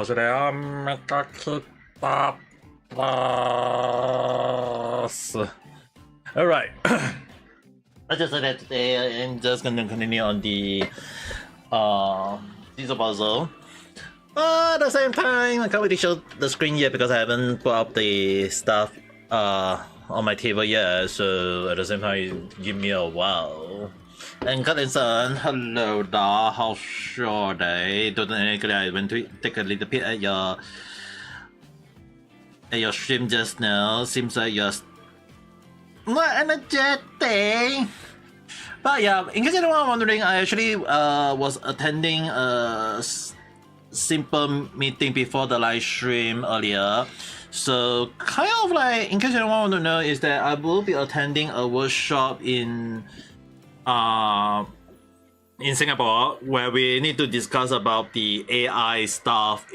我是Ame Gakita Plus. Alright. I just said that today I'm just gonna continue on the Caesar puzzle. But at the same time, I can't really show the screen yet because I haven't put up the stuff on my table yet. So at the same time, give me a while. And Collinson, hello there, how's your day? Today I went to take a little bit at your stream just now. Seems like you're not energetic. But yeah, in case anyone wondering, I actually was attending a simple meeting before the live stream earlier. So kind of like, in case anyone want to know, is that I will be attending a workshop in Singapore where we need to discuss about the AI stuff,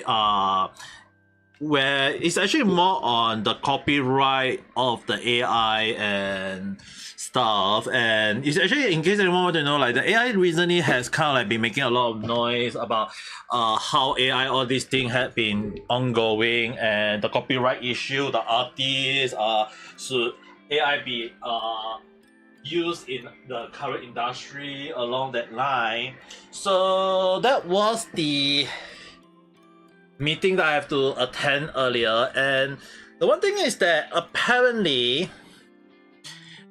where it's actually more on the copyright of the AI and stuff. And it's actually, in case anyone want to know, like the AI recently has kind of like been making a lot of noise about how AI, all these things have been ongoing, and the copyright issue, the artists, should AI be used in the current industry along that line. So that was the meeting that I have to attend earlier. And the one thing is that apparently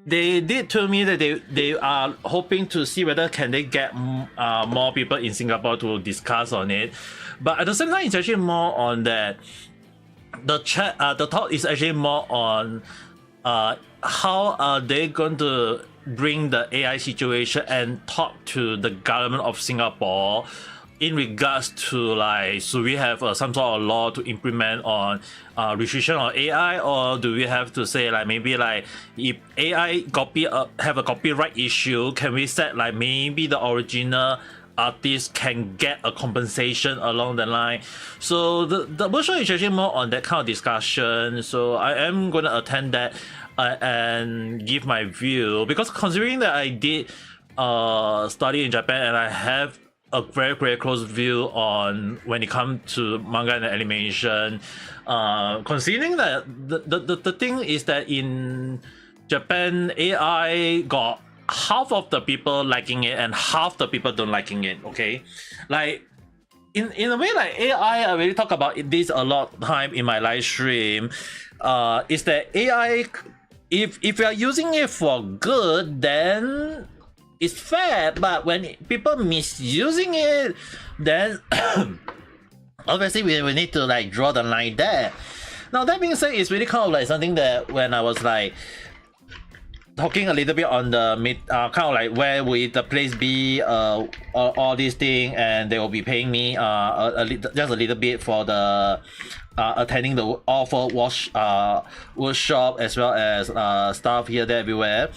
they did tell me that they are hoping to see whether can they get more people in Singapore to discuss on it. But at the same time, it's actually more on that the talk is actually more on how are they going to bring the AI situation and talk to the government of Singapore in regards to, like, should we have some sort of law to implement on restriction on AI, or do we have to say like maybe like if AI have a copyright issue, can we set like maybe the original artists can get a compensation along the line? So the workshop is actually more on that kind of discussion. So I am going to attend that and give my view, because considering that I did study in Japan and I have a very, very close view on when it comes to manga and animation, considering that the thing is that in Japan, AI got half of the people liking it and half the people don't liking it. Okay, like in a way, like AI, I already talk about this a lot of time in my live stream. Is that AI, if you are using it for good, then it's fair, but when people misusing it, then obviously we need to like draw the line there. Now that being said, it's really kind of like something that when I was like talking a little bit on the kind of like where will the place be, all these things, and they will be paying me just a little bit for the attending the offer workshop, as well as stuff here there everywhere.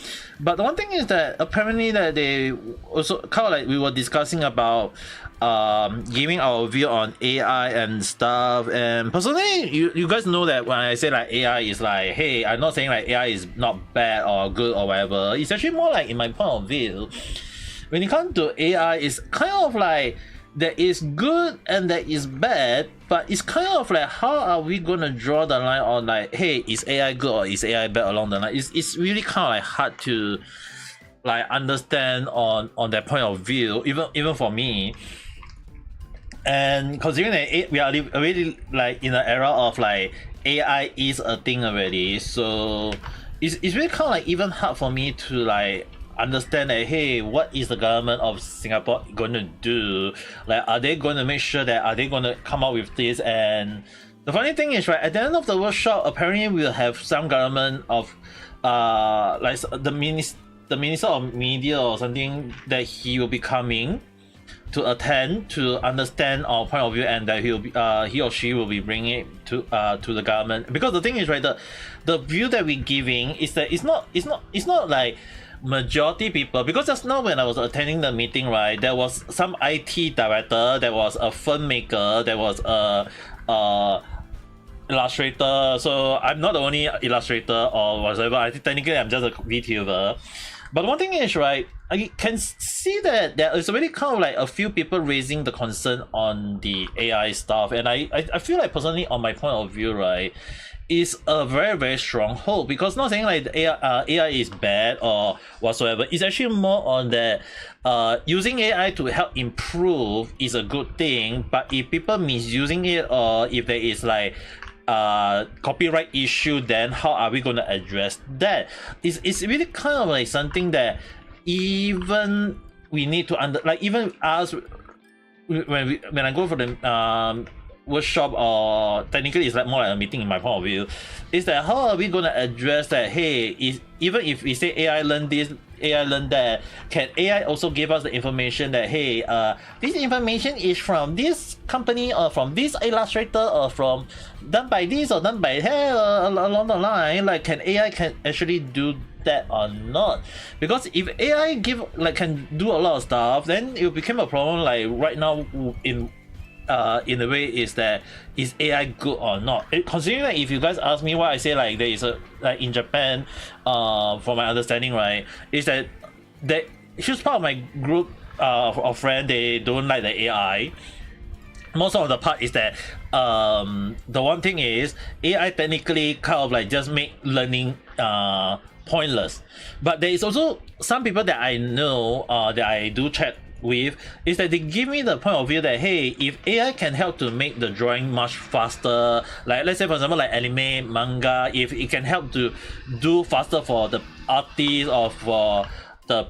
But the one thing is that apparently that they also kind of like we were discussing about giving our view on AI and stuff. And personally, you guys know that when I say like AI is like, hey, I'm not saying like AI is not bad or good or whatever. It's actually more like, in my point of view, when it comes to AI, it's kind of like there is good and there is bad, but it's kind of like how are we gonna draw the line on like, hey, is AI good or is AI bad along the line? It's really kind of like hard to like understand on that point of view, even for me. And considering that we are already like in an era of like AI is a thing already, so it's really kind of like even hard for me to like understand that, hey, what is the government of Singapore going to do? Like, are they going to make sure that, are they going to come up with this? And the funny thing is, right, at the end of the workshop, apparently we'll have some government of like the minister of media or something, that he will be coming to attend to understand our point of view, and that he or she will be bringing it to the government. Because the thing is, right, the view that we're giving is that it's not like majority people, because just now when I was attending the meeting, right, there was some IT director, there was a filmmaker, there was a illustrator. So I'm not the only illustrator or whatever. I think technically I'm just a VTuber. But one thing is, right, I can see that there is already kind of like a few people raising the concern on the AI stuff, and I feel like personally, on my point of view, right, is a very very strong hope, because not saying like the AI is bad or whatsoever. It's actually more on that using AI to help improve is a good thing, but if people misusing it, or if there is like copyright issue, then how are we going to address that? It's really kind of like something that even we need to like even us when I go for the workshop, or technically it's like more like a meeting in my point of view, is that how are we going to address that? Hey, even if we say AI learn this, AI learn that, can AI also give us the information that, hey, this information is from this company, or from this illustrator, or from done by this or done by her, along the line? Like, can AI can actually do that or not? Because if AI can do a lot of stuff, then it will become a problem. Like right now in a way, is that is AI good or not? Considering that, if you guys ask me why I say like there is a, like in Japan, from my understanding, right, is that huge part of my group of friends, they don't like the AI. Most of the part is that the one thing is AI technically kind of like just make learning pointless. But there is also some people that I know, that I do chat with, is that they give me the point of view that, hey, if AI can help to make the drawing much faster, like let's say for example like anime, manga, if it can help to do faster for the artist or for the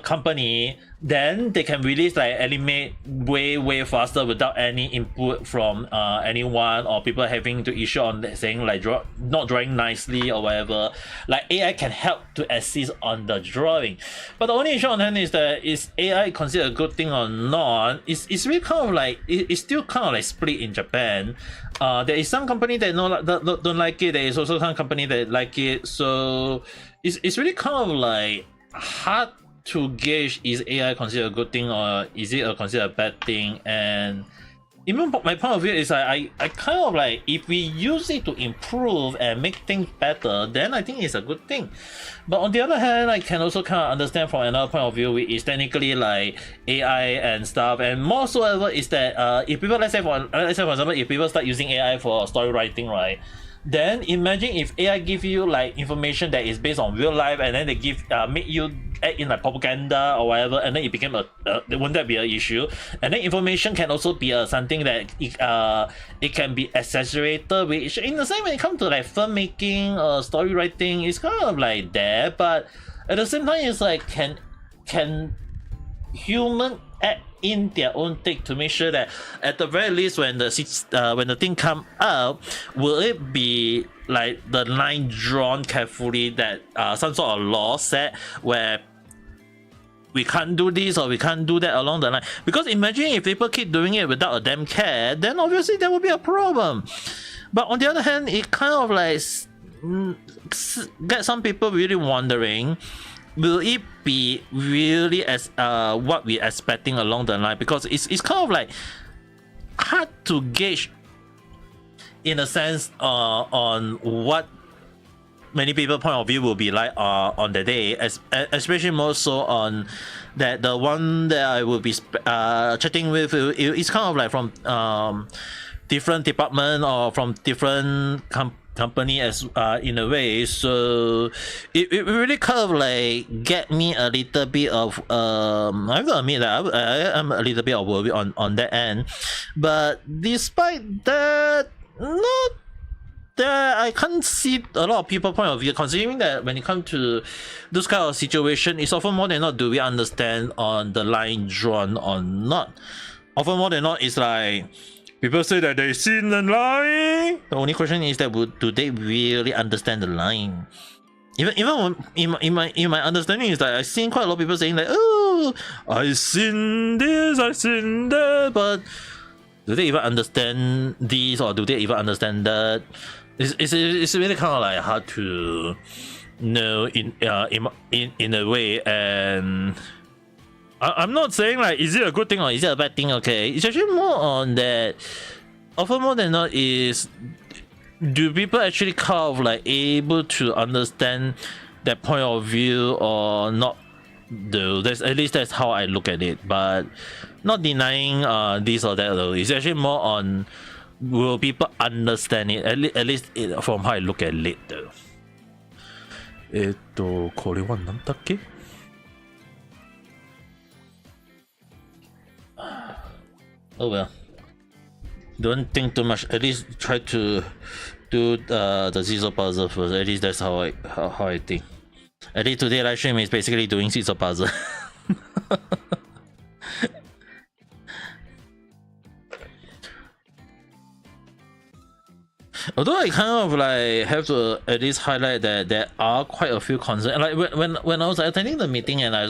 company, then they can release like anime way faster without any input from anyone, or people having to issue on that saying like not drawing nicely or whatever. Like AI can help to assist on the drawing. But the only issue on hand is that, is AI considered a good thing or not? It's really kind of like it's still kind of like split in Japan. There is some company that don't like it. There is also some company that like it. So it's really kind of like hard to gauge, is AI considered a good thing or is it considered a bad thing. And even my point of view is I kind of like, if we use it to improve and make things better, then I think it's a good thing. But on the other hand, I can also kind of understand from another point of view, which is technically like AI and stuff, and more so ever is that if people, let's say for example, if people start using AI for story writing, right, then imagine if AI give you like information that is based on real life, and then they give make you act in like propaganda or whatever, and then it became wouldn't that be an issue? And then information can also be something that it can be exaggerated, which in the same when it comes to like filmmaking or story writing, it's kind of like there, but at the same time it's like, can human add in their own take to make sure that at the very least when the thing come up, will it be like the line drawn carefully, that some sort of law set where we can't do this or we can't do that along the line? Because imagine if people keep doing it without a damn care, then obviously there will be a problem. But on the other hand, it kind of like get some people really wondering, will it be really as what we're expecting along the line? Because it's kind of like hard to gauge in a sense on what many people's point of view will be like on the day, especially more so on that the one that I will be chatting with. It's kind of like from different department or from different company as in a way. So it really kind of like get me a little bit of I have to admit that I'm a little bit of worried on that end. But despite that, not that I can't see a lot of people point of view, considering that when it comes to this kind of situation, it's often more than not do we understand on the line drawn or not. Often more than not, it's like people say that they seen the line. The only question is that do they really understand the line? Even in my understanding is that I've seen quite a lot of people saying like, oh, I seen this, I seen that, but do they even understand this, or do they even understand that? It's really kind of like hard to know in a way. And I'm not saying like is it a good thing or is it a bad thing. Okay, it's actually more on that. Often more than not is, do people actually kind of like able to understand that point of view or not, though. That's at least that's how I look at it, but not denying this or that though. It's actually more on will people understand it, at least from how I look at it though. これは何だっけ? Oh well, don't think too much. At least try to do the jigsaw puzzle first. At least that's how I think. At least today live stream is basically doing jigsaw puzzle. Although I kind of like have to at least highlight that there are quite a few concerns. Like when I was attending the meeting and I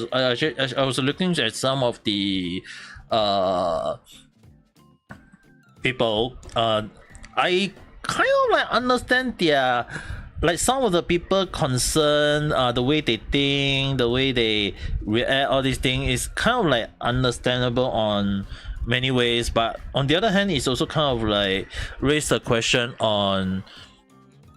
was looking at some of the people, I kind of like understand their, like some of the people concerned, the way they think, the way they react, all these things is kind of like understandable on many ways, but on the other hand it's also kind of like raise the question on,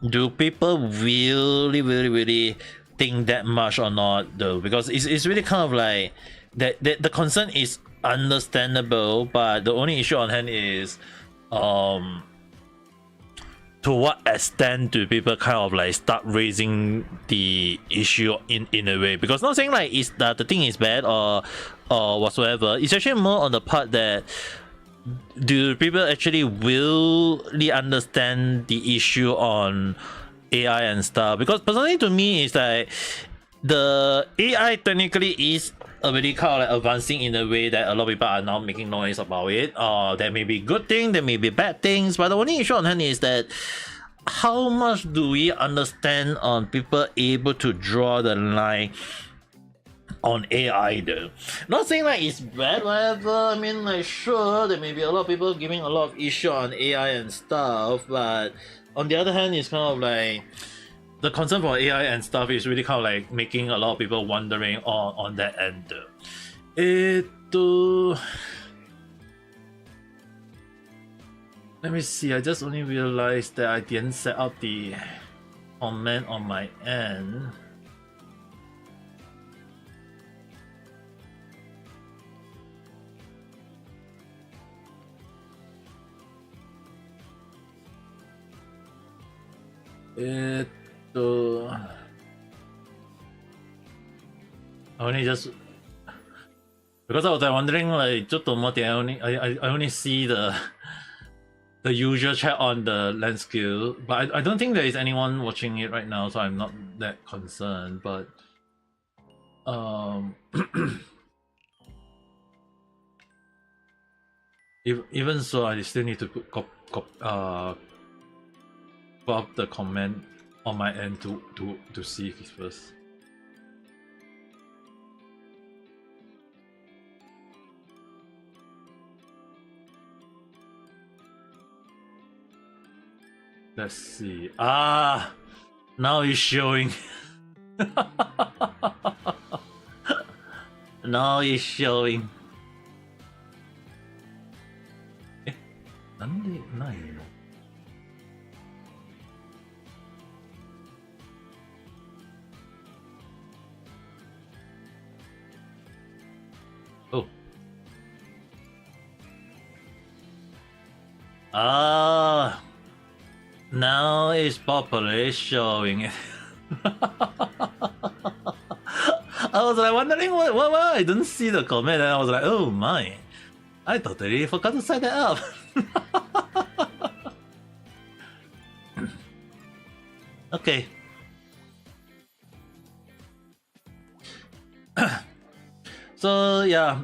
do people really think that much or not though? Because it's really kind of like that the concern is understandable, but the only issue on hand is to what extent do people kind of like start raising the issue in a way? Because not saying like is that the thing is bad or whatsoever. It's actually more on the part that do people actually really understand the issue on AI and stuff? Because personally to me it's like the AI technically is already kind of like advancing in a way that a lot of people are now making noise about it. There may be good things, there may be bad things, but the only issue on hand is that how much do we understand on people able to draw the line on AI though? Not saying like it's bad, whatever. I mean, like sure, there may be a lot of people giving a lot of issue on AI and stuff, but on the other hand, it's kind of like the concern for AI and stuff is really kind of like making a lot of people wondering on that end though. Let me see, I just only realized that I didn't set up the comment on my end. I only just because I was wondering like just I only see the usual chat on the landscape, but I don't think there is anyone watching it right now, so I'm not that concerned. But even so, I still need to put up the comment on my end to see if it's first. Let's see. Now it's showing. Now it's showing. なんでないの? Oh. Now it's properly showing it. I was like wondering why I didn't see the comment, and I was like, oh my, I totally forgot to set that up. Okay. So yeah,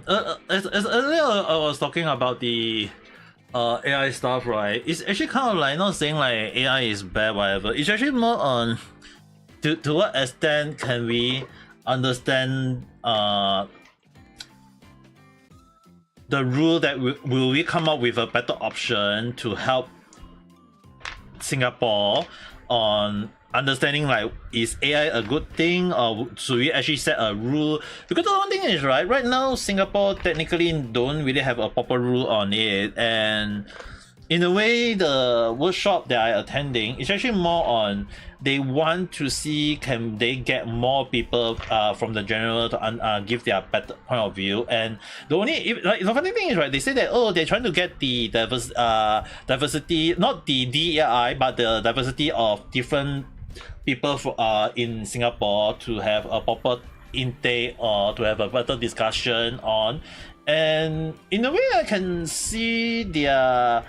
as earlier I was talking about the AI stuff, right? It's actually kind of like not saying like AI is bad, whatever. It's actually more on to what extent can we understand the rule that will we come up with a better option to help Singapore on understanding like is AI a good thing, or should we actually set a rule? Because the one thing is right now Singapore technically don't really have a proper rule on it, and in a way the workshop that I attending is actually more on they want to see can they get more people from the general to give their better point of view. And the funny thing is, right, they say that, oh, they're trying to get the diversity, not the DEI, but the diversity of different people in Singapore to have a proper intake or to have a better discussion on. And in a way, I can see their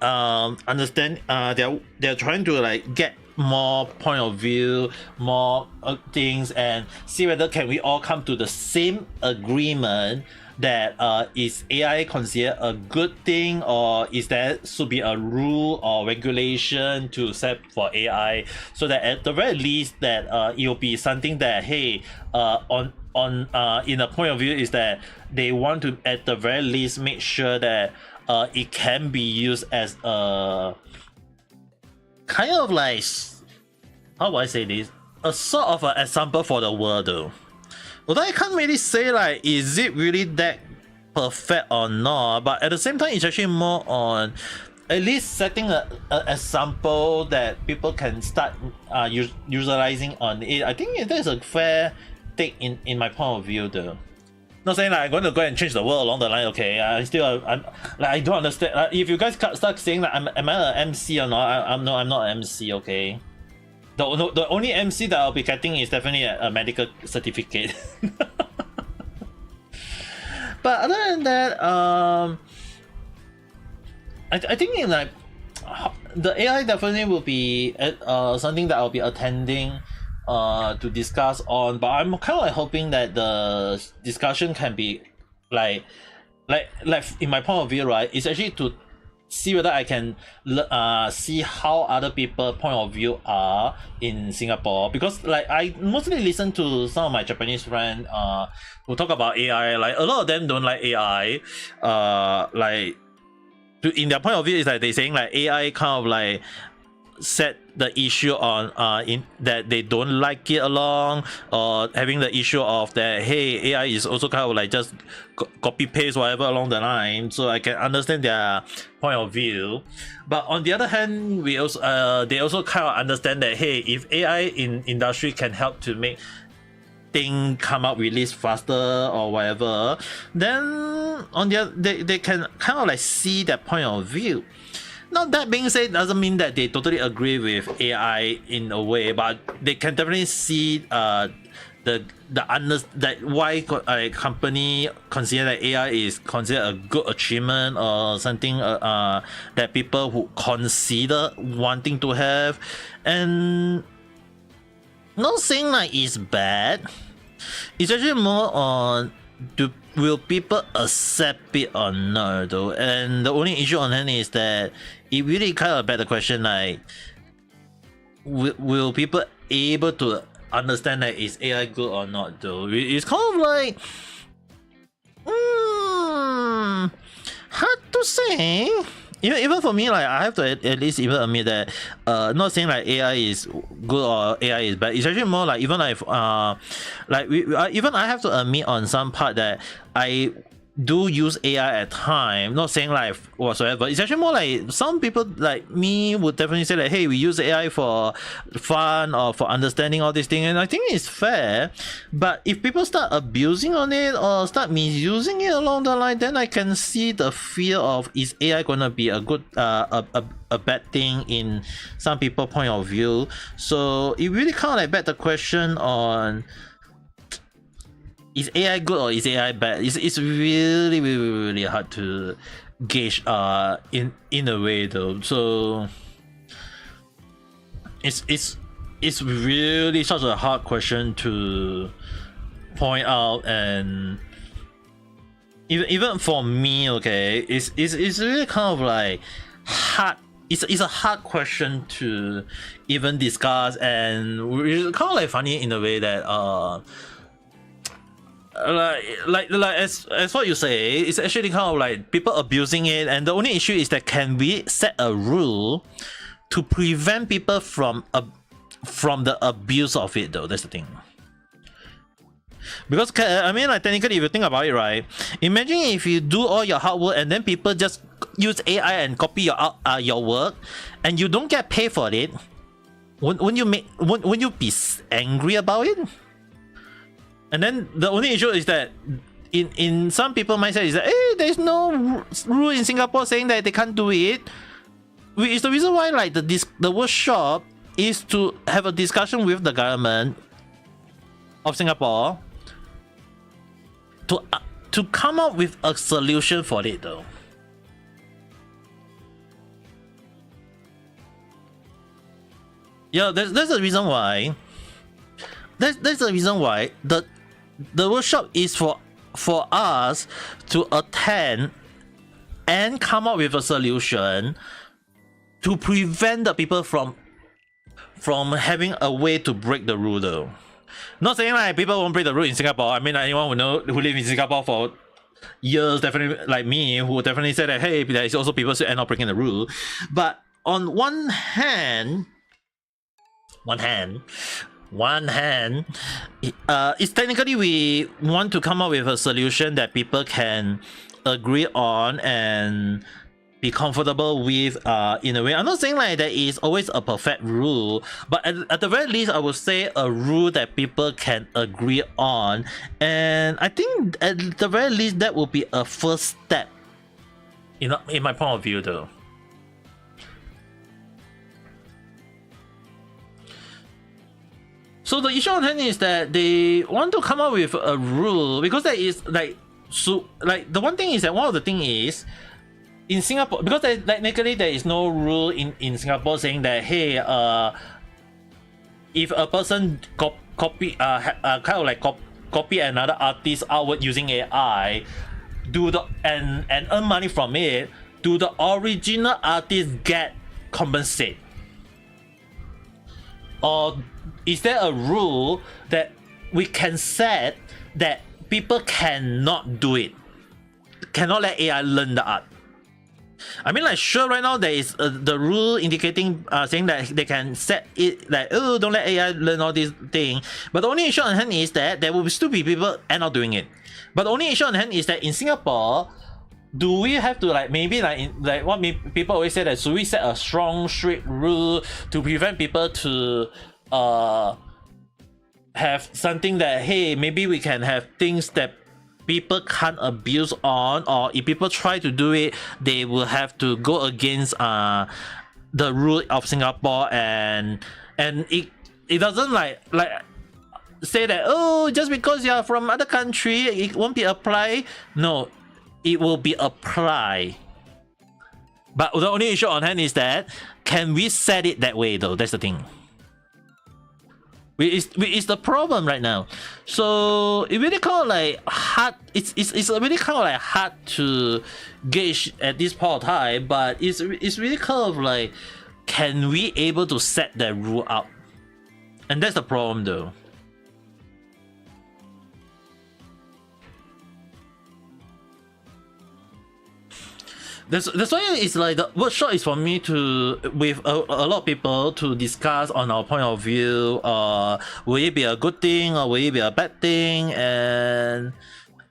understand. They're trying to like get more point of view, more things, and see whether can we all come to the same agreement that is AI considered a good thing, or is there should be a rule or regulation to set for AI, so that at the very least that it will be something that, hey, in a point of view is that they want to at the very least make sure that it can be used as a kind of like, how do I say this, a sort of an example for the world though. Although I can't really say like is it really that perfect or not, but at the same time it's actually more on at least setting an example that people can start utilizing on it. I think that is a fair take in my point of view though. Not saying like I'm going to go and change the world along the line. Okay, I'm like, I don't understand. If you guys start saying that am I an MC or not, I'm not an MC. Okay, the only MC that I'll be getting is definitely a medical certificate. But other than that, I think in like the AI definitely will be something that I'll be attending to discuss on. But I'm kind of like hoping that the discussion can be like in my point of view, right, it's actually to see whether I can see how other people point of view are in Singapore, because like I mostly listen to some of my Japanese friends who talk about AI. Like a lot of them don't like AI. Like in their point of view is like they saying like AI kind of like set the issue on in that they don't like it along, or having the issue of that, hey, AI is also kind of like just copy paste whatever along the line. So I can understand their point of view. But on the other hand, we also they also kind of understand that, hey, if AI in industry can help to make thing come out release faster or whatever, then on the other, they can kind of like see that point of view. Now that being said, doesn't mean that they totally agree with AI in a way, but they can definitely see that why a company consider that AI is considered a good achievement or something that people who consider wanting to have. And not saying like it's bad, it's actually more on will people accept it or not though. And the only issue on hand is that it really kind of begs the question like, will people able to understand that is AI good or not though? It's kind of like hard to say. Even for me, like I have to at least even admit that not saying like AI is good or AI is bad. It's actually more like even like even I have to admit on some part that I do use AI at time, not saying like whatsoever. It's actually more like some people like me would definitely say like, hey, we use AI for fun or for understanding all these things, and I think it's fair. But if people start abusing on it or start misusing it along the line, then I can see the fear of, is AI gonna be a good a bad thing in some people's point of view. So it really kind of like bet the question on, is AI good or is AI bad? It's really, really, really hard to gauge in a way though. So it's really such a hard question to point out. And even for me, okay, it's really kind of like hard. It's a hard question to even discuss, and it's kind of like funny in a way that like as what you say, it's actually kind of like people abusing it, and the only issue is that can we set a rule to prevent people from the abuse of it though? That's the thing. Because I mean, like technically, if you think about it, right, imagine if you do all your hard work and then people just use AI and copy your work, and you don't get paid for it, won't you be angry about it? And then the only issue is that in some people mindset is that there's no rule in Singapore saying that they can't do it. Which is the reason why like the workshop is to have a discussion with the government of Singapore to come up with a solution for it though. Yeah, that's the reason why. That's the reason why the workshop is for us to attend and come up with a solution to prevent the people from having a way to break the rule though. Not saying like people won't break the rule in Singapore. I mean, anyone who live in Singapore for years, definitely like me, who definitely said that hey, there's also people who end up breaking the rule. But on one hand, it's technically we want to come up with a solution that people can agree on and be comfortable with in a way. I'm not saying like there is always a perfect rule, but at the very least I would say a rule that people can agree on, and I think at the very least that would be a first step in my point of view though. So the issue on hand is that they want to come up with a rule because that is like the one thing is that one of the thing is in Singapore, because technically there is no rule in Singapore saying that hey if a person copy another artist's artwork using AI and earn money from it, do the original artist get compensated? Or is there a rule that we can set that people cannot do it, cannot let AI learn the art? I mean, like, sure, right now there is the rule indicating saying that they can set it like, oh, don't let AI learn all these things. But the only issue on hand is that there will still be people end up doing it. But the only issue on hand is that in Singapore, do we have to like maybe like what people always say that should we set a strong strict rule to prevent people to have something that hey, maybe we can have things that people can't abuse on, or if people try to do it, they will have to go against the rule of Singapore, and it doesn't like say that oh, just because you're from other country it won't be applied. No, it will be applied. But the only issue on hand is that can we set it that way though? That's the thing. It's the problem right now. So it really kind of like hard. It's really kind of like hard to gauge at this point of time. But it's really kind of like, can we able to set that rule up? And that's the problem though. That's why it's like the workshop is for me to with a lot of people to discuss on our point of view. Will it be a good thing or will it be a bad thing? And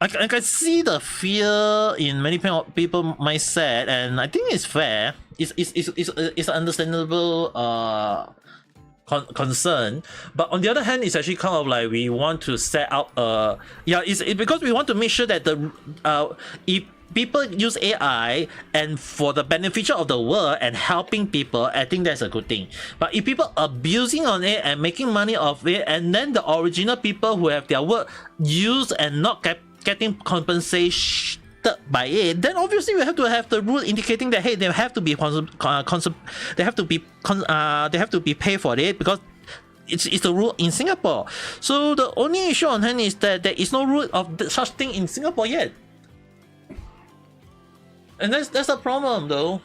I can see the fear in many people mindset, and I think it's fair. It's understandable concern. But on the other hand, it's actually kind of like we want to set up it's because we want to make sure that the if people use AI and for the benefit of the world and helping people, I think that's a good thing. But if people abusing on it and making money off it, and then the original people who have their work used and not getting compensated by it, then obviously we have to have the rule indicating that hey, they have to be paid for it, because it's the rule in Singapore. So the only issue on hand is that there is no rule of such thing in Singapore yet. And that's a problem though.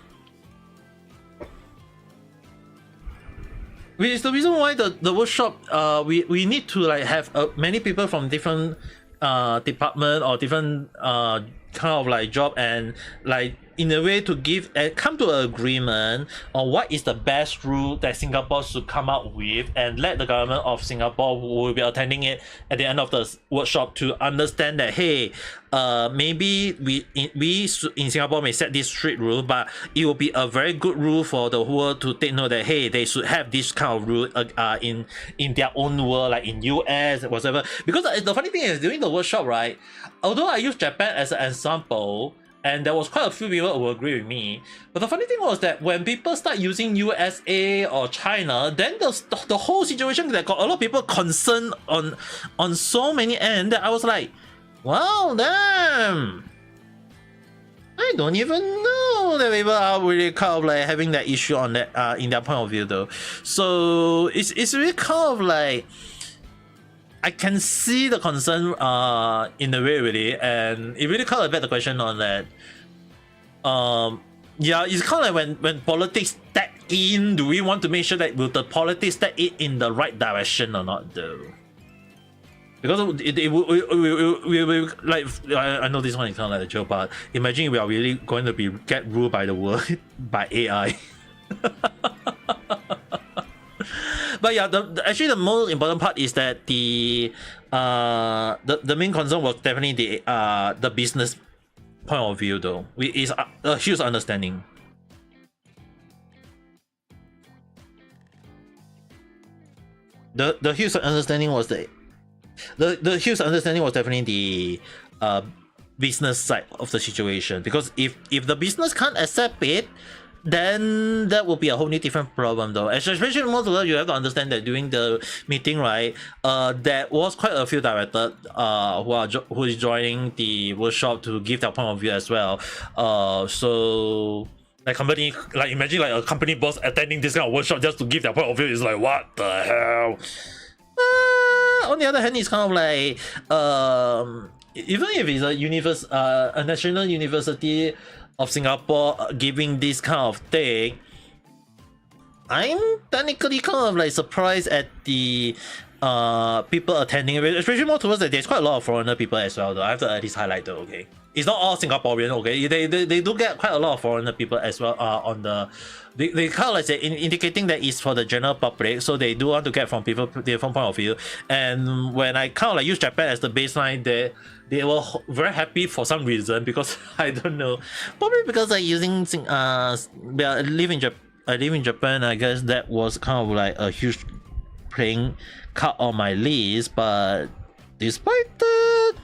Which is the reason why the workshop we need to like have many people from different department or different kind of like job, and like in a way to give come to an agreement on what is the best rule that Singapore should come up with, and let the government of Singapore who will be attending it at the end of the workshop to understand that, hey, maybe we in Singapore may set this strict rule, but it will be a very good rule for the world to take note that, hey, they should have this kind of rule in their own world, like in US, whatever. Because the funny thing is, during the workshop, right, although I use Japan as an example, and there was quite a few people who will agree with me, but the funny thing was that when people start using USA or China, then the whole situation that got a lot of people concerned on so many ends that I was like, wow, damn, I don't even know that people are really kind of like having that issue on that in their point of view though. So it's really kind of like, I can see the concern in a way really, and it really kind of beg the question on that. Yeah, it's kind of like when politics step in, do we want to make sure that will the politics step in the right direction or not though? Because it will like, I know this one is kind of like a joke, but imagine we are really going to get ruled by the world by AI. But yeah, actually the most important part is that the main concern was definitely the business point of view though. Is a huge understanding. The huge understanding was the huge understanding was definitely the business side of the situation, because if the business can't accept it, then that will be a whole new different problem though. Especially most of the, you have to understand that during the meeting, right, there was quite a few directors who is joining the workshop to give their point of view as well. So like company, like imagine like a company boss attending this kind of workshop just to give their point of view is like, what the hell? On the other hand, it's kind of like even if it's a national university of Singapore giving this kind of thing, I'm technically kind of like surprised at the people attending it, especially more towards that there's quite a lot of foreigner people as well though. I have to at least highlight though, okay? It's not all Singaporean, okay? They do get quite a lot of foreigner people as well on the they kind of like say indicating that it's for the general public, so they do want to get from people different point of view. And when I kind of like use Japan as the baseline, they were very happy for some reason, because I don't know, probably because I live in Japan. I guess that was kind of like a huge playing card on my list. But despite that,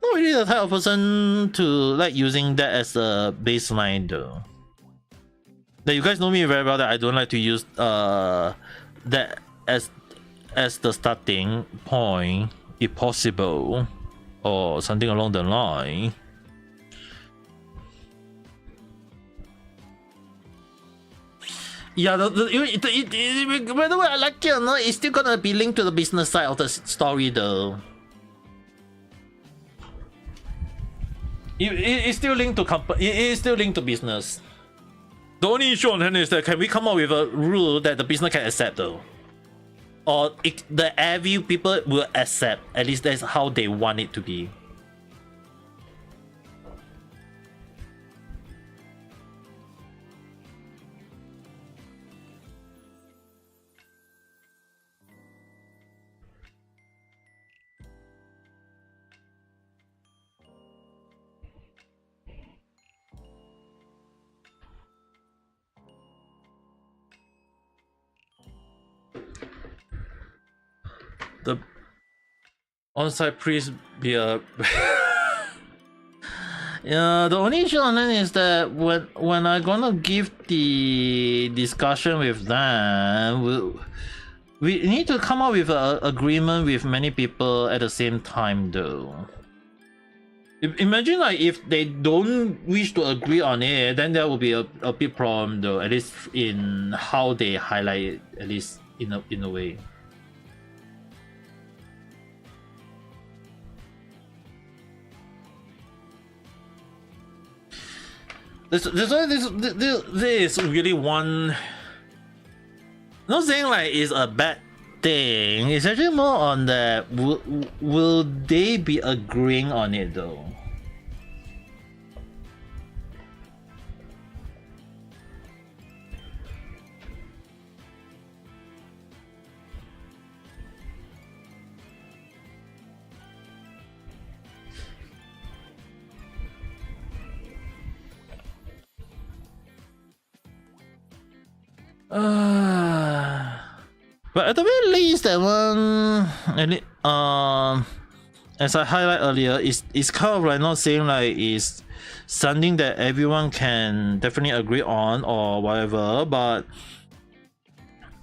not really the type of person to like using that as a baseline though. That you guys know me very well that I don't like to use that as the starting point if possible, or something along the line. Yeah, whether I like it or not, it's still gonna be linked to the business side of the story though. It's still linked to it is still linked to business. The only issue on hand is that can we come up with a rule that the business can accept though? Or the average people will accept, at least that's how they want it to be. The on-site priest be a yeah, the only issue on that is that when I gonna give the discussion with them, we need to come up with an agreement with many people at the same time though. Imagine like if they don't wish to agree on it, then there will be a big problem though, at least in how they highlight it, at least in a way. This is really one. Not saying like it's a bad thing. It's actually more on the will they be agreeing on it though? But at the very least, that one, as I highlight earlier, it's kind of like not saying like it's something that everyone can definitely agree on or whatever, but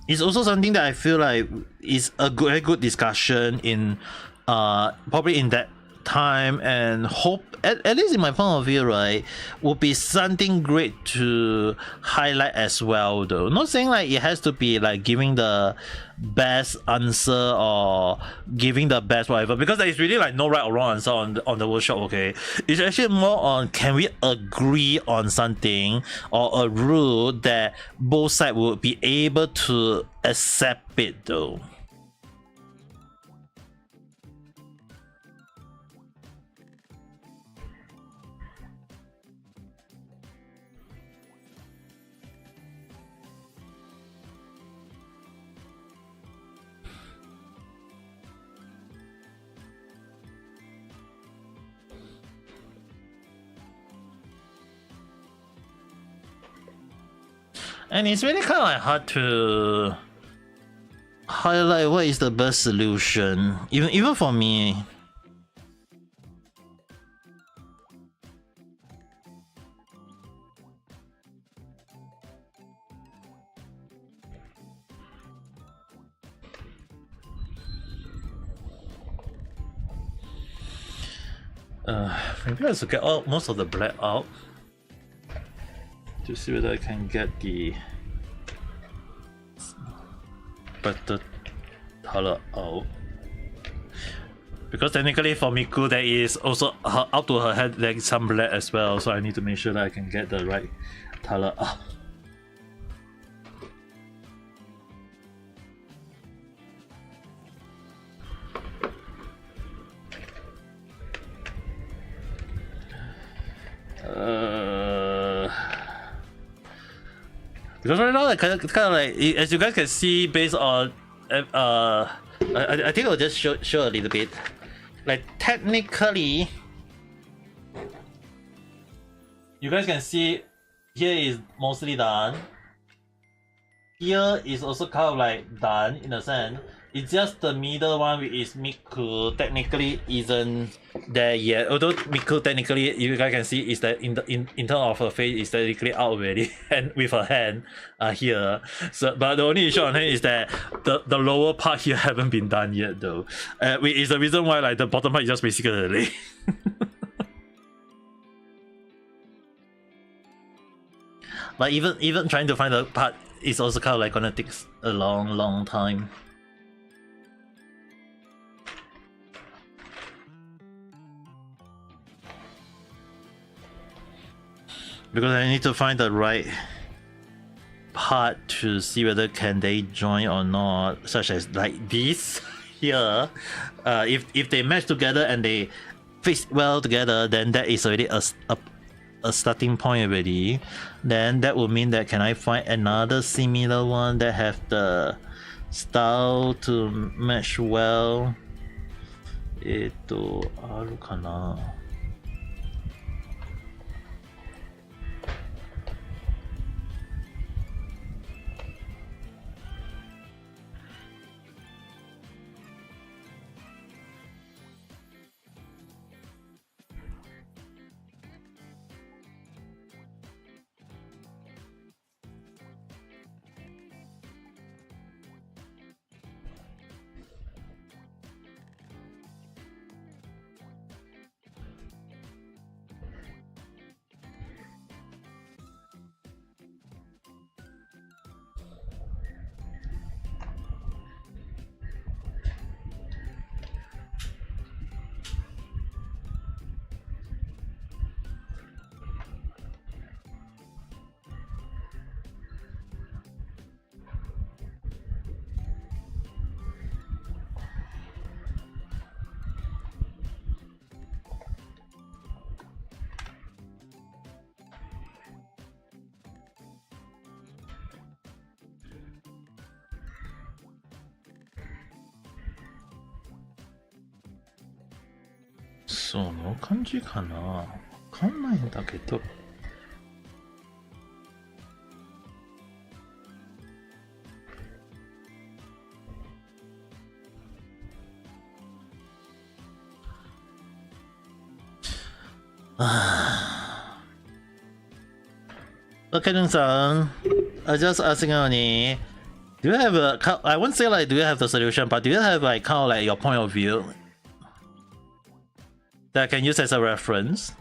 it's also something that I feel like is a very good discussion in probably in that time, and hope at least in my point of view, right, would be something great to highlight as well though. Not saying like it has to be like giving the best answer or giving the best whatever, because there is really like no right or wrong answer on the workshop, okay? It's actually more on, can we agree on something or a rule that both sides would be able to accept it though. And it's really kind of like hard to highlight what is the best solution, even for me. Maybe I should get most of the black out to see whether I can get the better color out. Because technically for Miku there is also up to her head like some black as well, so I need to make sure that I can get the right color out. Because right now, like, kind of like, as you guys can see, based on, I think I'll just show a little bit. Like, technically, you guys can see here is mostly done. Here is also kind of like done in a sense. It's just the middle one, which is Miku, technically isn't there yet. Although Miku technically, you guys can see, is that in terms of her face is technically out already, and with her hand here. So, but the only issue on hand is that the lower part here haven't been done yet though. Which is the reason why like the bottom part is just basically a leg. But even trying to find the part is also kind of like gonna take a long time. Because I need to find the right part to see whether can they join or not, such as like this here. If they match together and they fit well together, then that is already a starting point already. Then that would mean that can I find another similar one that have the style to match well? あるかな? So その感じかな。わかんないんだけど。Okay, Nung-san, I just asking only. Do you have a? I won't say like do you have the solution, but do you have like kind of like your point of view that I can use as a reference?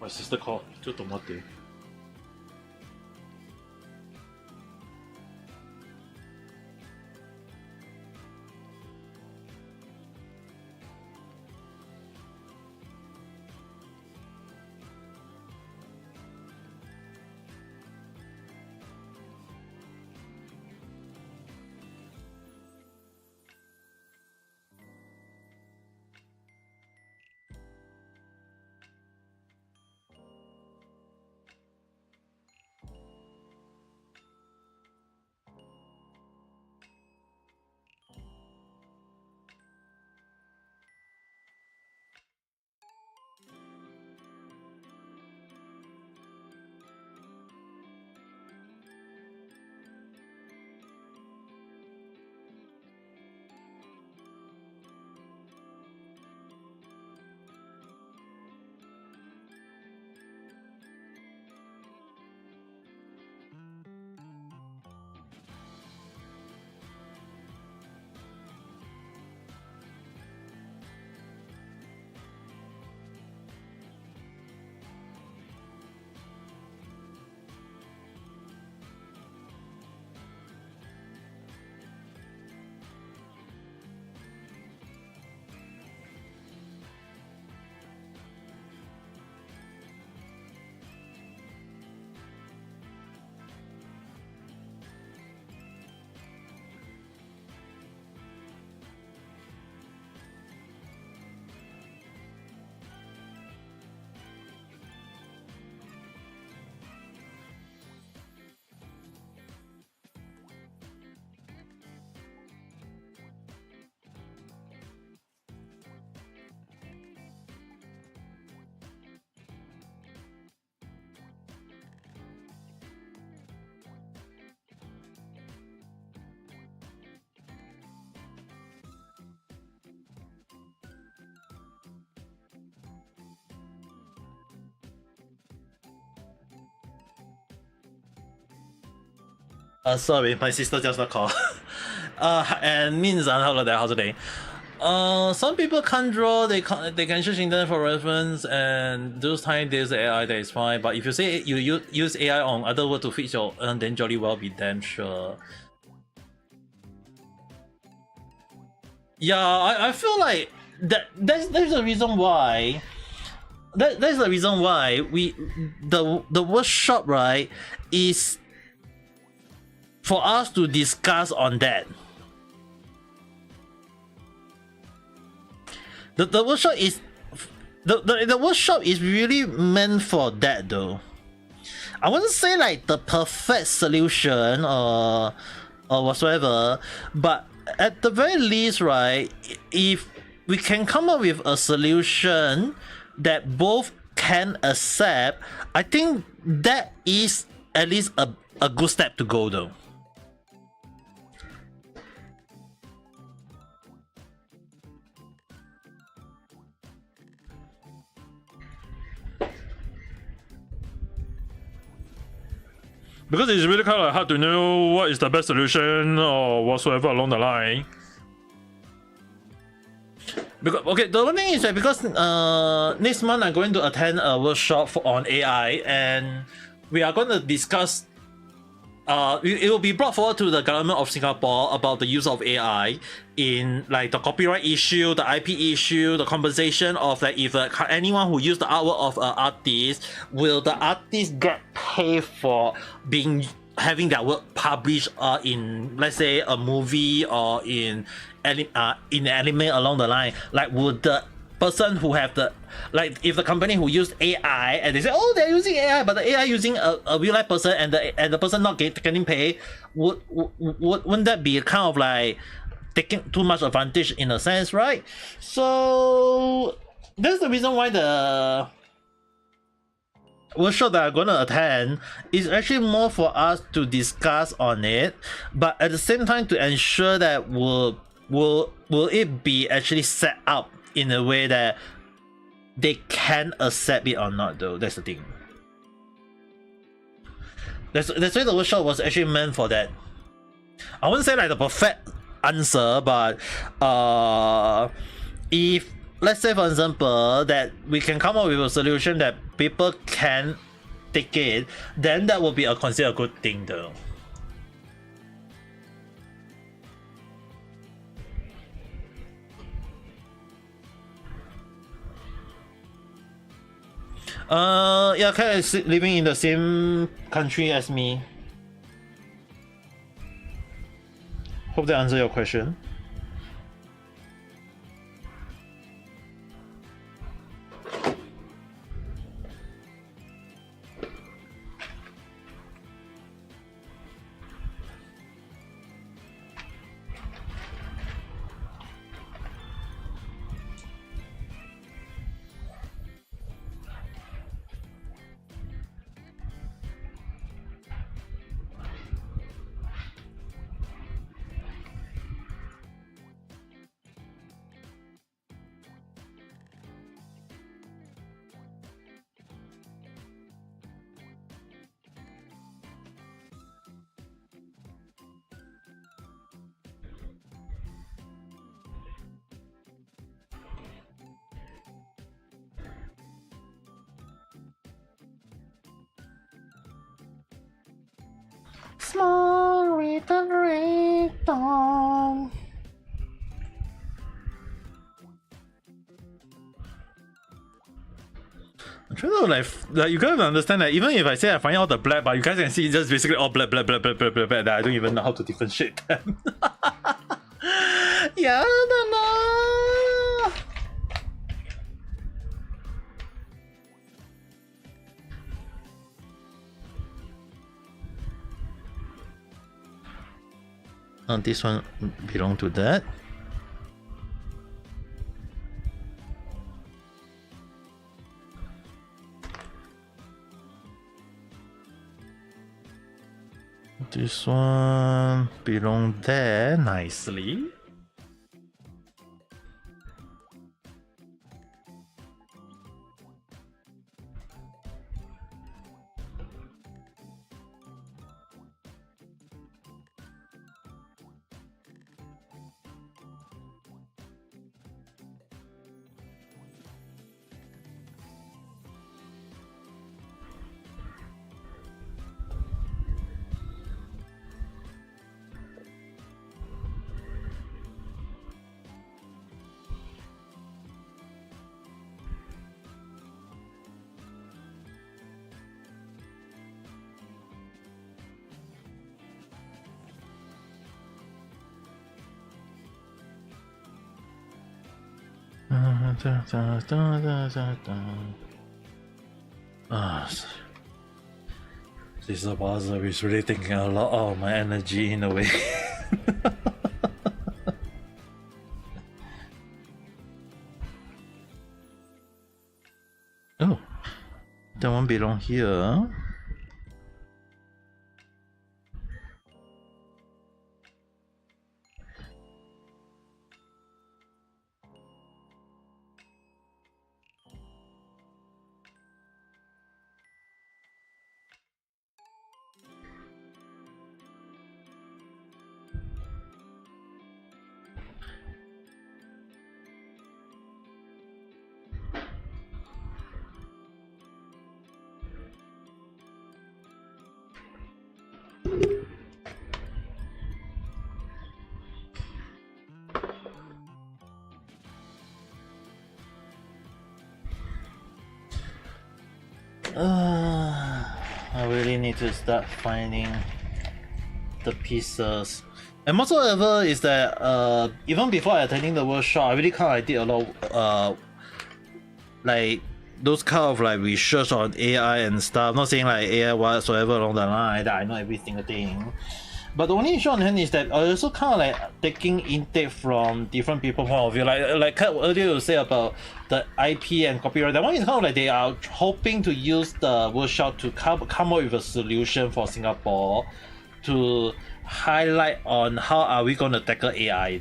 My sister called. ちょっと待って。Sorry, my sister just got call. And means hello there, how's the day? Some people can't draw, they can search internet for reference, and those time there's AI that is fine. But if you say you use AI on other words to fix your then jolly well be damn sure. Yeah, I feel like that's the reason why. That's the reason why the workshop, right, is for us to discuss on that. The workshop is the workshop is really meant for that though. I wouldn't say like the perfect solution or whatsoever, but at the very least, right, if we can come up with a solution that both can accept, I think that is at least a good step to go though. Because it's really kind of hard to know what is the best solution or whatsoever along the line. Because, okay, the one thing is that because next month I'm going to attend a workshop on AI, and we are going to discuss. It will be brought forward to the government of Singapore about the use of AI in like the copyright issue, the IP issue, the compensation of like if anyone who used the artwork of an artist, will the artist get paid for being having their work published in, let's say, a movie or in anime along the line, like would the person who have the, like if the company who use AI and they say, oh, they're using AI, but the AI using a real life person and the person not getting paid, wouldn't that be kind of like taking too much advantage in a sense, right? So that's the reason why the workshop that I'm gonna attend is actually more for us to discuss on it, but at the same time to ensure that will it be actually set up in a way that they can accept it or not, though. That's the thing. That's why the workshop was actually meant for that. I wouldn't say like the perfect answer, but if let's say for example that we can come up with a solution that people can take it, then that will be considered a good thing, though. Yeah, Kat is living in the same country as me. Hope that answers your question. Small little red dawn. I'm trying to like you gotta understand that even if I say I find out the black, but you guys can see it's just basically all black that I don't even know how to differentiate them. Yeah, I don't know. This one belong to that. This one belong there nicely. This puzzle is really taking a lot of my energy in a way. Oh, that one belong here. I really need to start finding the pieces. And whatsoever is that even before attending the workshop, I really kind of like did a lot of like those kind of like research on AI and stuff. Not saying like AI whatsoever along the line that I know every single thing. But the only issue on hand is that I also kind of like taking intake from different people point of view. Like earlier you say about the IP and copyright. That one is kind of like they are hoping to use the workshop to come up with a solution for Singapore to highlight on how are we going to tackle AI.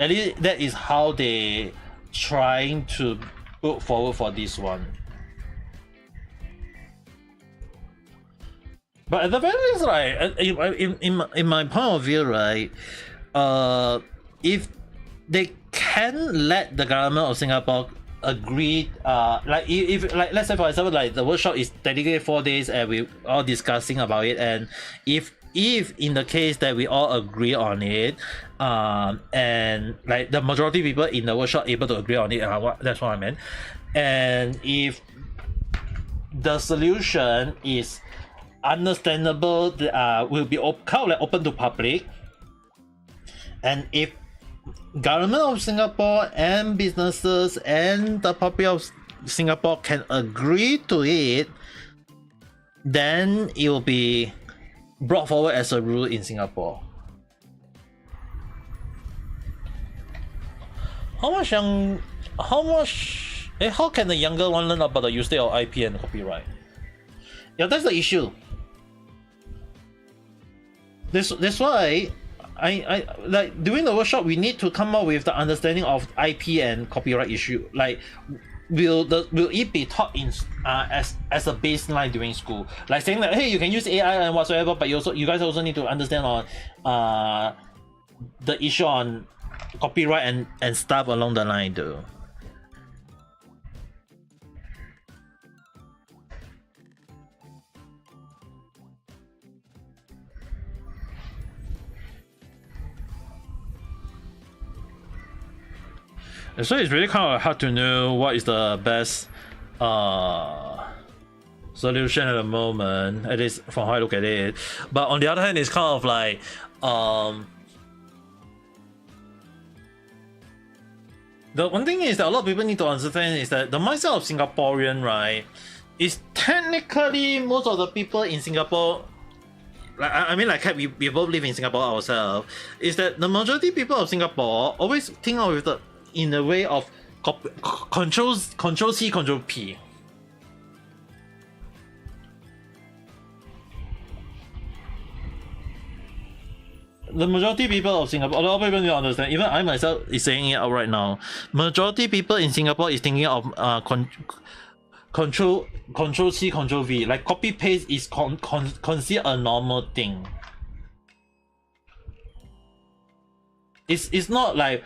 At least that is how they trying to put forward for this one. But at the very least, right, in my point of view, right, if they can let the government of Singapore agree, like if like let's say for example, like the workshop is dedicated 4 days and we all discussing about it, and if in the case that we all agree on it, and like the majority of people in the workshop able to agree on it, that's what I meant, and if the solution is understandable, will be kind of like open to public, and if government of Singapore and businesses and the public of Singapore can agree to it, then it will be brought forward as a rule in Singapore. How can the younger one learn about the usage of IP and copyright? Yeah, that's the issue. That's why I like during the workshop we need to come up with the understanding of IP and copyright issue. Like will it be taught in as a baseline during school? Like saying that hey, you can use AI and whatsoever, but you guys also need to understand on the issue on copyright and stuff along the line though. So it's really kind of hard to know what is the best solution at the moment, at least from how I look at it. But on the other hand, it's kind of like the one thing is that a lot of people need to understand is that the mindset of Singaporean, right, is technically most of the people in Singapore, like I mean, like we both live in Singapore ourselves, is that the majority of people of Singapore always think of it in the way of control C, control P. The majority of people of Singapore, a lot of people don't understand. Even I myself is saying it out right now. Majority people in Singapore is thinking of control C, control V. Like copy paste is considered a normal thing. It's not like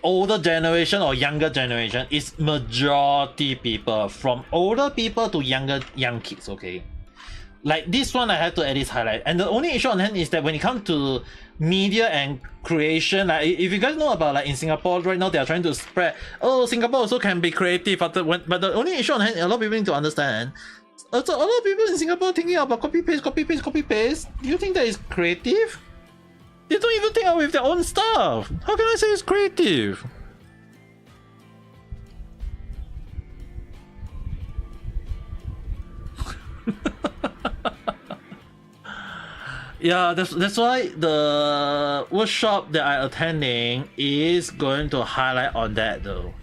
older generation or younger generation. It's majority people, from older people to young kids. Okay, like this one I have to at least highlight. And the only issue on hand is that when it comes to media and creation, like if you guys know about like in Singapore right now, they are trying to spread, oh, Singapore also can be creative, but the only issue on hand, a lot of people need to understand, also a lot of people in Singapore thinking about copy paste. Do you think that is creative? They don't even think out with their own stuff. How can I say it's creative? Yeah, that's why the workshop that I'm attending is going to highlight on that though.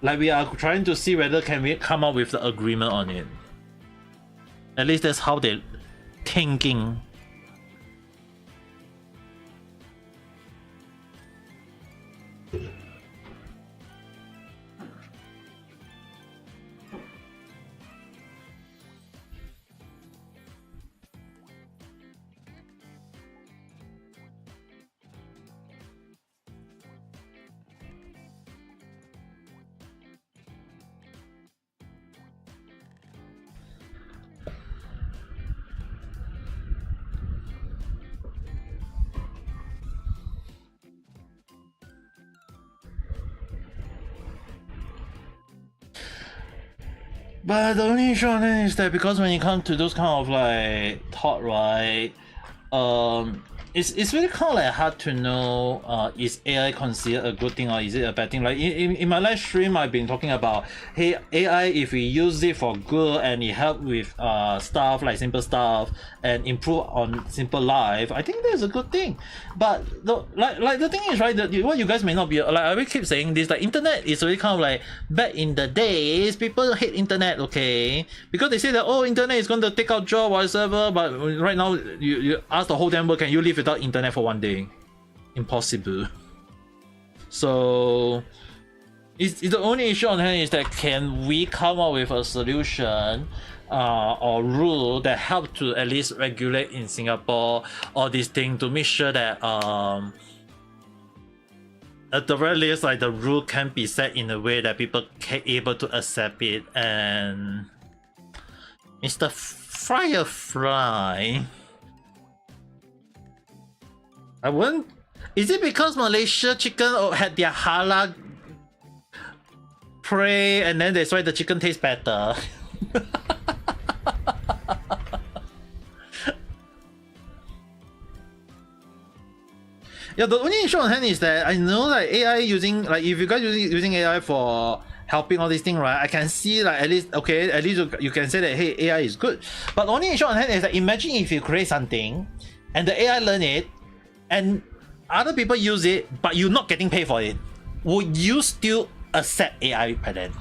Like we are trying to see whether can we come up with the agreement on it. At least that's how they're thinking. But the only issue on it is that because when it comes to those kind of like thought, right, it's really kind of like hard to know is AI considered a good thing or is it a bad thing. Like in my live stream, I've been talking about, hey, AI, if we use it for good and it help with stuff like simple stuff and improve on simple life, I think that's a good thing. But the thing is, right, that what you guys may not be like, I will keep saying this, like internet is really kind of like back in the days, people hate internet, okay, because they say that, oh, internet is going to take out job whatever, but right now you ask the whole damn world, can you live without internet for one day? Impossible. So it's the only issue on hand is that can we come up with a solution or rule that help to at least regulate in Singapore all these things to make sure that at the very least, like the rule can be set in a way that people can able to accept it. And Mr. Firefly, I wouldn't. Is it because Malaysia chicken had their halal prey and then that's why the chicken tastes better? Yeah, the only issue on hand is that I know like AI using, like if you guys using AI for helping all these things, right? I can see like at least, okay, at least you can say that, hey, AI is good. But the only issue on hand is that imagine if you create something and the AI learn it and other people use it but you're not getting paid for it, would you still accept AI by then?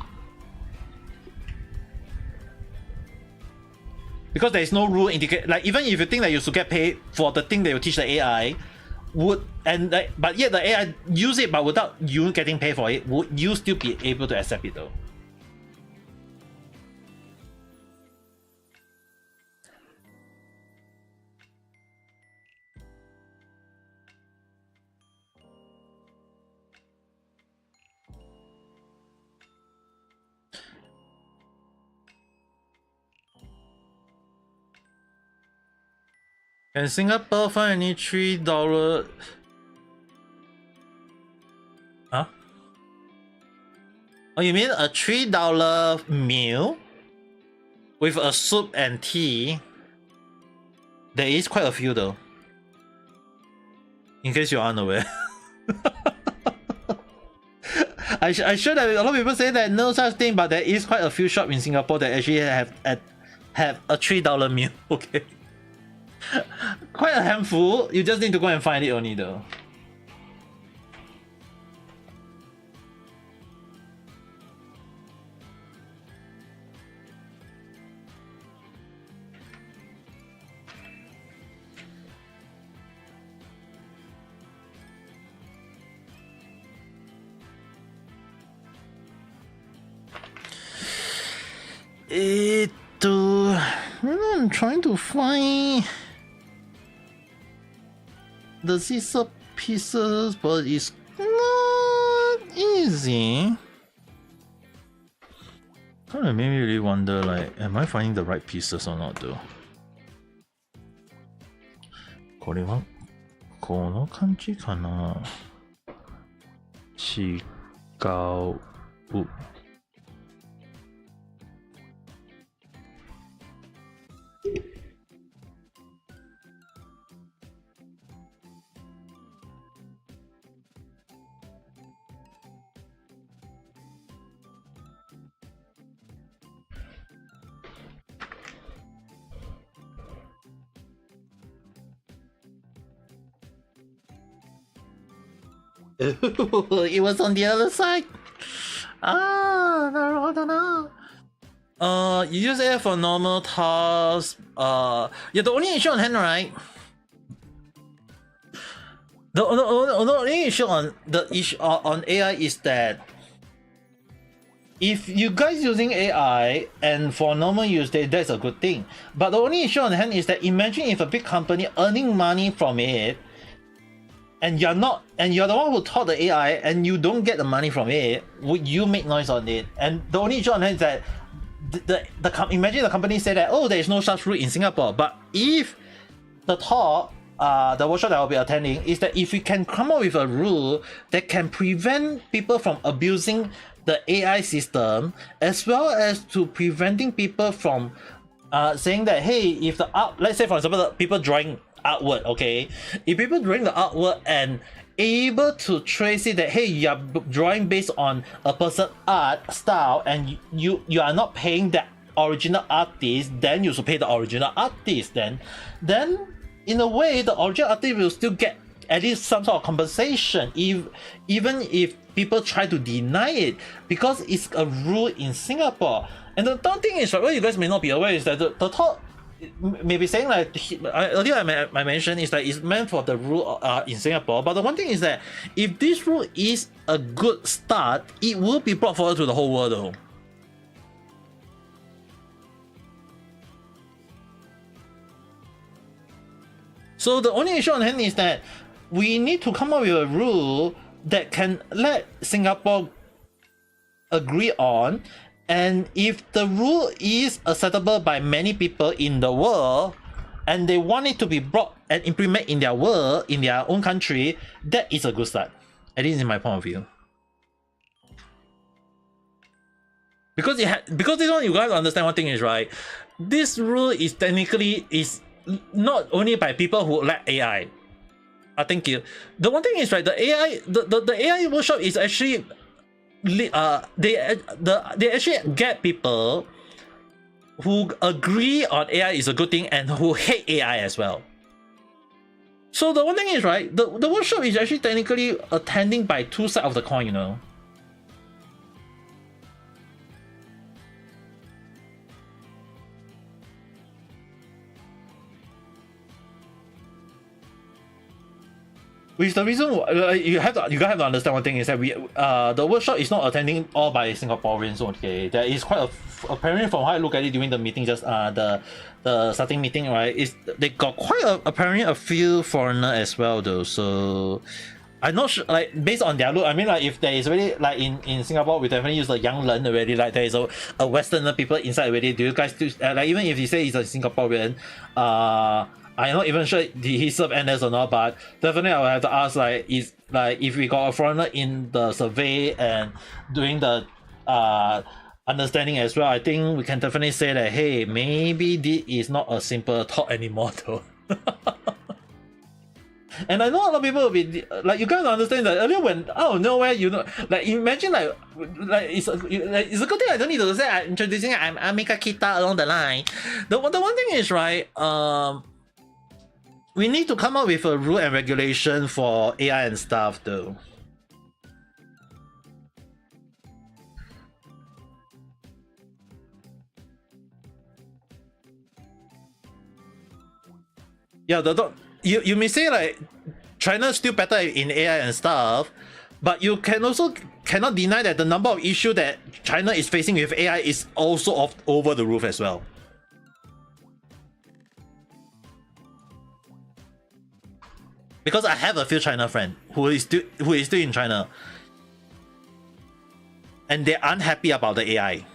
Because there is no rule indicate, like even if you think that you should get paid for the thing that you teach the AI, would and like, but yet the AI use it but without you getting paid for it, would you still be able to accept it though? Can Singapore find any $3? Huh? Oh, you mean a $3 meal with a soup and tea? There is quite a few though. In case you're unaware. I sure that a lot of people say that no such thing, but there is quite a few shops in Singapore that actually have a $3 meal. Okay. Quite a handful. You just need to go and find it only though. I'm trying to find the scissor pieces, but it's not easy. Kind of made me really wonder, like, am I finding the right pieces or not though? これはこの感じかな。違う。It was on the other side. Ah, I don't know. You use it for normal tasks. Yeah, the only issue on hand, right? The only issue on on AI is that if you guys using AI and for normal use, that's a good thing. But the only issue on hand is that imagine if a big company earning money from it, and you're the one who taught the AI and you don't get the money from it, would you make noise on it? And the only issue on hand is that imagine the company say that, oh, there is no such rule in Singapore. But if the talk, the workshop that I'll be attending is that if we can come up with a rule that can prevent people from abusing the AI system, as well as to preventing people from saying that, hey, if the art, let's say for example, the people drawing artwork, okay, if people drawing the artwork and able to trace it that, hey, you are drawing based on a person art style and you are not paying that original artist, then you should pay the original artist. Then in a way the original artist will still get at least some sort of compensation, even if people try to deny it, because it's a rule in Singapore. And the third thing is, what you guys may not be aware is that the thought may be saying like, earlier I mentioned is that it's meant for the rule in Singapore, but the one thing is that if this rule is a good start, it will be brought forward to the whole world though. So the only issue on hand is that we need to come up with a rule that can let Singapore agree on, and if the rule is acceptable by many people in the world and they want it to be brought and implemented in their world, in their own country, that is a good start, at least in my point of view. Because this one, you guys understand one thing is, right, this rule is technically is not only by people who like AI. Thank you. The one thing is, right, the AI, the AI workshop is actually they actually get people who agree on AI is a good thing and who hate AI as well. So the one thing is, right, the workshop is actually technically attending by two sides of the coin, you know. Which the reason you guys have to understand one thing is that we the workshop is not attending all by Singaporeans. Okay, there is quite apparently from how I look at it during the meeting, just the starting meeting, right, is they got quite apparently a few foreigner as well though. So I'm not sure, like based on their look, I mean, like if there is already like in Singapore we definitely use the young learn already, like there is a Westerner people inside already. Do you guys do like, even if you say he's a Singaporean, I'm not even sure he served NS or not, but definitely I will have to ask, like, is like if we got a foreigner in the survey and doing the understanding as well, I think we can definitely say that, hey, maybe this is not a simple talk anymore though. And I know a lot of people will be like, you gotta understand that earlier when out of nowhere, you know, like imagine like it's a good thing I don't need to say I'm introducing I'm Ame Gakita along the line. The one thing is, right, we need to come up with a rule and regulation for AI and stuff though. Yeah, you may say like China's still better in AI and stuff, but you cannot deny that the number of issues that China is facing with AI is also over the roof as well. Because I have a few China friend who is still in China, and they're unhappy about the AI.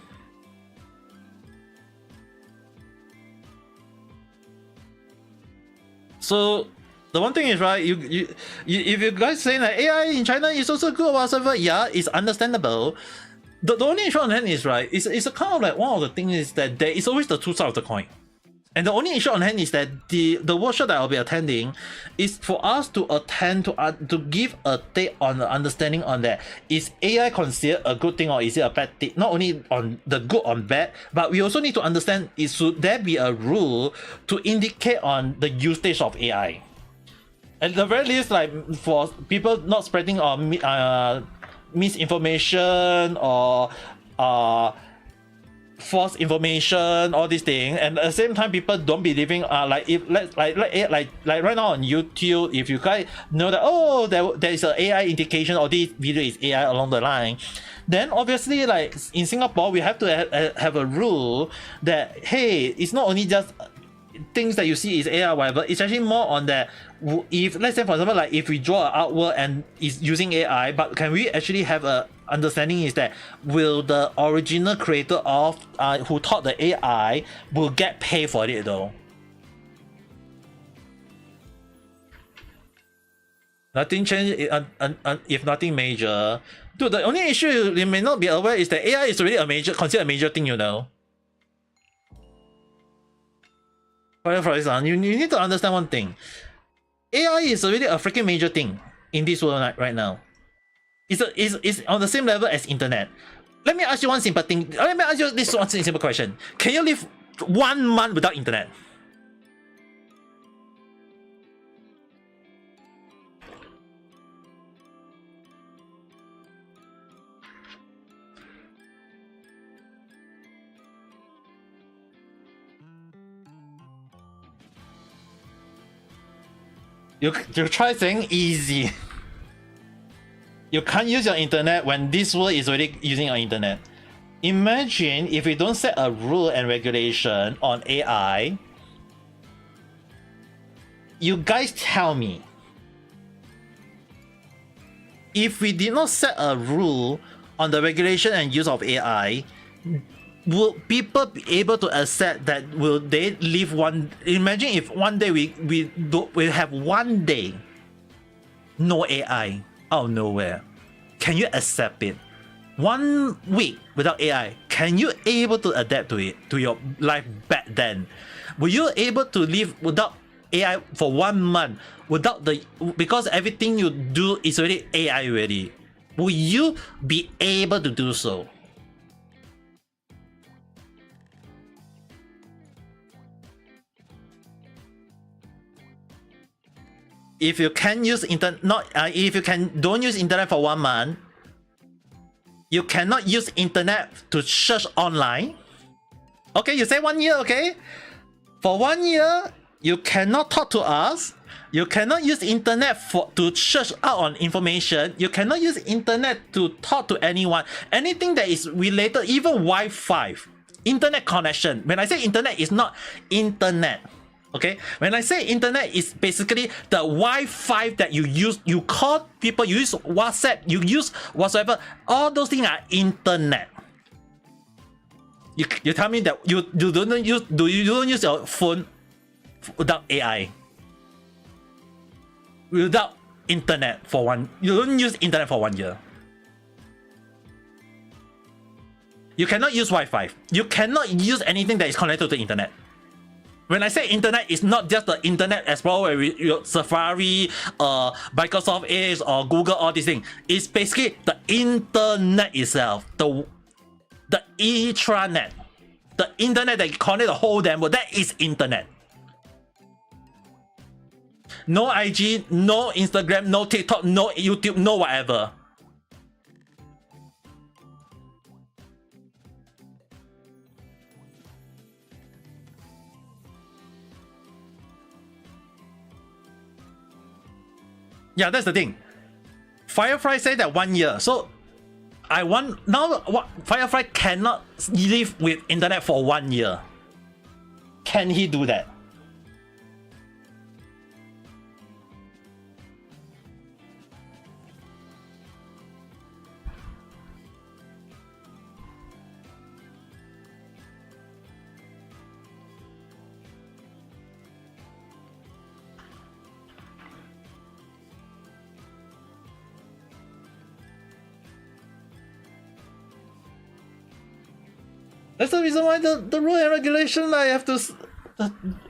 So the one thing is, right, you if you guys saying that AI in China is also good or whatever, yeah, it's understandable. The only issue on hand is, right, it's a kind of like one of the things is that there is always the two sides of the coin. And the only issue on hand is that the workshop that I'll be attending is for us to attend to give a take on the understanding on that. Is AI considered a good thing or is it a bad thing? Not only on the good or bad, but we also need to understand, should there be a rule to indicate on the usage of AI? At the very least, like for people not spreading or misinformation or false information, all these things, and at the same time people don't believing like if like right now on YouTube, if you guys know that, oh, there is an AI indication or this video is AI along the line, then obviously like in Singapore we have to have a rule that, hey, it's not only just things that you see is AI or whatever, it's actually more on that. If let's say for example, like if we draw an artwork and is using AI, but can we actually have a understanding is that will the original creator of who taught the AI will get paid for it though? Nothing changed if nothing major. Dude, the only issue you may not be aware is that AI is already considered a major thing, you know. Fireflies, you need to understand one thing. AI is already a freaking major thing in this world right now. It's on the same level as internet. Let me ask you one simple thing. Let me ask you this one simple question. Can you live 1 month without internet? You try saying easy. You can't use your internet when this world is already using your internet. Imagine if we don't set a rule and regulation on AI. You guys tell me. If we did not set a rule on the regulation and use of AI, will people be able to accept that? Will they live one? Imagine if one day we have 1 day no AI out of nowhere. Can you accept it? 1 week without AI, can you able to adapt to it, to your life back then? Were you able to live without AI for 1 month without because everything you do is already AI ready? Will you be able to do so? If you can use if you don't use internet for 1 month, you cannot use internet to search online. Okay, you say 1 year, okay? For 1 year, you cannot talk to us. You cannot use internet to search out on information. You cannot use internet to talk to anyone. Anything that is related, even Wi-Fi, internet connection. When I say internet, it's not internet. Okay, when I say internet, it's basically the Wi-Fi that you use. You call people, you use WhatsApp, you use whatsoever. All those things are internet. You tell me that you don't use your phone without AI, without internet for you don't use internet for 1 year. You cannot use Wi-Fi. You cannot use anything that is connected to the internet. When I say internet, it's not just the internet Explorer, Safari, Microsoft Edge, or Google, all these things. It's basically the internet itself, the intranet, the internet that connect the whole damn world. That is internet. No IG, no Instagram, no TikTok, no YouTube, no whatever. Yeah, that's the thing. Firefly said that 1 year. So I want now what Firefly cannot live with internet for 1 year. Can he do that? That's the reason why the rule and regulation I have to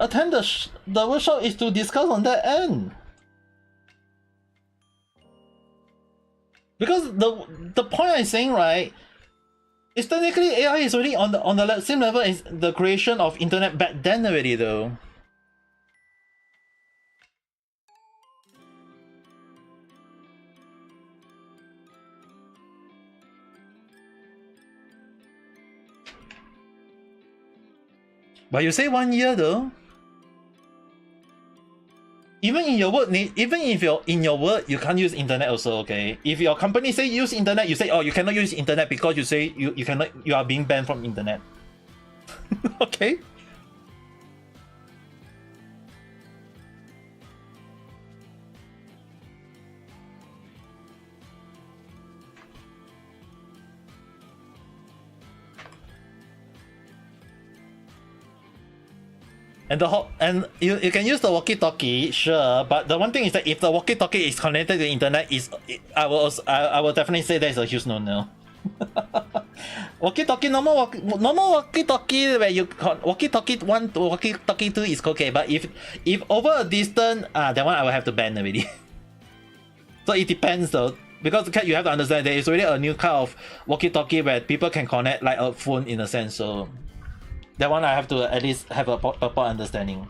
attend the workshop is to discuss on that end. Because the point I'm saying, right, is technically AI is already on the same level as the creation of internet back then already though. But you say 1 year though. Even in your work, even if you're in your work, you can't use internet also, okay? If your company say use internet, you say, oh, you cannot use internet because you say you cannot, you are being banned from internet. Okay? And you can use the walkie-talkie, sure, but the one thing is that if the walkie-talkie is connected to the internet, I will definitely say that's a huge no-no. Walkie-talkie, normal walkie-talkie where you walkie-talkie 1 to walkie-talkie 2 is okay, but if over a distance, that one I will have to ban already. So it depends though, because you have to understand there is already a new kind of walkie-talkie where people can connect like a phone in a sense, so that one I have to at least have a proper understanding.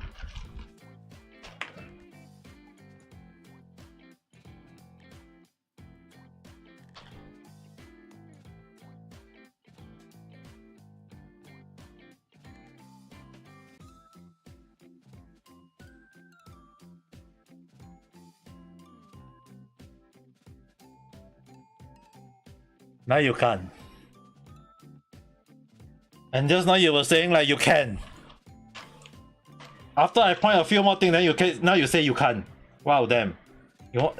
Now you can't. And just now you were saying like you can. After I point a few more things, then you can. Now you say you can't. Wow, damn. You want?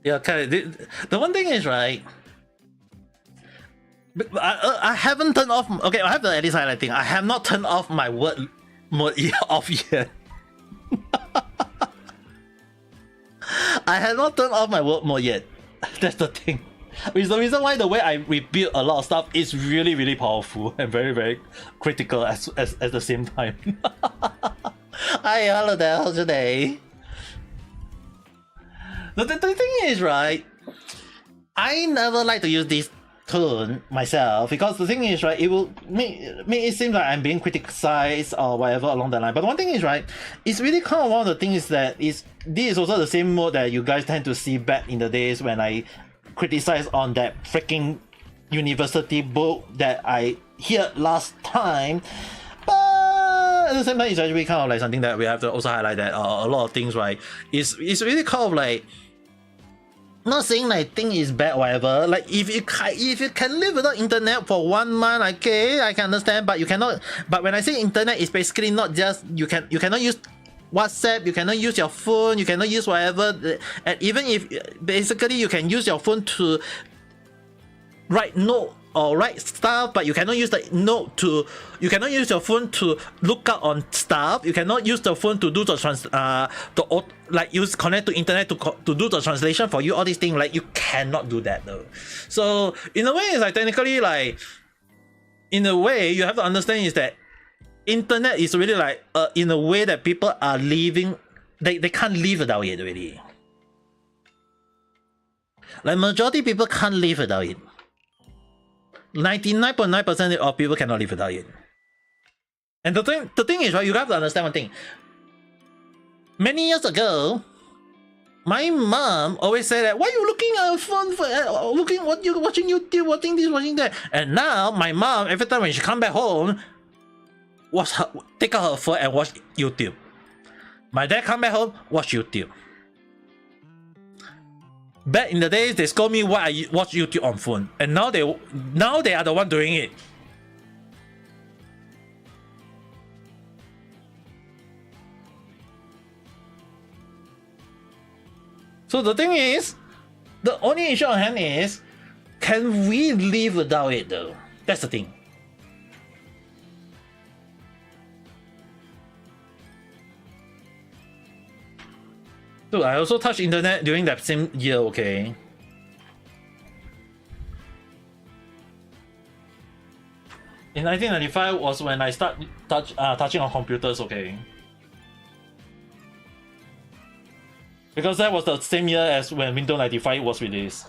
Yeah, okay. The one thing is right. I haven't turned off. Okay, I have to at least highlight thing. I have not turned off my word mode off yet. I have not turned off my word mode yet. That's the thing. Which is the reason why the way I rebuild a lot of stuff is really powerful and very critical at the same time. Hi, hello there. How's your day? The thing is, right, I never like to use this tone myself because the thing is, right, it will make it seem like I'm being criticized or whatever along the line. But one thing is, right, it's really kind of one of the things that this is also the same mode that you guys tend to see back in the days when I criticize on that freaking university book that I heard last time. But at the same time, it's actually kind of like something that we have to also highlight that a lot of things, right, it's really kind of like, not saying like thing is bad or whatever. Like if you can live without internet for 1 month, okay, I can understand. But you cannot. But when I say internet, it's basically not just you cannot use WhatsApp, you cannot use your phone, you cannot use whatever. And even if basically you can use your phone to write note or write stuff, but you cannot use the note to. You cannot use your phone to look up on stuff. You cannot use the phone to do the connect to internet to do the translation for you. All these things, like you cannot do that though. So in a way, it's like technically like, in a way, you have to understand is that internet is really like in a way that people are living. They can't live without it really. Like majority people can't live without it. 99.9% of people cannot live without it. And the thing is, right, you have to understand one thing. Many years ago, my mom always said that, why are you looking at your phone for watching YouTube, watching this, watching that? And now my mom, every time when she come back home, take out her phone and watch YouTube. My dad come back home, watch YouTube. Back in the days, they scold me why I watch YouTube on phone, and now they are the one doing it. So the thing is, the only issue on hand is, can we live without it though? That's the thing. Dude, I also touched internet during that same year, okay? In 1995 was when I start touching on computers, okay? Because that was the same year as when Windows 95 was released.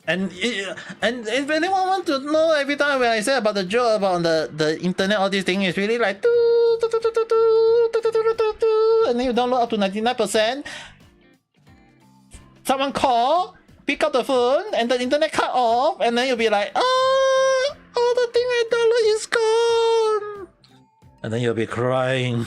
And if anyone wants to know, every time when I say about the joke about the internet, all these things is really like and then you download up to 99%. Someone call, pick up the phone, and the internet cut off, and then you'll be like, oh, all the thing I downloaded is gone. And then you'll be crying.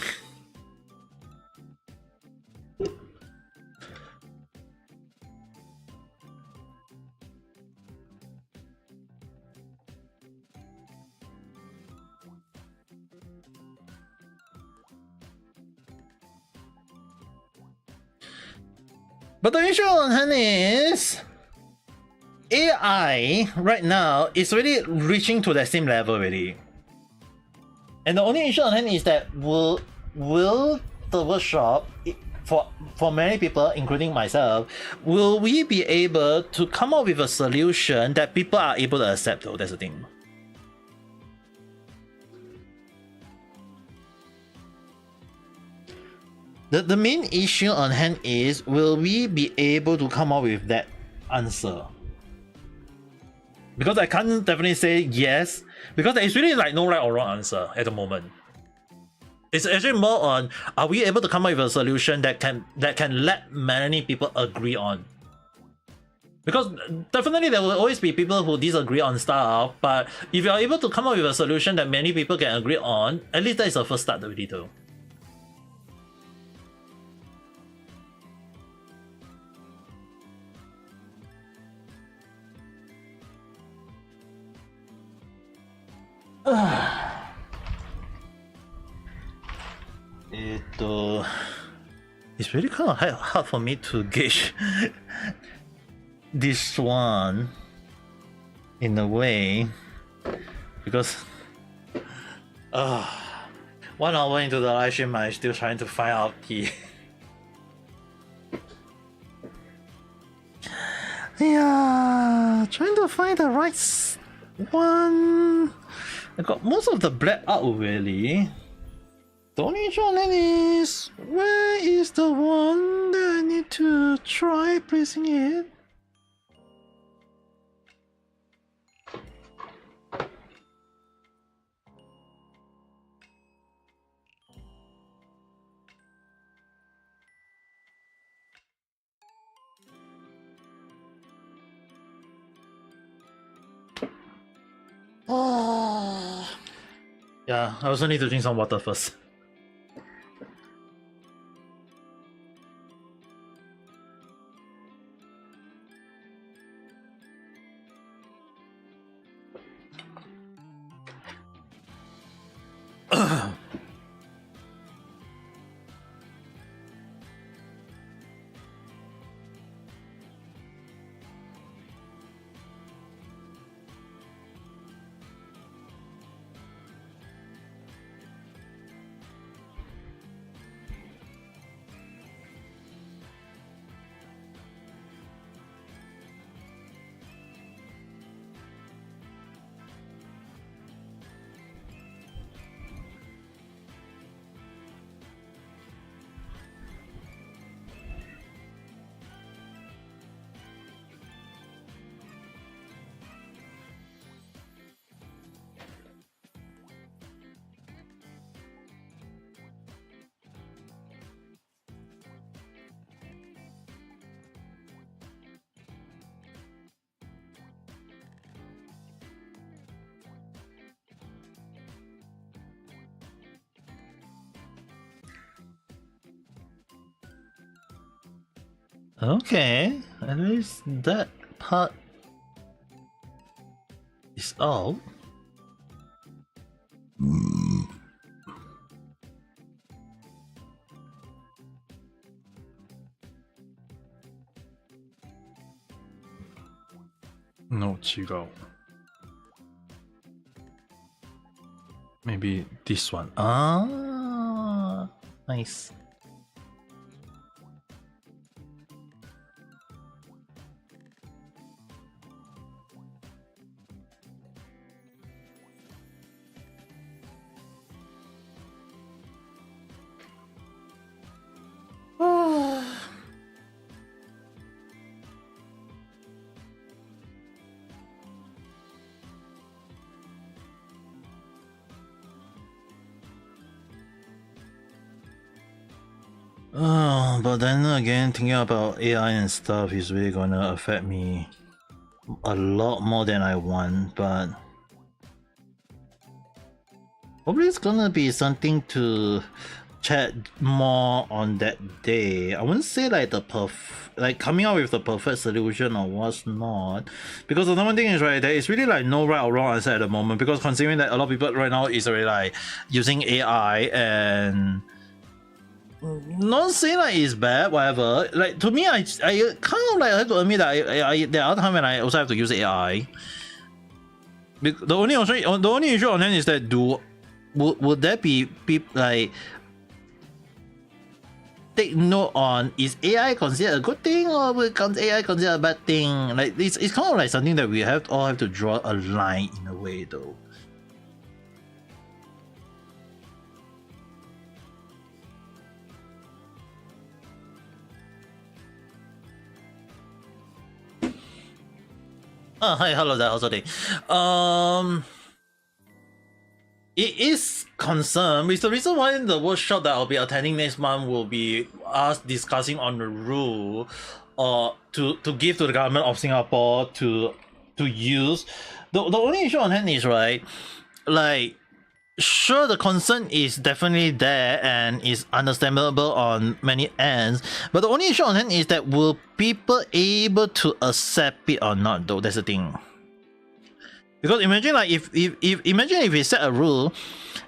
But the issue on hand is AI right now is really reaching to that same level already. And the only issue on hand is that will the workshop, for many people, including myself, will we be able to come up with a solution that people are able to accept though? That's the thing. The main issue on hand is, will we be able to come up with that answer? Because I can't definitely say yes, because it's really like no right or wrong answer at the moment. It's actually more on, are we able to come up with a solution that can let many people agree on? Because definitely there will always be people who disagree on stuff, but if you are able to come up with a solution that many people can agree on, at least that is a first start already though. It's really kind of hard for me to gauge this one in a way, because 1 hour into the live stream, I'm still trying to find out the yeah, trying to find the right one. I got most of the black out really. The only issue is, where is the one that I need to try placing it? Oh. Yeah, I also need to drink some water first. Okay, at least that part is out. No, 違う. Maybe this one. Ah, nice. But then again, thinking about AI and stuff is really gonna affect me a lot more than I want, but probably it's gonna be something to chat more on that day. I wouldn't say like like coming up with the perfect solution or what's not, because the number one thing is, right, there is really like no right or wrong answer at the moment, because considering that a lot of people right now is already like using AI and not saying like it's bad, whatever. Like to me, I kind of like I have to admit that there are times when I also have to use AI. The only issue on hand is that would there be people like take note on, is AI considered a good thing or will AI considered a bad thing? Like it's kind of like something that we all have to draw a line in a way though. Oh, hi, hello there, how's it? It is concerned, with the reason why the workshop that I'll be attending next month will be us discussing on the rule to give to the government of Singapore to use. The only issue on hand is, right, like, sure, the concern is definitely there and is understandable on many ends, but the only issue on hand is that will people able to accept it or not though? That's the thing. Because imagine like if we set a rule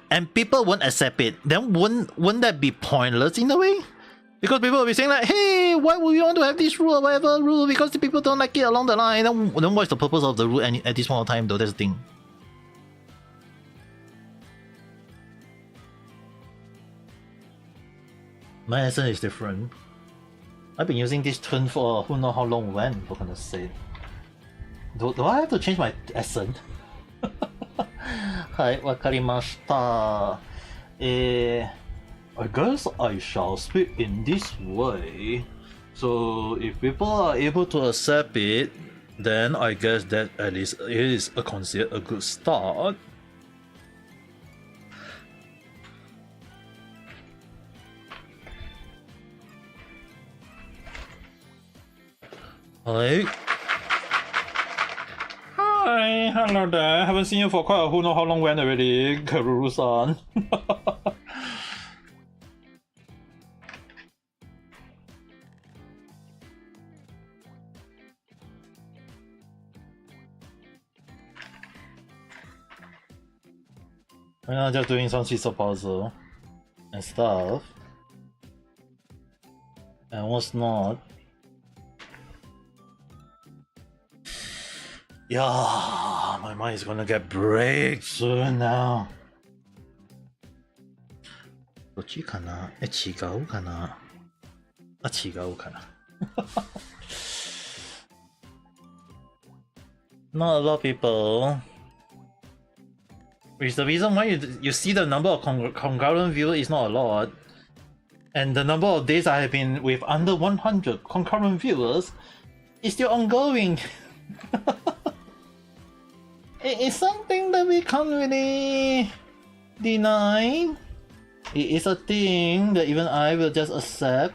and people won't accept it, then wouldn't that be pointless in a way? Because people will be saying like, hey, why would we want to have this rule or whatever rule? Because the people don't like it along the line. Then what's the purpose of the rule at this point of time though? That's the thing. My lesson is different. I've been using this tune for who knows how long when, for goodness sake. Do I have to change my accent? Hi, wakarimashita. I guess I shall speak in this way. So if people are able to accept it, then I guess that at least it is considered a good start. Hi. Hi, hello there. Haven't seen you for quite a who know how long when already, Karuru-san. Right now, just doing some seesaw puzzle and stuff, and what's not. Yeah, my mind is gonna get break soon now. どっちかな？違うかな？違うかな？Not a lot of people. Which is the reason why you see the number of concurrent viewers is not a lot. And the number of days I have been with under 100 concurrent viewers is still ongoing. It is something that we can't really deny. It is a thing that even I will just accept.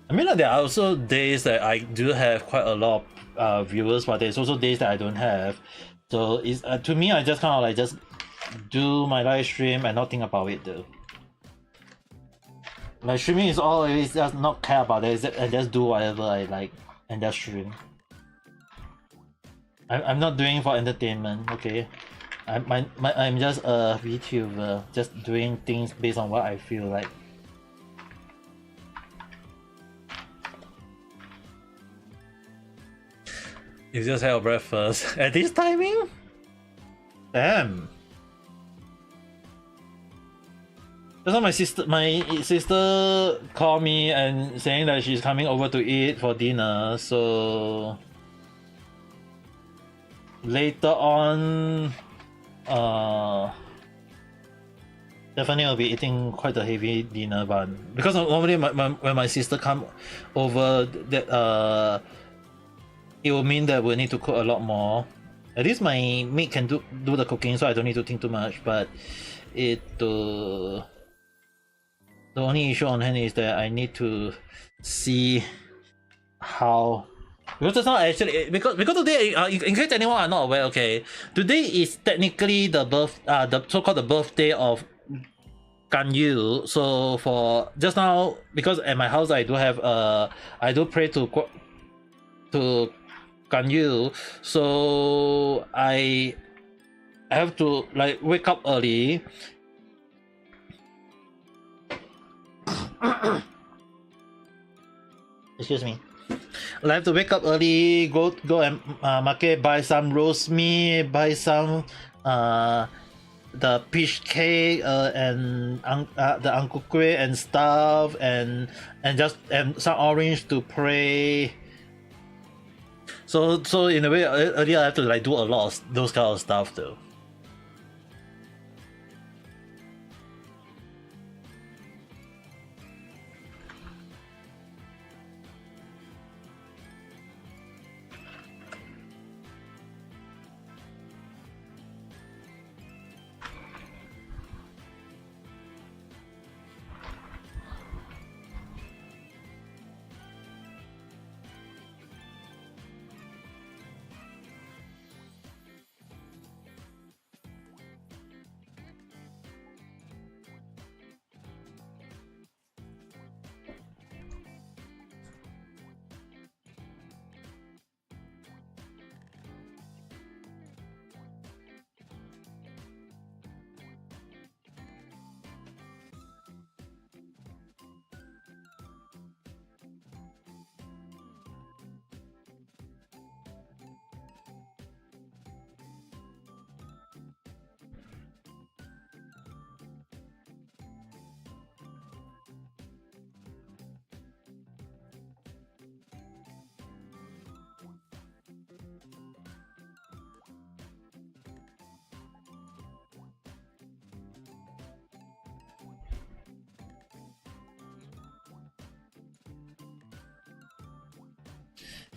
I mean, like, there are also days that I do have quite a lot of viewers, but there's also days that I don't have. So it's to me, I just kind of like just do my live stream and not think about it though. My streaming is always just not care about it and just do whatever I like and just stream. I'm not doing it for entertainment, okay? I'm just a VTuber, just doing things based on what I feel like. You just had a breakfast at this timing? Damn. That's why my sister called me and saying that she's coming over to eat for dinner, so later on definitely I'll be eating quite a heavy dinner, but because normally when my sister come over, that it will mean that we'll need to cook a lot more. At least my maid can do the cooking, so I don't need to think too much, but the only issue on hand is that I need to see how, because it's not actually because today, in case anyone are not aware, okay, today is technically the so-called the birthday of Ganyu. So for just now, because at my house I do have I do pray to Ganyu, so I I have to like wake up early. Excuse me. I have to wake up early, go and market, buy some roast meat, buy some the peach cake and the ang ku kueh and stuff, and some orange to pray. So in a way, earlier I have to like do a lot of those kind of stuff though.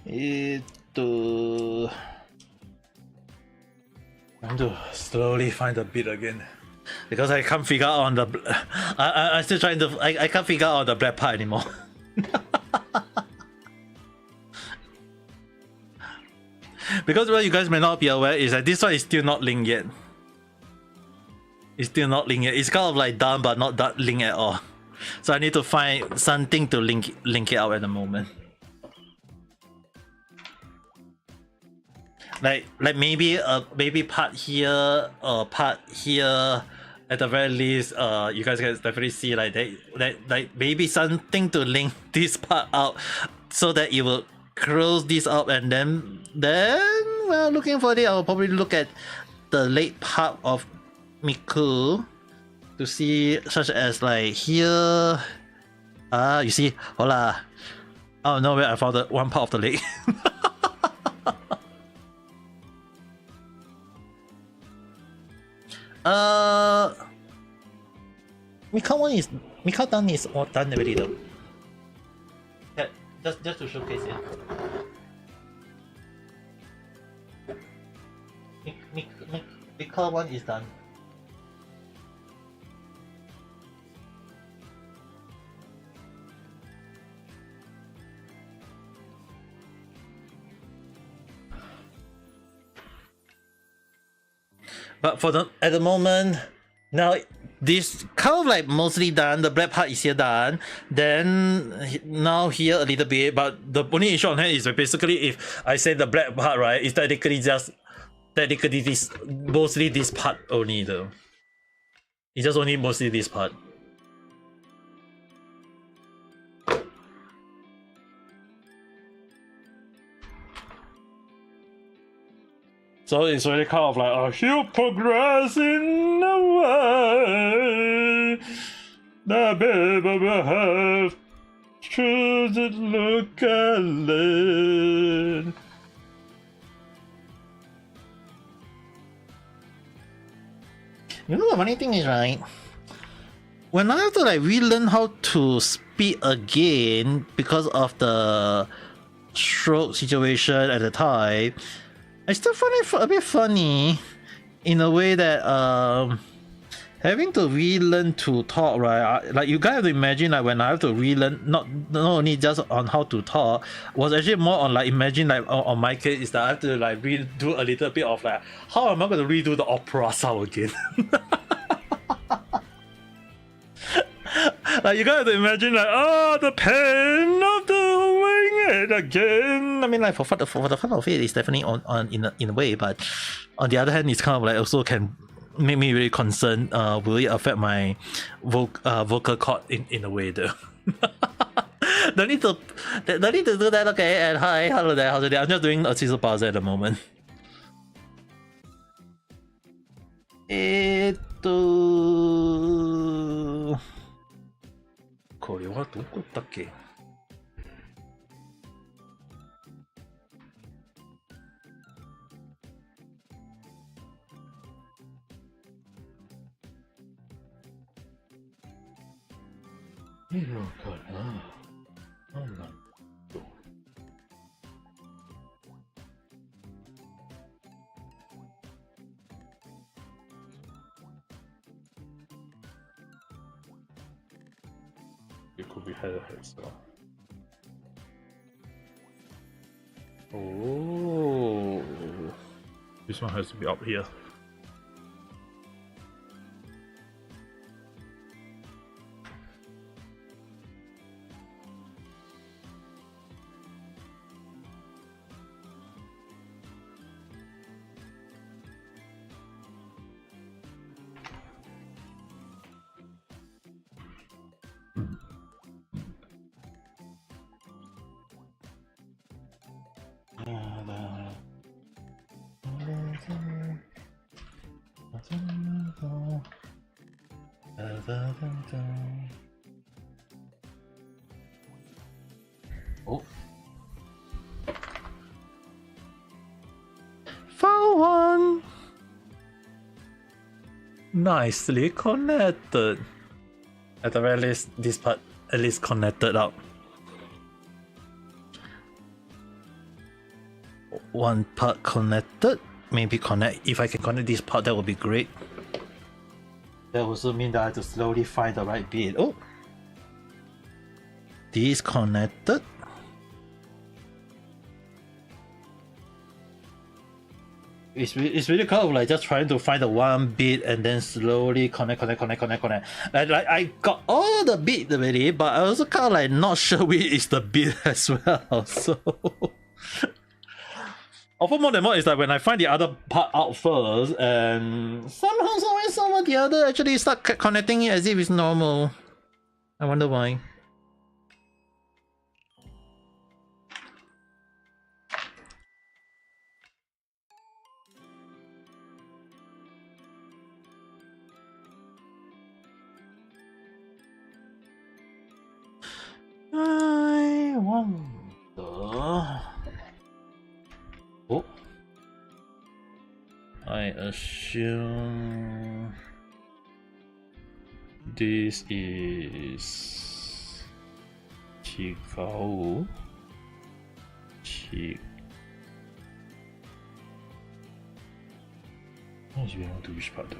I have to slowly find the beat again because I can't figure out on the. I'm still trying to. I can't figure out the black part anymore. Because what you guys may not be aware is that this one is still not linked yet. It's still not linked yet. It's kind of like done but not that linked at all. So I need to find something to link it out at the moment. Like maybe a part here or part here. At the very least, you guys can definitely see like like maybe something to link this part out so that it will close this up, and then well, looking for it, I'll probably look at the late part of Miku to see, such as like here. You see, hola. Oh no, where I found the one part of the leg. Mika done is all done already though. Yeah, just to showcase it. Mika one is done. But at the moment, now this kind of like mostly done. The black part is here done. Then now here a little bit, but the only issue on hand is that basically if I say the black part, right, it's technically this mostly this part only though. It's just only mostly this part. So it's really kind of like a huge progress in the way that baby will have to look at it. You know the funny thing is, right? When I have to like relearn how to speak again because of the stroke situation at the time, I still find it a bit funny in a way that having to relearn to talk, right? Like you guys have to imagine, like when I have to relearn, not only just on how to talk, was actually more on like imagine like on my case is that I have to like redo a little bit of like how am I going to redo the opera sound again? Like you guys have to imagine like the pain of the it again. I mean, like for the fun of it, it's definitely on in a way, but on the other hand, it's kind of like also can make me really concerned. Will it affect my vocal cord in a way though? Don't need to do that. Okay, and hi, hello there, how's it? I'm just doing a scissor pause at the moment. これはどこだっけ? It could be head so. Oh, this one has to be up here. Oh, found one. Nicely connected. At the very least, this part at least connected up. One part connected. Maybe connect. If I can connect this part, that would be great. That also means that I have to slowly find the right bit. Oh, disconnected. It's really kind of like just trying to find the one bit and then slowly connect. Like I got all the bit already, but I also kind of like not sure which is the bit as well. So. Often more than more is that when I find the other part out first, and somehow the other actually start connecting it as if it's normal. I wonder why. I wonder. Oh, I assume this is Chikao. How do you want to which part though?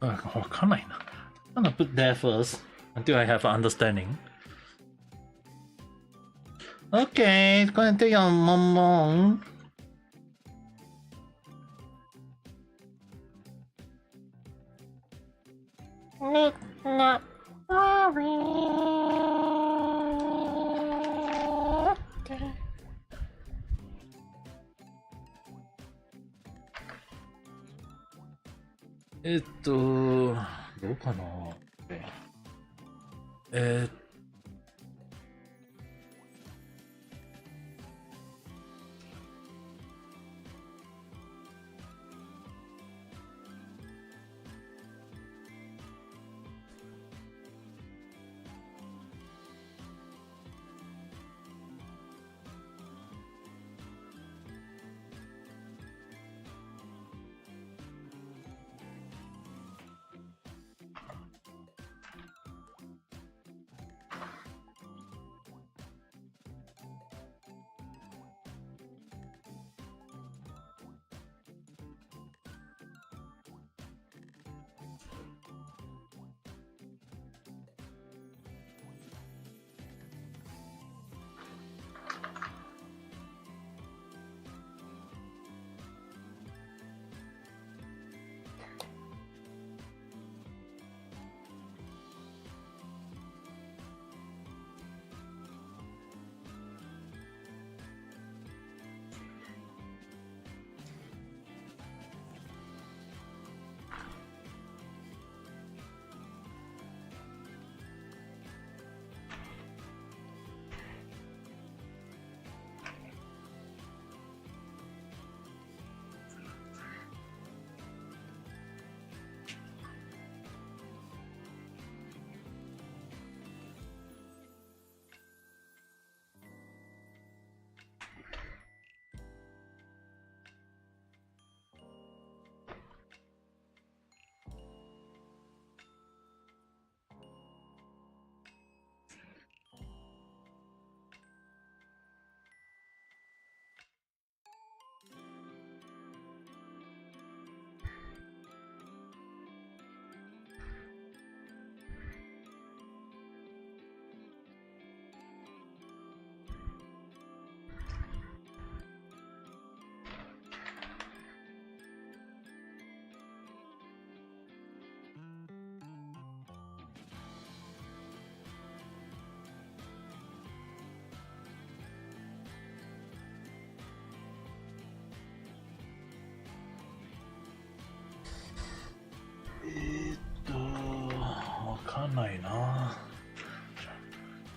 Oh, come on. I'm gonna put there first until I have an understanding. Okay, it's gonna take a moment. Not worry. どうかな。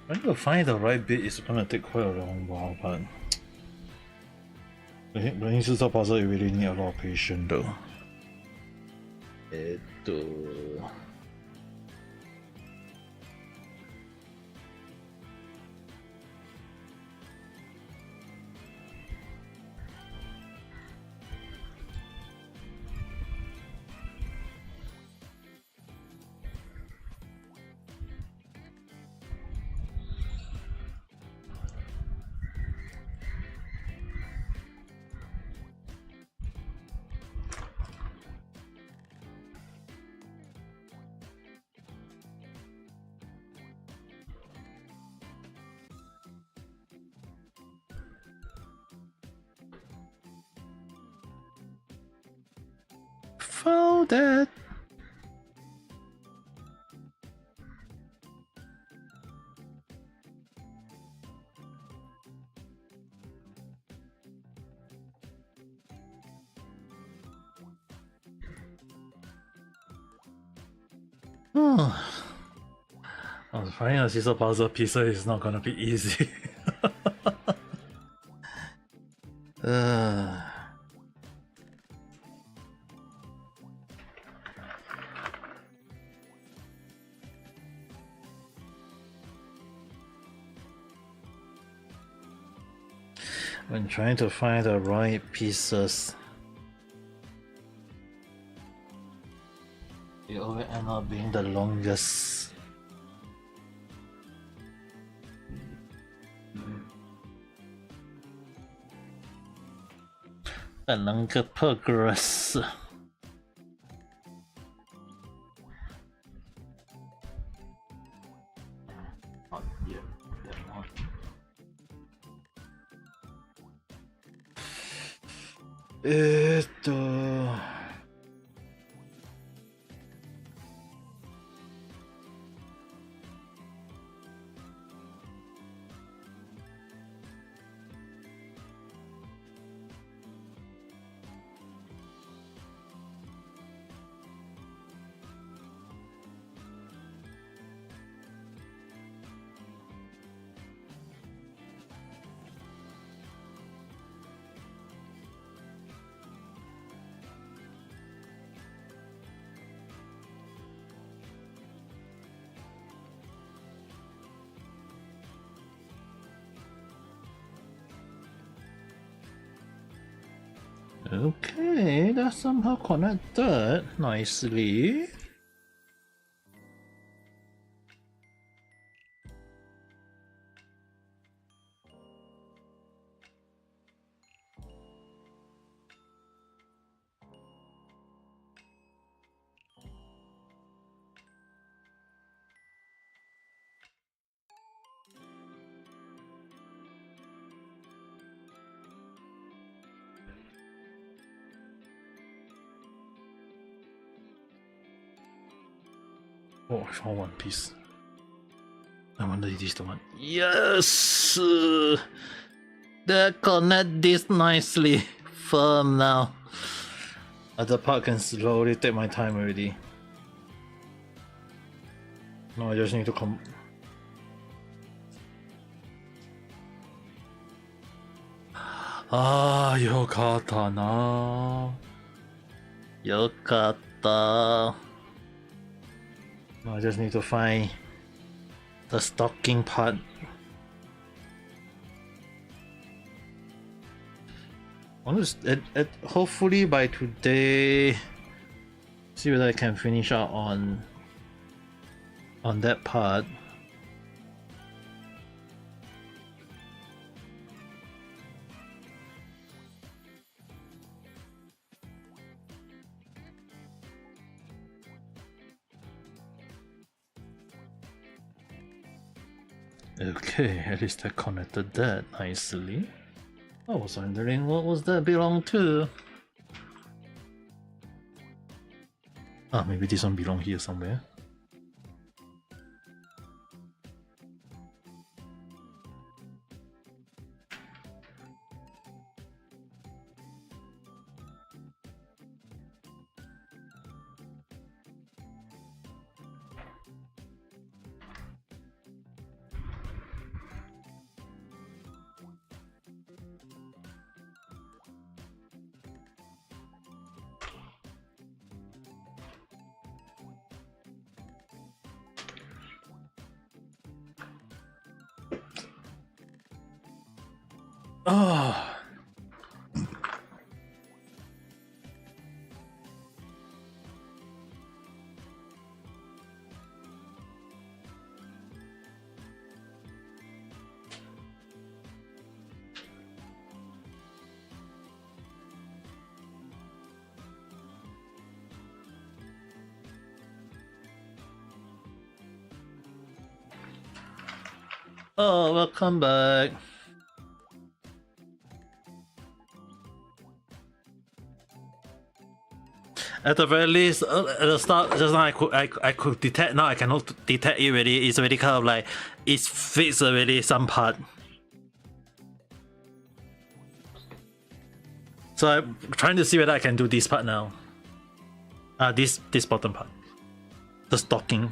Trying to find the right bit is gonna take quite a long while, but learning 制造 puzzle you really need a lot of patience though. Found it. I was finding a jigsaw puzzle piece is not gonna be easy. When trying to find the right pieces, it always end up being the longest. A longer progress. Okay, that's somehow connected nicely. Oh, I found one piece. I wonder if this is the one. Yes! That connect this nicely. Firm now. Other part can slowly take my time already. No, I just need to come. Ah, yokata na. Yokata. I just need to find the stocking part. Hopefully by today, see whether I can finish out on that part. Okay, at least I connected that nicely. I was wondering what was that belong to. Ah, maybe this one belong here somewhere. Oh. Oh, welcome back. At the very least, at the start, just now I could detect. Now I cannot detect it already. It's already kind of like it's fixed already some part. So I'm trying to see whether I can do this part now. This bottom part, the stocking.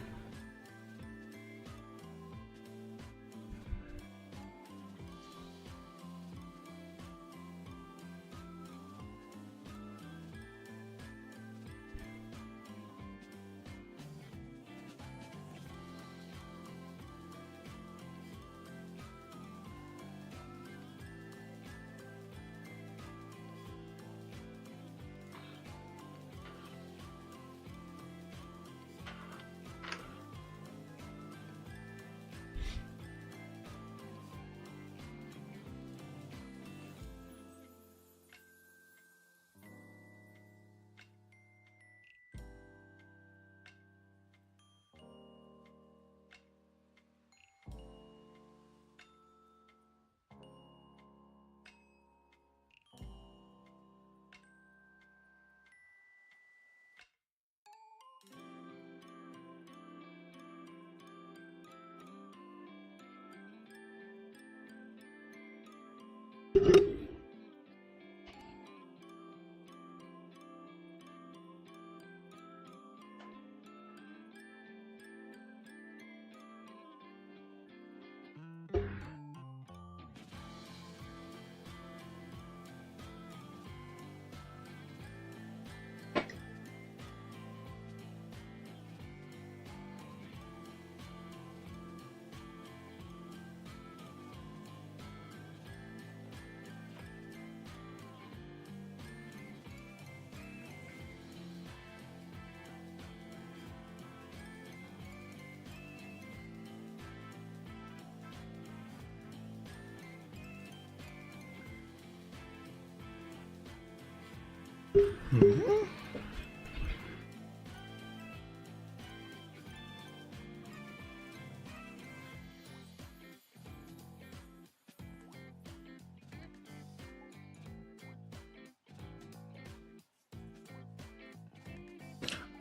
Hmm?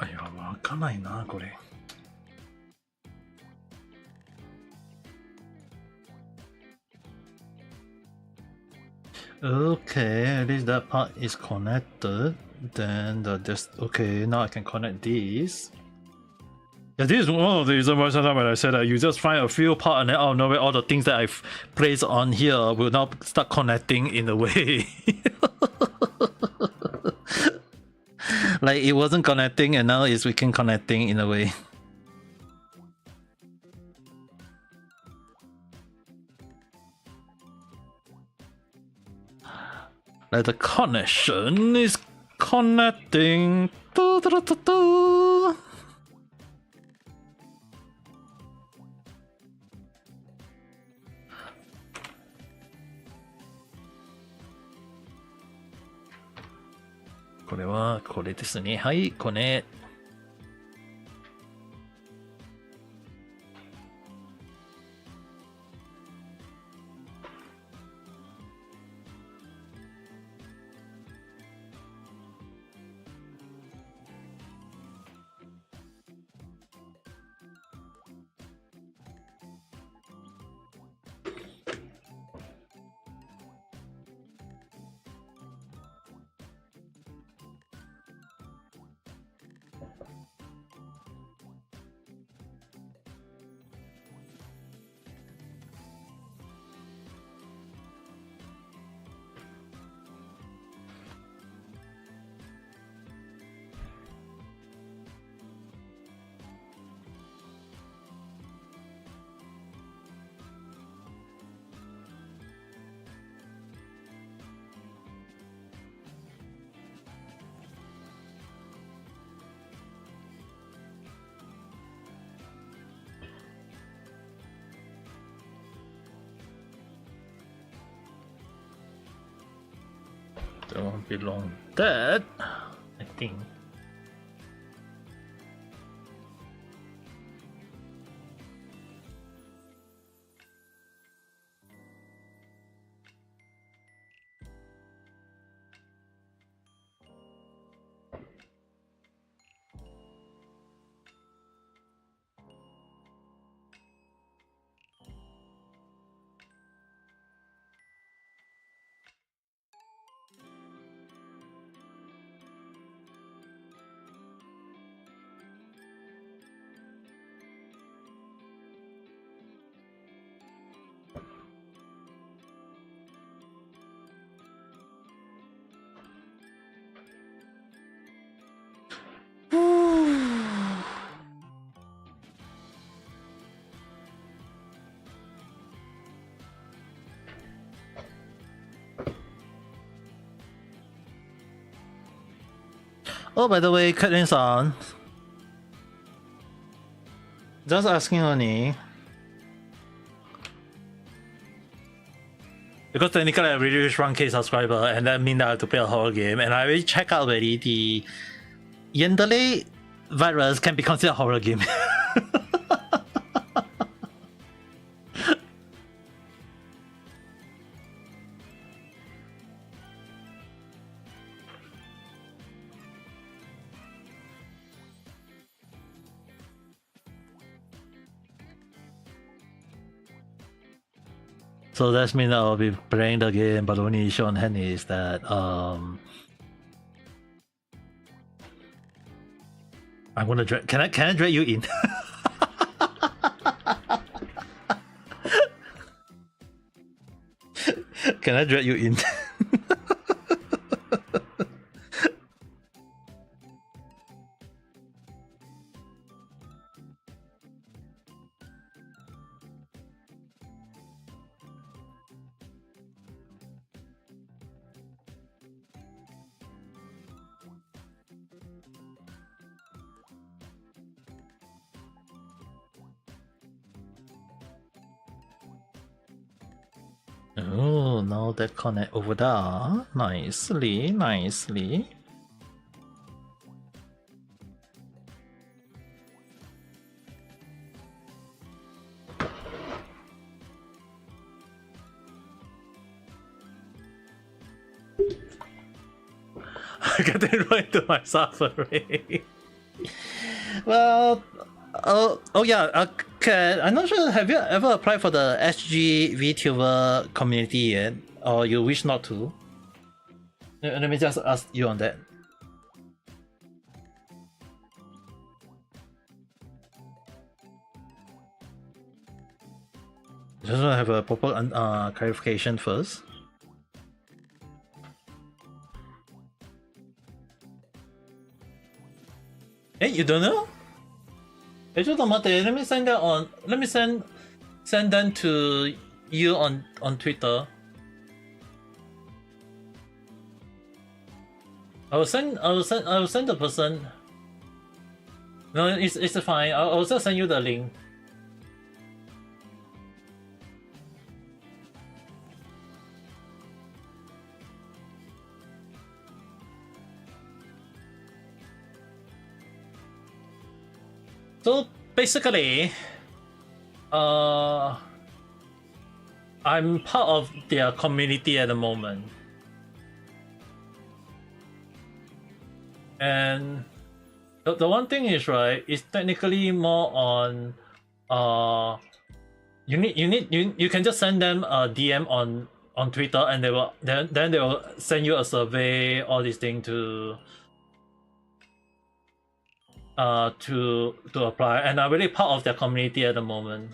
いや、わかんないな、これ。Okay, at least that part is connected. Then this. Okay, now I can connect these. Yeah, this is one of the reasons why sometimes when I said that you just find a few parts and then out of nowhere all the things that I've placed on here will now start connecting in a way. Like it wasn't connecting and now it's freaking connecting in a way. Like the connection is connecting. Do, do, do, do, do.これですね。はい、これ。That won't be long. That I think. Oh, by the way, Caitlin-san, just asking only. Because technically I really reached 1K subscriber, and that means that I have to play a horror game, and I already checked out already the Yandere virus can be considered a horror game. So that means I'll be playing the game, but the only issue on hand is that I'm gonna drag. Can I drag you in? Can I drag you in? Oh, now that connect over there. Nicely, nicely. Getting right to my suffering. Well, oh yeah, okay. I'm not sure. Have you ever applied for the SG VTuber community yet, or you wish not to? Let me just ask you on that. Just want to have a proper clarification first. Hey, you don't know? Let me send that on. Let me send them to you on Twitter. I will send the person. No, it's fine. I'll just send you the link. So basically, I'm part of their community at the moment, and the one thing is, right, is technically more on you can just send them a DM on Twitter, and they will then they will send you a survey, all these things to apply, and I'm really part of their community at the moment.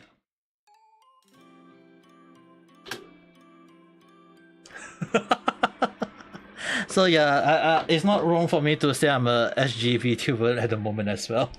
So yeah, it's not wrong for me to say I'm a SG VTuber at the moment as well.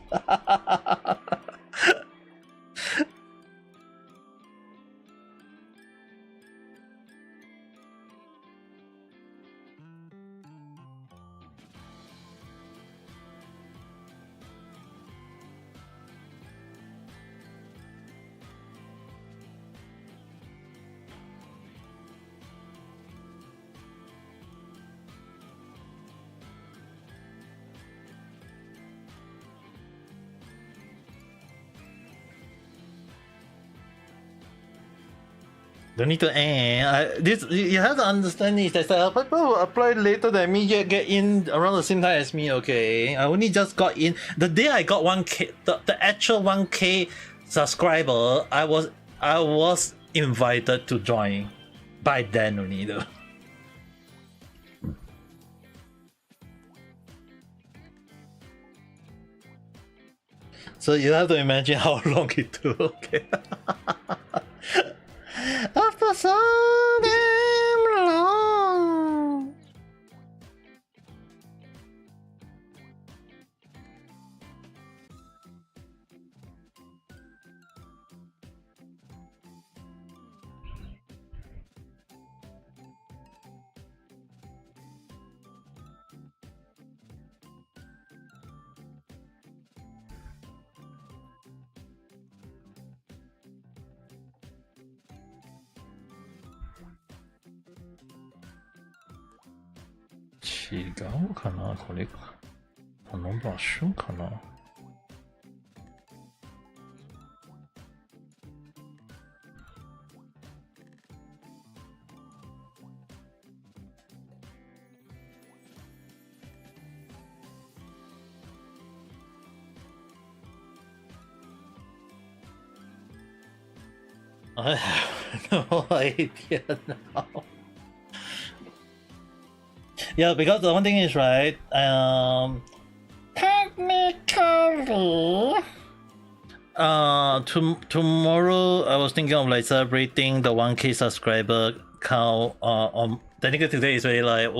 Don't need to this you have to understand this. There's people who apply later than me get in around the same time as me. Okay, I only just got in the day I got 1K. The actual 1K subscriber. I was invited to join by then only though. So you have to imagine how long it took. Okay. After so damn long.違うかなこれか。この場所かな。I have no idea now. Yeah, because the one thing is right. Technically, tomorrow I was thinking of like celebrating the 1K subscriber count. On technically today is really like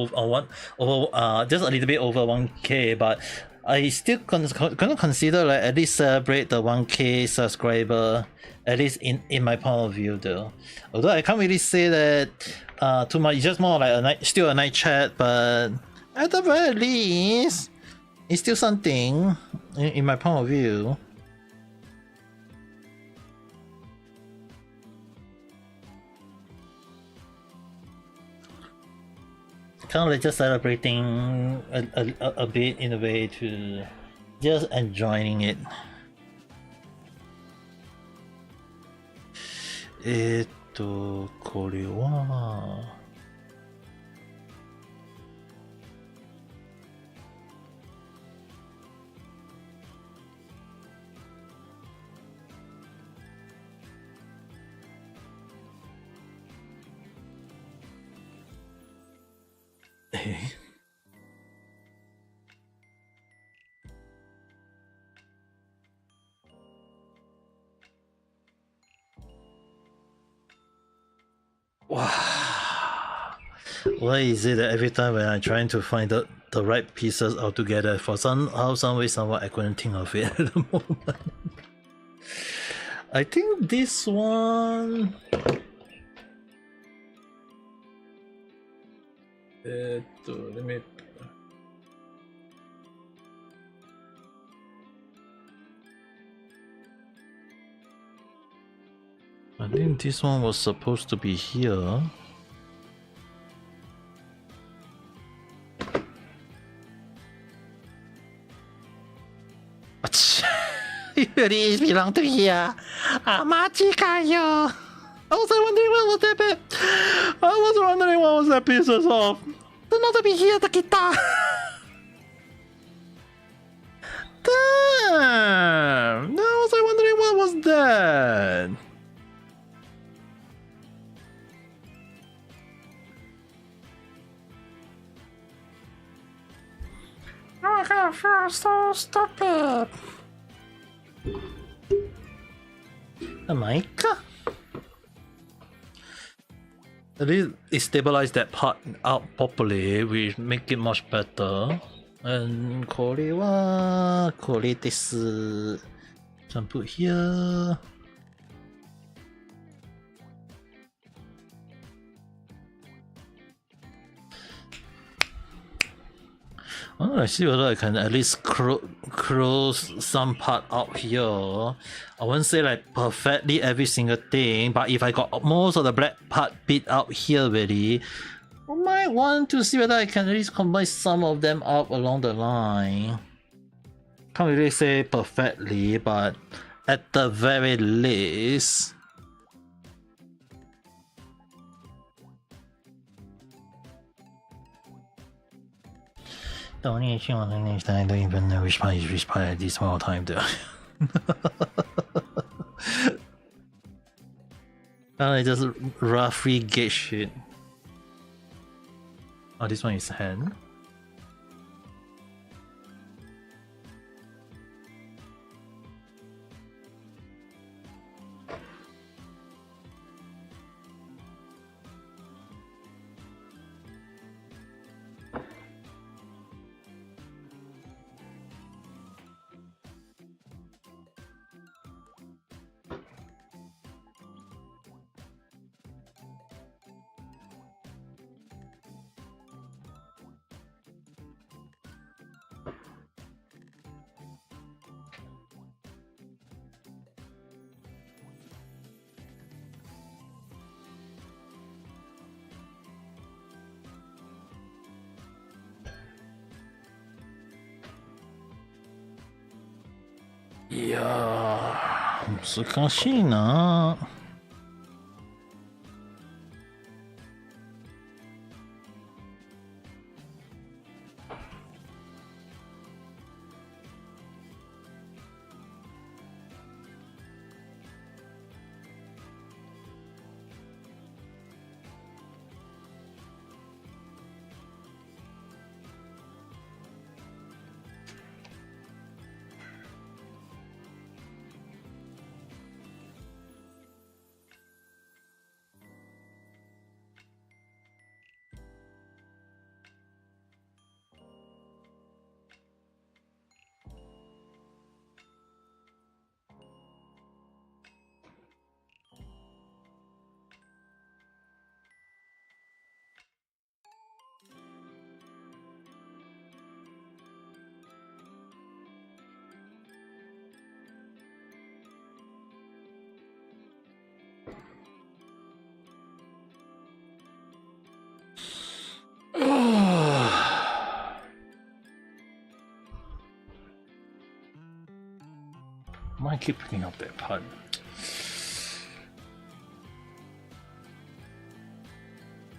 just a little bit over 1K, but I still gonna consider like at least celebrate the 1K subscriber. At least in my point of view though. Although I can't really say that too much, it's just more like still a night chat, but at the very least, it's still something in my point of view. Kind of like just celebrating a bit in a way to just enjoying it. これはWow. Why is it that every time when I'm trying to find the right pieces all together, for some way, somewhat I couldn't think of it at the moment. I think this one. Let me. I think this one was supposed to be here. It belong to here. Machikayo. I was wondering what was that bit. I was wondering what was that pieces of. Don't know to be here, the guitar. Damn. I was wondering what was that. Oh, I feel so stupid. The mic? At least it stabilized that part out properly, which make it much better. And これはこれです。Jump put here. I see whether I can at least close some part out here. I won't say like perfectly every single thing, but if I got most of the black part bit out here already, I might want to see whether I can at least combine some of them up along the line. Can't really say perfectly, but at the very least. The only issue on the is that I don't even know which part is which part at this point of time though. I just roughly gauge it. Oh, this one is hand.いやー、難しいな。Why I keep picking up that pun?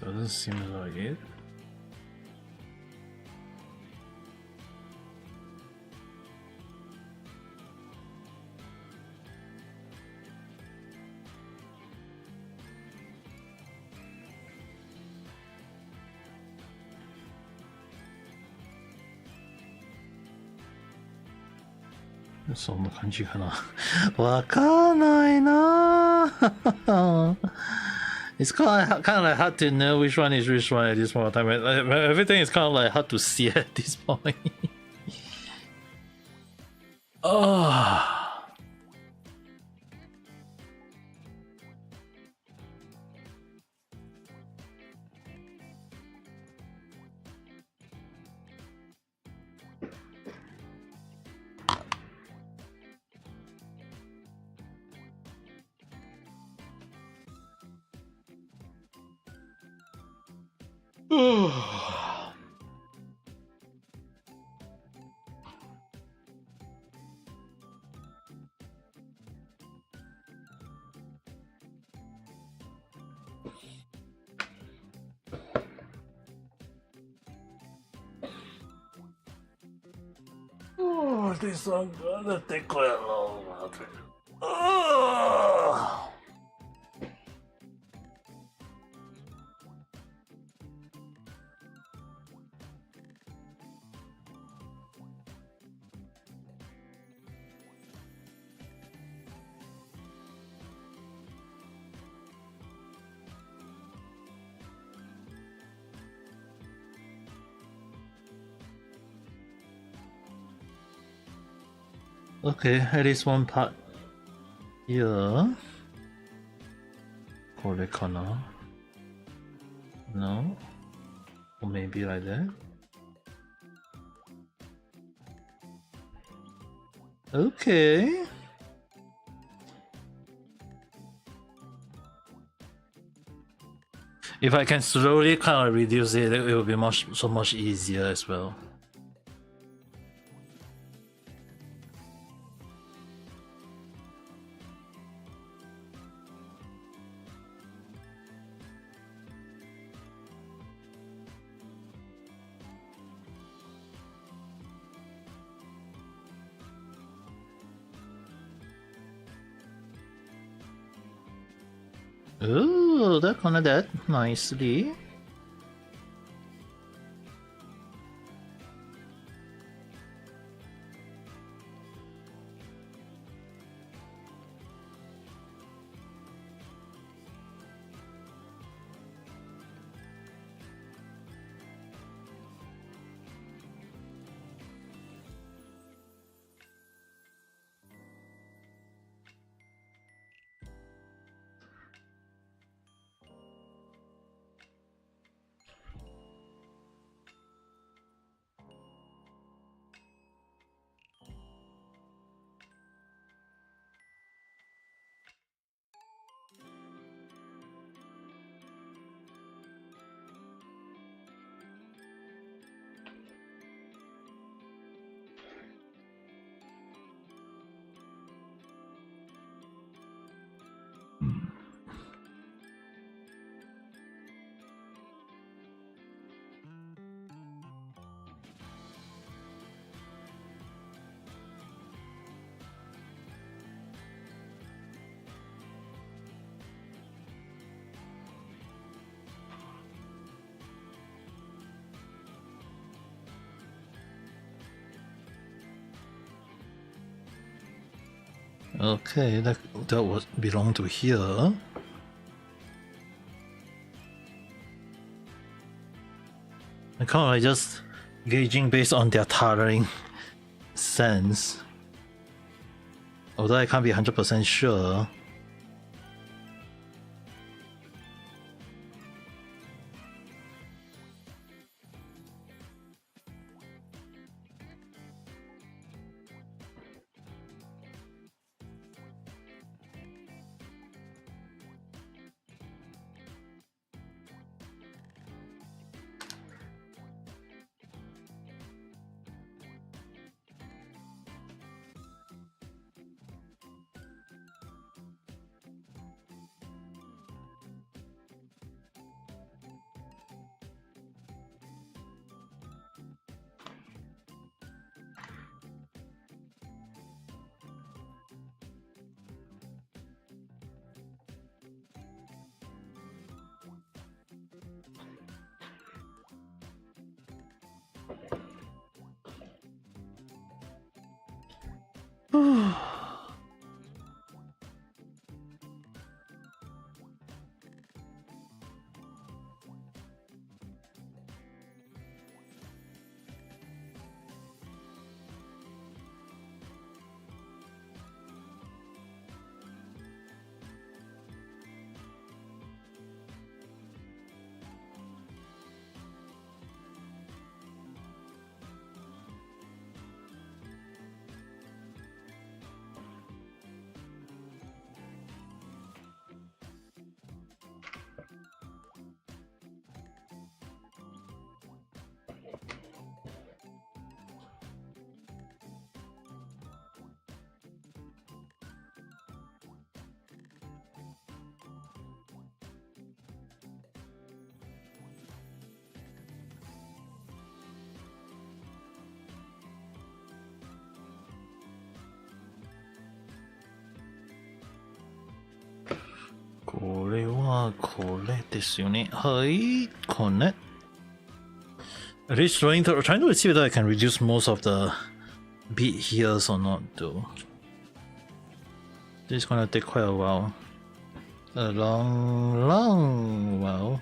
Doesn't seem like it.そんな感じかな。わかんないな。It's kind of like hard to know which one is which one at this point of time. Everything is kind of like hard to see at this point. Oh. Oh, this one gonna take quite a long while. Oh. Okay, at least one part here. これかな? No? Or maybe like that? Okay. If I can slowly kind of reduce it, it will be so much easier as well. Oh, that connected nicely. Okay, that was belong to here. I kind of like just gauging based on their towering sense. Although I can't be 100% sure. At least trying to see whether I can reduce most of the beat here or not though. This is gonna take quite a while. A long while.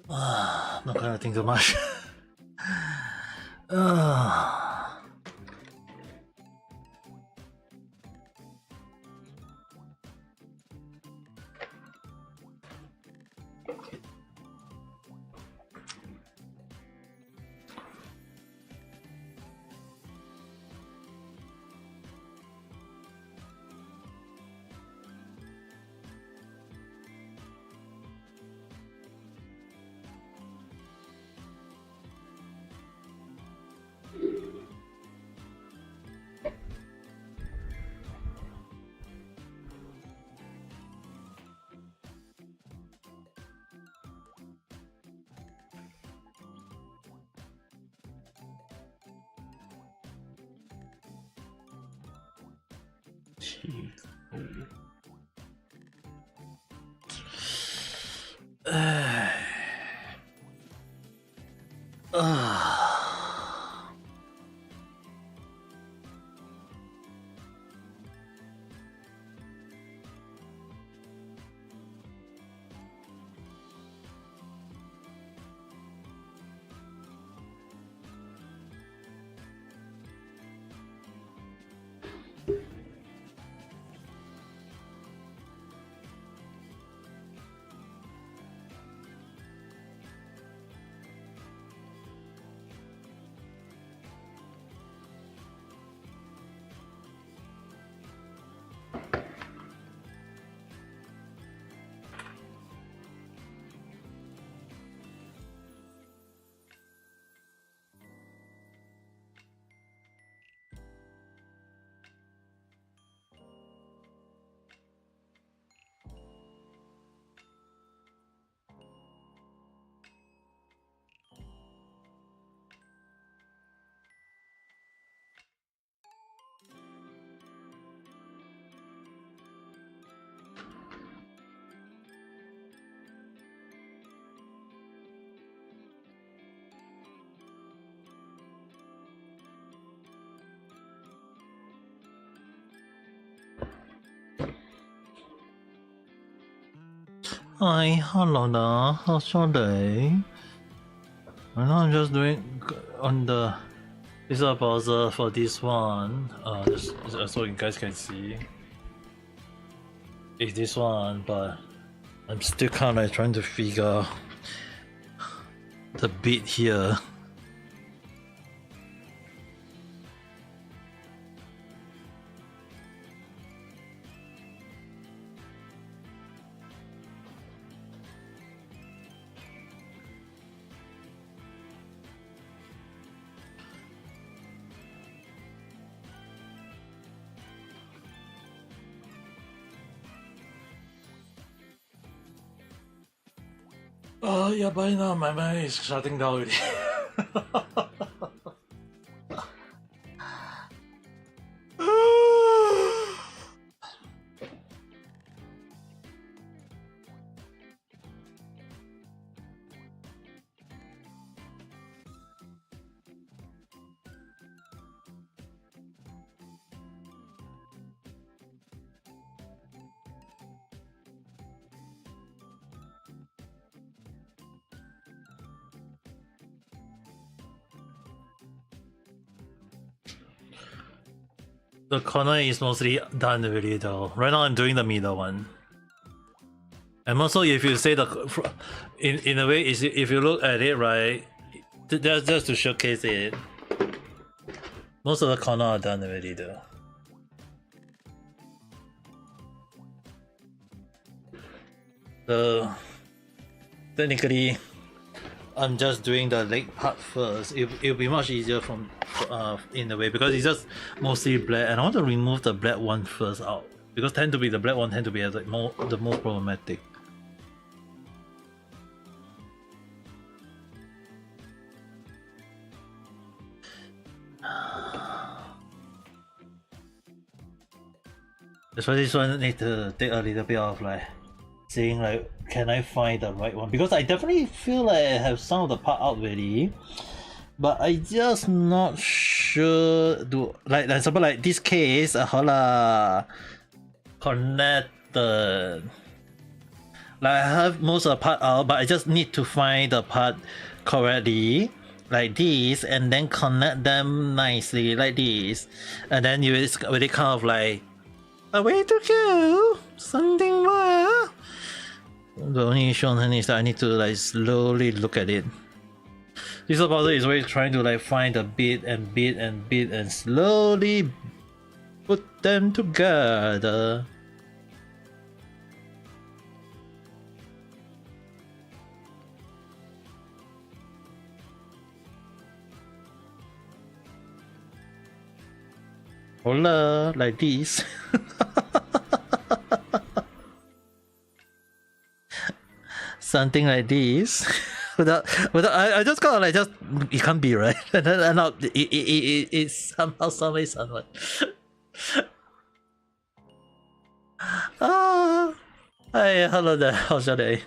Not gonna think too much. Hi, hello there. How's your day? Right now I'm just doing on the visual browser for this one. Just so you guys can see. It's this one, but I'm still kind of like trying to figure the beat here. Yeah, by now my mind is shutting down already. The corner is mostly done already though. Right now I'm doing the middle one. And also if you say the in a way is if you look at it right, that's just to showcase it. Most of the corner are done already though. So technically I'm just doing the leg part first. It'll be much easier from in a way because it's just mostly black, and I want to remove the black one first out because the black one tend to be like the most problematic. That's why this one need to take a little bit of like seeing like can I find the right one, because I definitely feel like I have some of the part out already, but I just not sure. Do like example like this case, connected. Like I have most of the part out, but I just need to find the part correctly, like this, and then connect them nicely, like this, and then you it's really kind of like a way to go, something more. The only issue on is that I need to like slowly look at it. This puzzle is always trying to like find a bit and slowly put them together. Hola, like this. Something like this. without I just gotta like just it can't be right. And then not it's somehow someone. Hi, hello there. How's your day?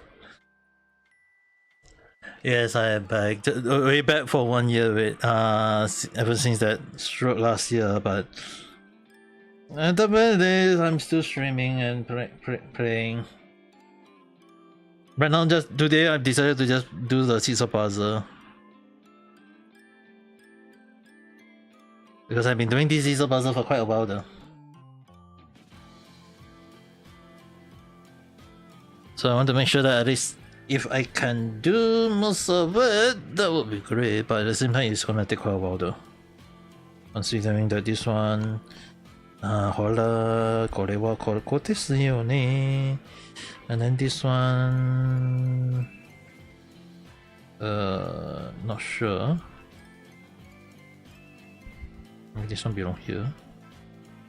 Yes, I am back. Way back for 1 year with ever since that stroke last year, but the bad days I'm still streaming and playing. Right now, just today I've decided to just do the seesaw puzzle because I've been doing this seesaw puzzle for quite a while though. So I want to make sure that at least if I can do most of it, that would be great. But at the same time, it's gonna take quite a while though. Considering that this one, ほら、これはここですよね。And then this one, not sure. Maybe this one belong here.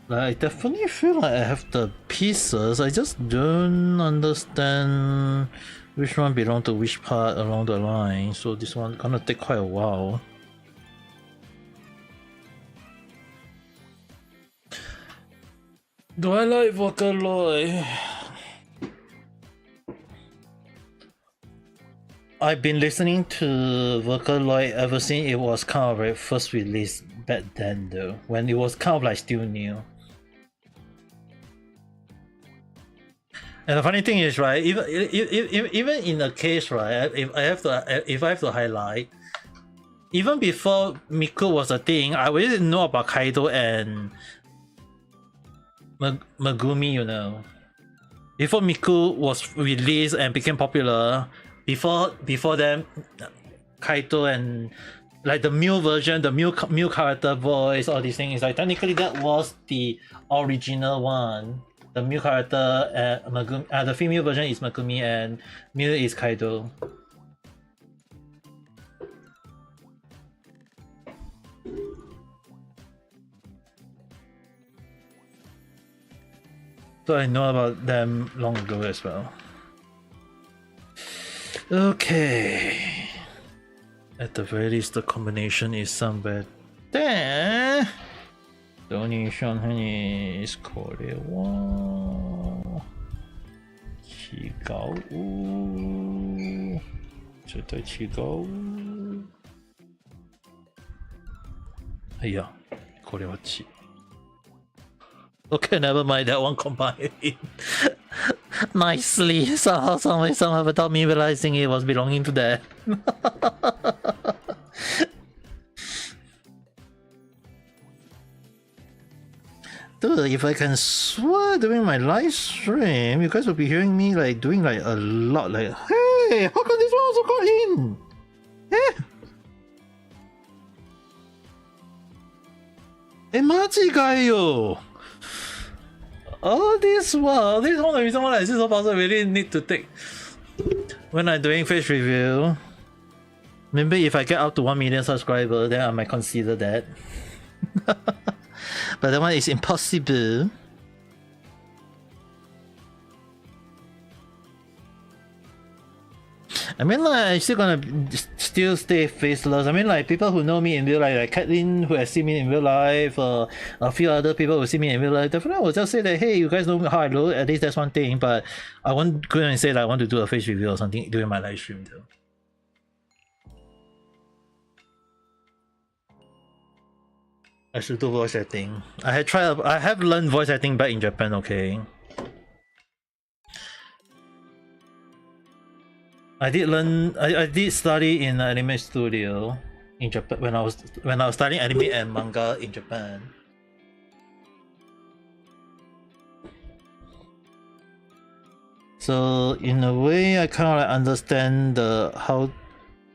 Like, I definitely feel like I have the pieces. I just don't understand which one belong to which part along the line. So this one gonna take quite a while. Do I like Vocaloid? I've been listening to Vocaloid ever since it was kind of like first released back then though, when it was kind of like still new. And the funny thing is, right, even in the case, right, if I have to highlight, even before Miku was a thing, I already didn't know about Kaido and Megumi, you know. Before Miku was released and became popular, before them, Kaito and like the Mew version, the Mew character voice, all these things, like technically that was the original one. The Mew character, Megumi, the female version is Megumi and Mew is Kaido. So I know about them long ago as well. Okay. At the very least, the combination is somewhere there. The only issue on here is これは違う。ちょっと違う。いや、これは違う。Okay, never mind, that one combined nicely. Somehow without me realizing it was belonging to that. Dude, if I can swear during my live stream, you guys will be hearing me like doing like a lot like, hey, how come this one also got in? Eh? マジかよ! This is one of the reasons why I see so puzzle really need to take when I'm doing face review. Maybe if I get up to 1 million subscribers, then I might consider that. But that one is impossible. I mean, like, I'm still gonna stay faceless. I mean, like, people who know me in real life, like Caitlyn, who has seen me in real life, a few other people who see me in real life, definitely will just say that, hey, you guys know how I look, at least that's one thing, but I won't go and say that I want to do a face review or something during my live stream, though. I should do voice acting. I have learned voice acting back in Japan, okay? I did study in an anime studio in Japan when I was studying anime and manga in Japan. So in a way, I kind of like understand how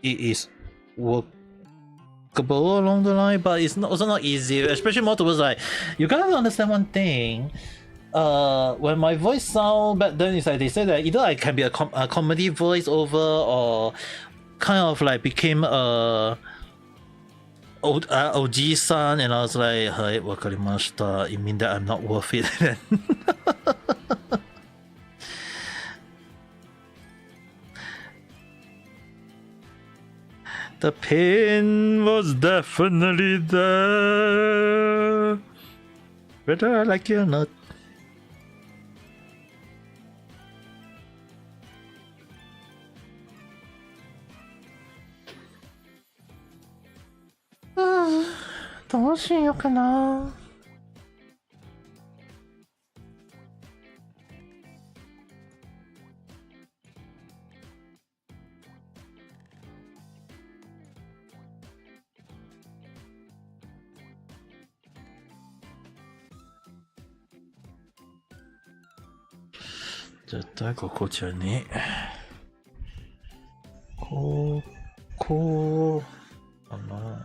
it is workable along the line, but it's also not easy, especially more towards like you gotta understand one thing. When my voice sound back then, is like they say that either I can be a comedy voice over or kind of like became a OG-san, and I was like, "Hai, wakarimashita." It means that I'm not worth it then. The pain was definitely there, whether I like it or not. Ah, どうしようかな。絶対ここじゃねえ。こかな。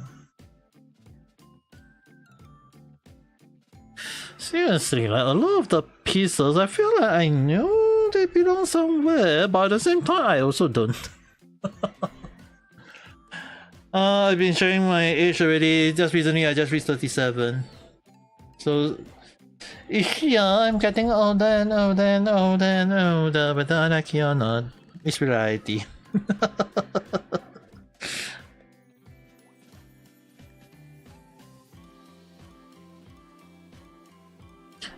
Seriously, like a lot of the pieces, I feel like I know they belong somewhere, but at the same time, I also don't. I've been showing my age already. Just recently, I just reached 37. So, yeah, I'm getting older and older and older and older, whether I like it or not. It's reality.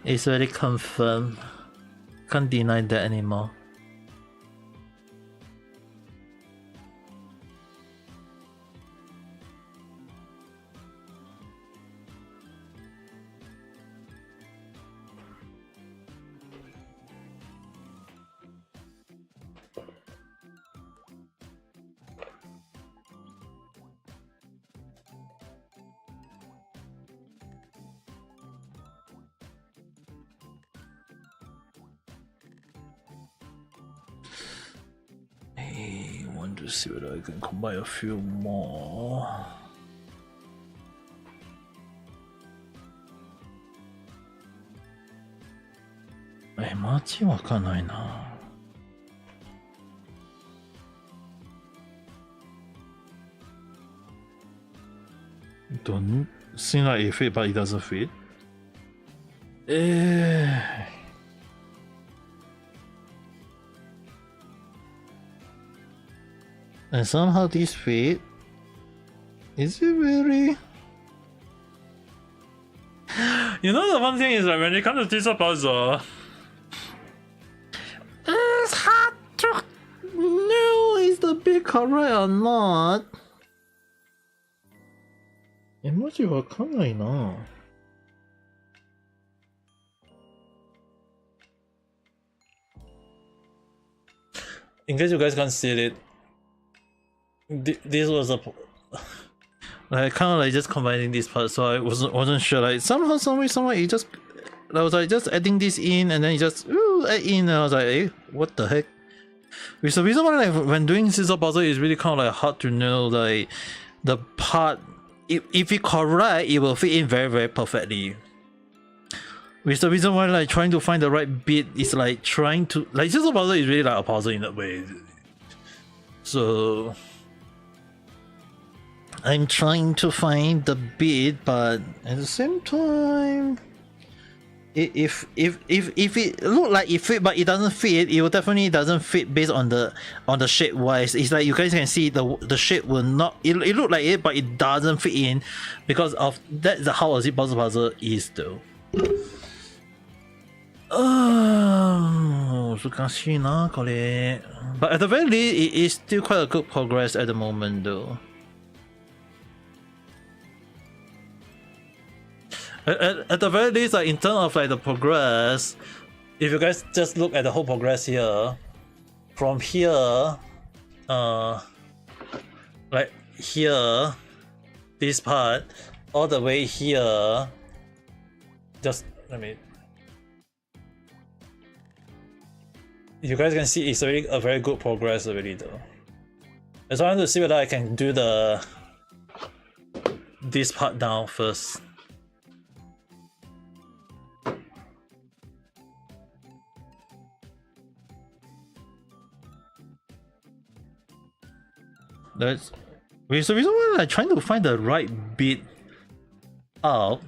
It's very confirmed. Can't deny that anymore. I want to see whether I can combine a few more. Machi わかんないな。Don't seem like it fit, but it doesn't fit. And somehow this fit. Is it really? You know, the one thing is that when it comes to this puzzle, it's hard to know is the bit correct or not. Emoji わかんないな。In case you guys can't see it, this was a like kind of like just combining this part, so I wasn't sure. Like somehow, somewhere, it just I was like just adding this in, and then it just add in, and I was like, hey, what the heck? Which the reason why like when doing scissor puzzle is really kind of like hard to know like the part. If it correct, it will fit in very very perfectly. Which the reason why like trying to find the right bit is like trying to like scissor puzzle is really like a puzzle in that way. So I'm trying to find the bit, but at the same time, if it look like it fit but it doesn't fit, it will definitely doesn't fit based on the shape wise. It's like you guys can see the shape will not it look like it, but it doesn't fit in because of that's how a zip puzzle is though. 難しいなこれ. But at the very least, it is still quite a good progress at the moment though. At the very least, like in terms of like the progress, if you guys just look at the whole progress here, from here like here, this part, all the way here. Just let me. You guys can see it's already a very good progress already though. So I want to see whether I can do this part down first. So the reason why I'm trying to find the right bit out,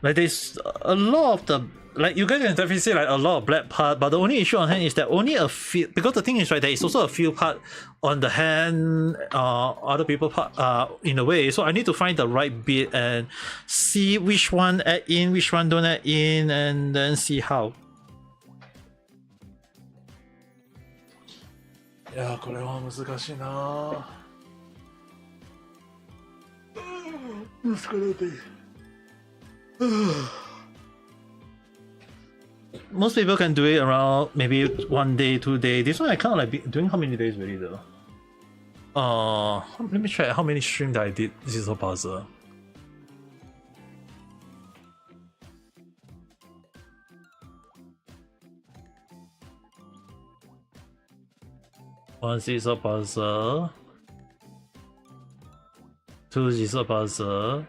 like there's a lot of the, like you guys can definitely see like a lot of black part, but the only issue on hand is that only a few, because the thing is right, there is also a few part on the hand, other people part in a way, so I need to find the right bit and see which one add in, which one don't add in, and then see how. Yeah, これは難しいな。疲れて。Most people can do it around maybe 1 day, 2 days. This one I kind of like doing how many days already though? Let me check how many streams that I did. This is a puzzle. One jigsaw puzzle. 2 jigsaw puzzle.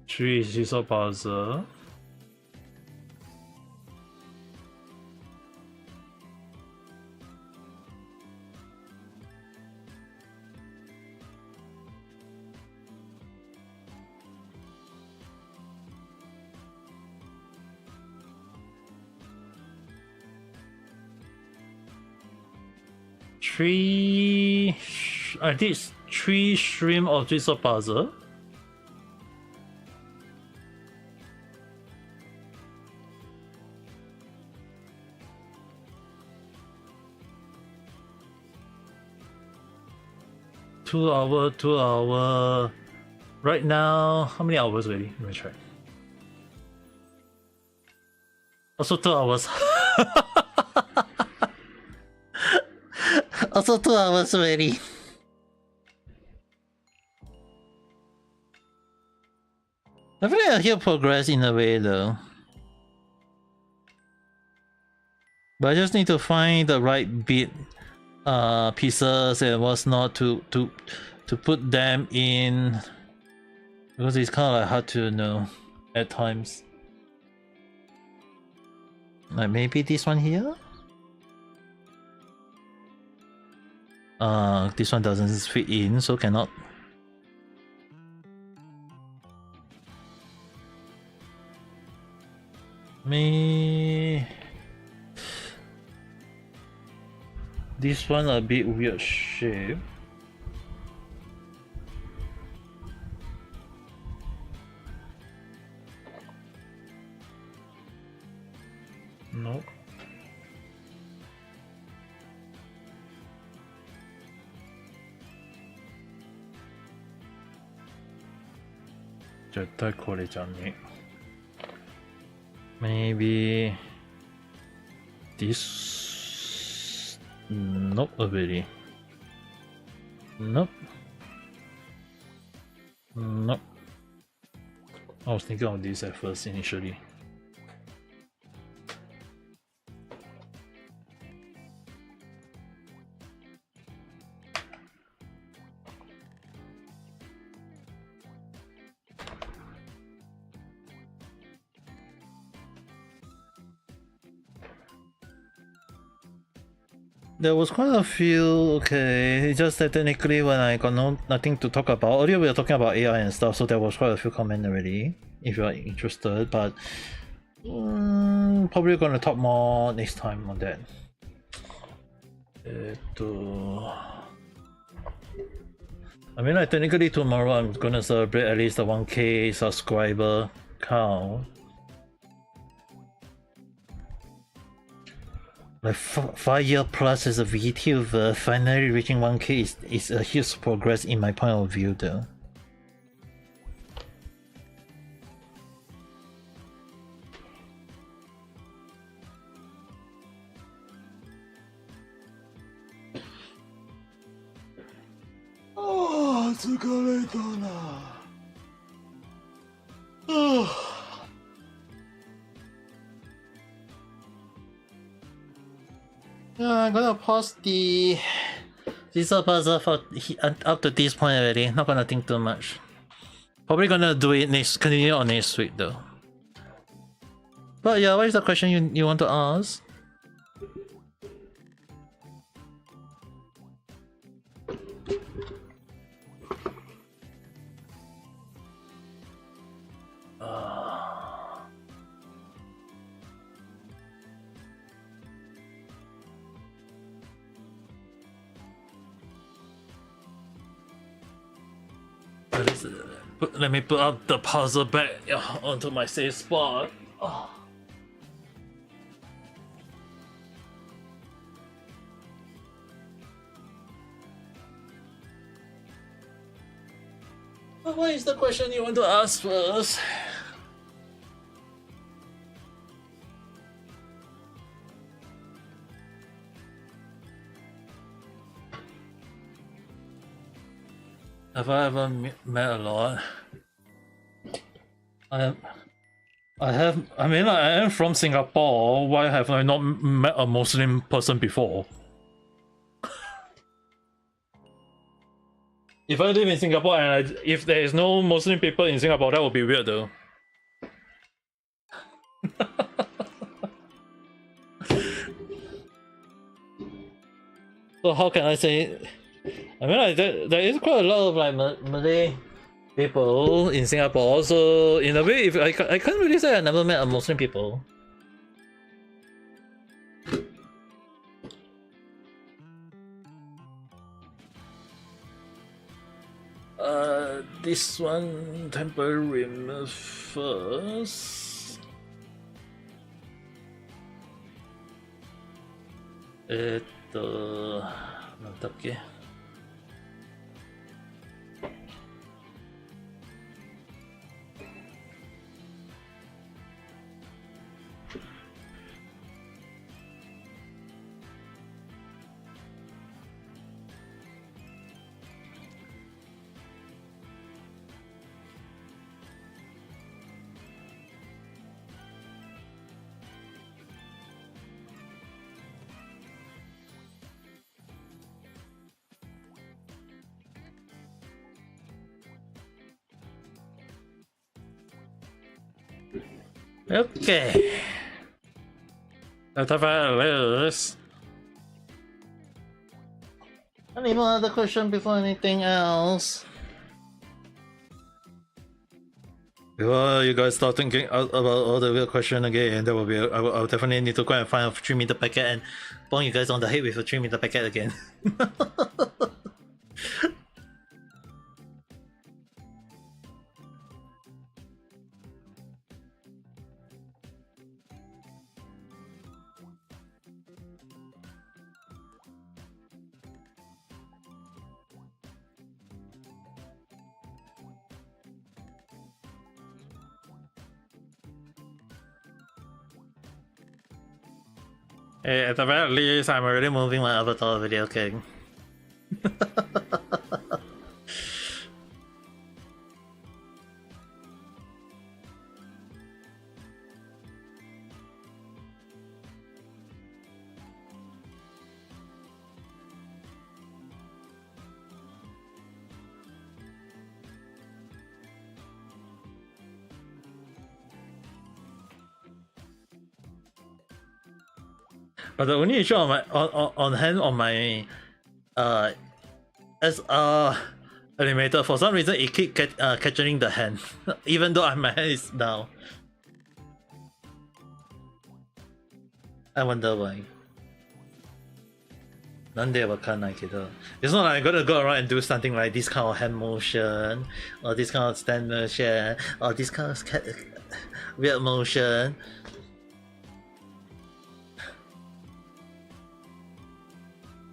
3 jigsaw puzzle. 3. I did 3 stream of jigsaw puzzle. Two hour. Right now, how many hours already? Let me check. Also 2 hours. Also 2 hours already. I feel like I hear progress in a way though. But I just need to find the right bit, pieces and what's not to put them in, because it's kind of like hard to know at times. Like maybe this one here. This one doesn't fit in, so cannot. This one a bit weird shape. Nope. Maybe this. Nope, already. Nope. Nope. I was thinking of this at first initially. There was quite a few, okay, it's just that technically when I got nothing to talk about. Earlier we were talking about AI and stuff, so there was quite a few comments already, if you are interested, but probably gonna talk more next time on that. I mean, like technically tomorrow I'm gonna celebrate at least the 1K subscriber count. Like 5 years plus as a VTuber, finally reaching 1K is a huge progress in my point of view though. Yeah, I'm gonna pause the Caesar puzzle for up to this point already. Not gonna think too much. Probably gonna do it next, continue on next week though. But yeah, what is the question you want to ask? Let me put up the puzzle back onto my safe spot. Oh. What is the question you want to ask first? Have I ever met a lot? I am from Singapore. Why have I not met a Muslim person before? If I live in Singapore and if there is no Muslim people in Singapore, that would be weird though. So how can I say? I mean, like, there is quite a lot of like Malay people in Singapore. So in a way, if I can't really say I never met a Muslim people. This one temporary remove first. Mantap ke? Okay. Any more other question before anything else? Before you guys start thinking about all the weird question again, there will be I'll definitely need to go and find a 3-meter packet and bang you guys on the head with a 3-meter packet again. Hey, at the very least, I'm already moving my avatar video king. But the only issue on my on hand on my SR animator, for some reason it keep capturing the hand, even though my hand is down. I wonder why. It's not like I'm gonna go around and do something like this kind of hand motion, or this kind of stand motion, or this kind of weird motion.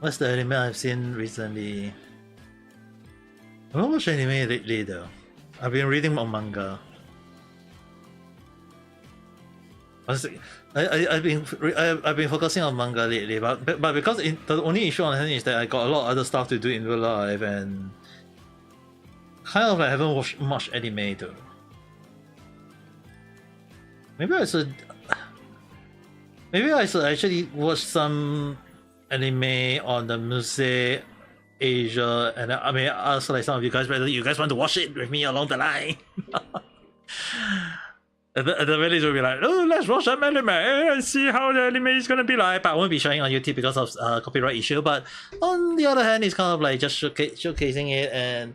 What's the anime I've seen recently? I haven't watched anime lately though. I've been reading more manga. Honestly, I've been focusing on manga lately, but because the only issue on hand is that I got a lot of other stuff to do in real life, and kind of like haven't watched much anime though. Maybe I should actually watch some anime on the Muse Asia, and I mean ask like some of you guys whether you guys want to watch it with me along the line. At the very least, we'll be like, oh, let's watch some anime and see how the anime is gonna be like. But I won't be showing on YouTube because of copyright issue. But on the other hand, it's kind of like just showcasing it and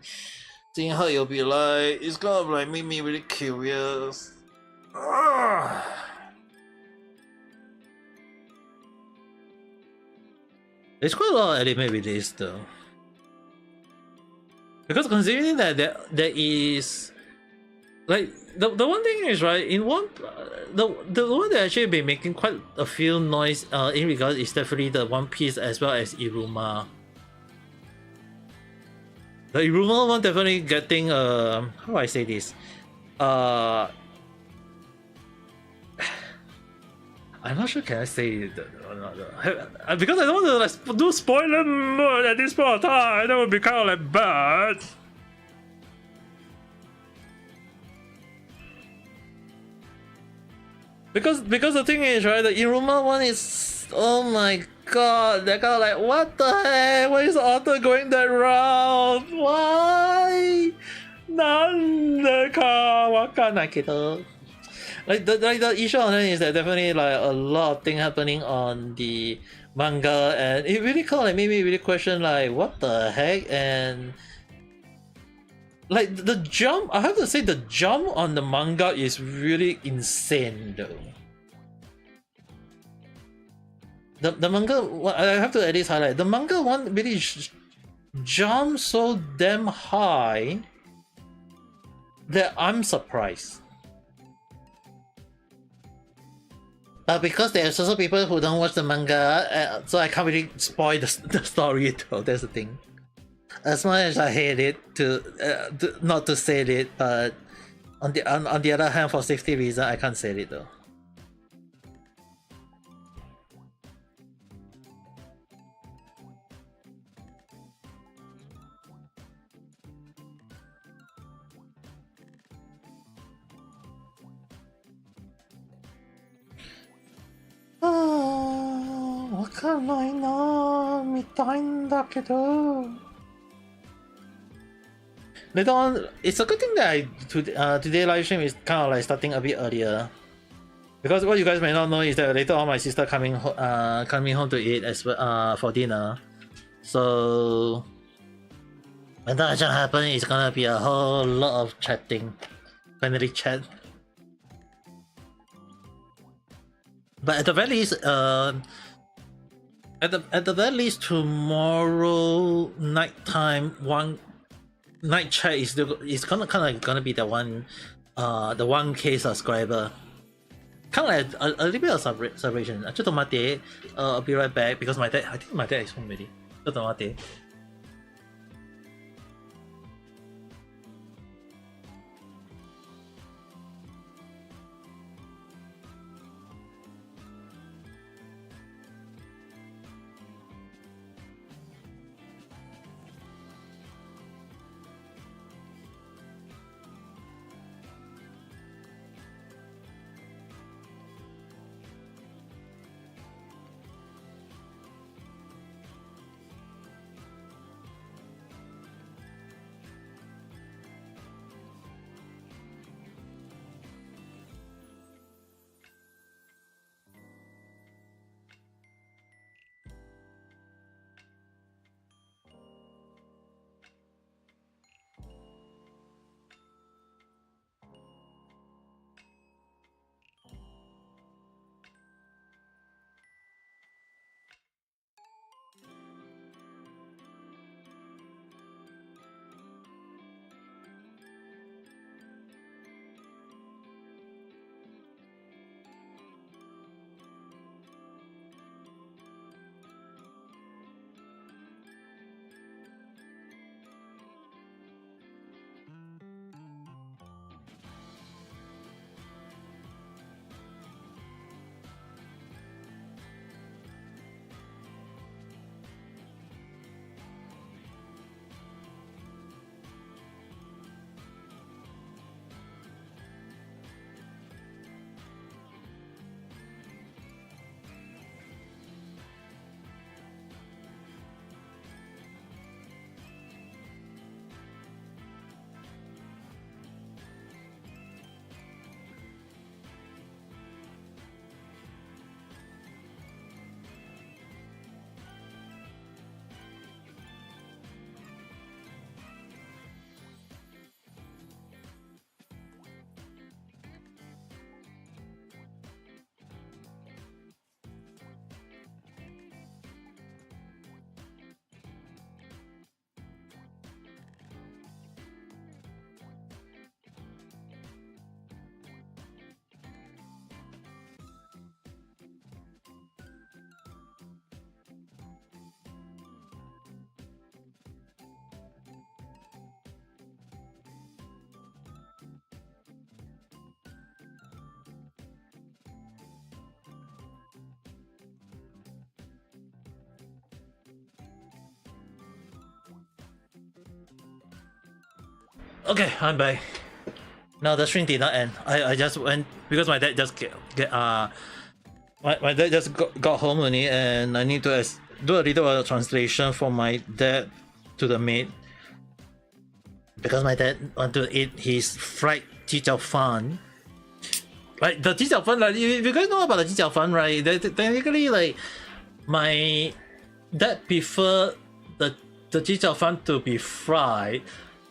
seeing how it'll be like. It's kind of like made me really curious. There's quite a lot of anime released though. Because considering that there is like the one thing is right in one the one that actually been making quite a few noise in regards is definitely the One Piece as well as Iruma. The Iruma one definitely getting how do I say this? I'm not sure can I say it or not because I don't want to like do spoiler mode at this point of time. That would be kind of like bad. Because the thing is right, the Iruma one is, oh my god, they're kind of like, what the heck? Why is the author going that route? Why? Like the issue on it is that definitely like a lot of things happening on the manga, and it really kind of like made me really question like what the heck. And like the jump, I have to say the jump on the manga is really insane though. The manga, I have to at least highlight, the manga one really jumps so damn high that I'm surprised. But because there's also people who don't watch the manga, so I can't really spoil the story though, that's the thing. As much as I hate it to not to say it, but on the other hand, for safety reason, I can't say it though. Later on, it's a good thing that today live stream is kind of like starting a bit earlier, because what you guys may not know is that later on my sister coming home to eat as well for dinner. So when that actually happens, it's gonna be a whole lot of chatting. Finally chat. But at the very least, at the very least, tomorrow nighttime night chat is gonna be the 1K subscriber. Kind of like a little bit of celebration. I'll be right back because I think my dad is home already. Okay, I'm back. No, the stream did not end. I just went because my dad just my dad just got home only, and I need to do a little translation from my dad to the maid because my dad want to eat his fried ji jiao fan. Like the ji jiao fan, like if you guys know about the ji jiao fan, right? Technically, like my dad prefer the ji jiao fan to be fried.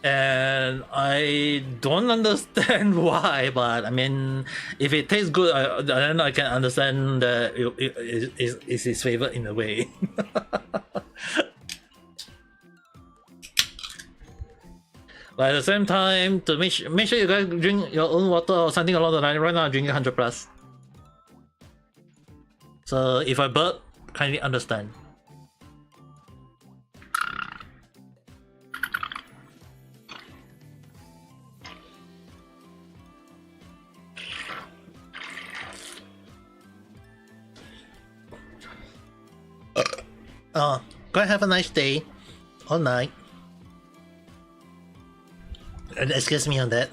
And I don't understand why, but I mean, if it tastes good, then I can understand that it's his favorite in a way. But at the same time, to make sure you guys drink your own water or something along the line. Right now, I'm drinking 100 plus. So if I burp, kindly understand. Go and have a nice day or night. And excuse me on that.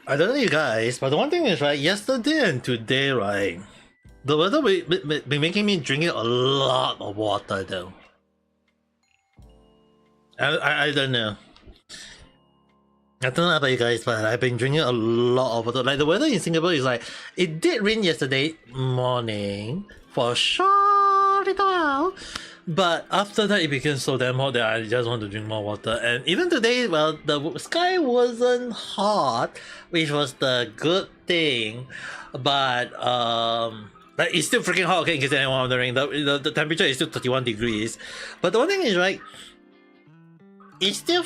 I don't know you guys, but the one thing is, right, yesterday and today, right, the weather be making me drinking a lot of water though. I don't know. I don't know about you guys, but I've been drinking a lot of water. Like the weather in Singapore is like, it did rain yesterday morning for a short little while. But after that, it became so damn hot that I just want to drink more water. And even today, well, the sky wasn't hot, which was the good thing. But like it's still freaking hot. Okay, in case anyone wondering, the temperature is still 31 degrees. But the one thing is, right, it's still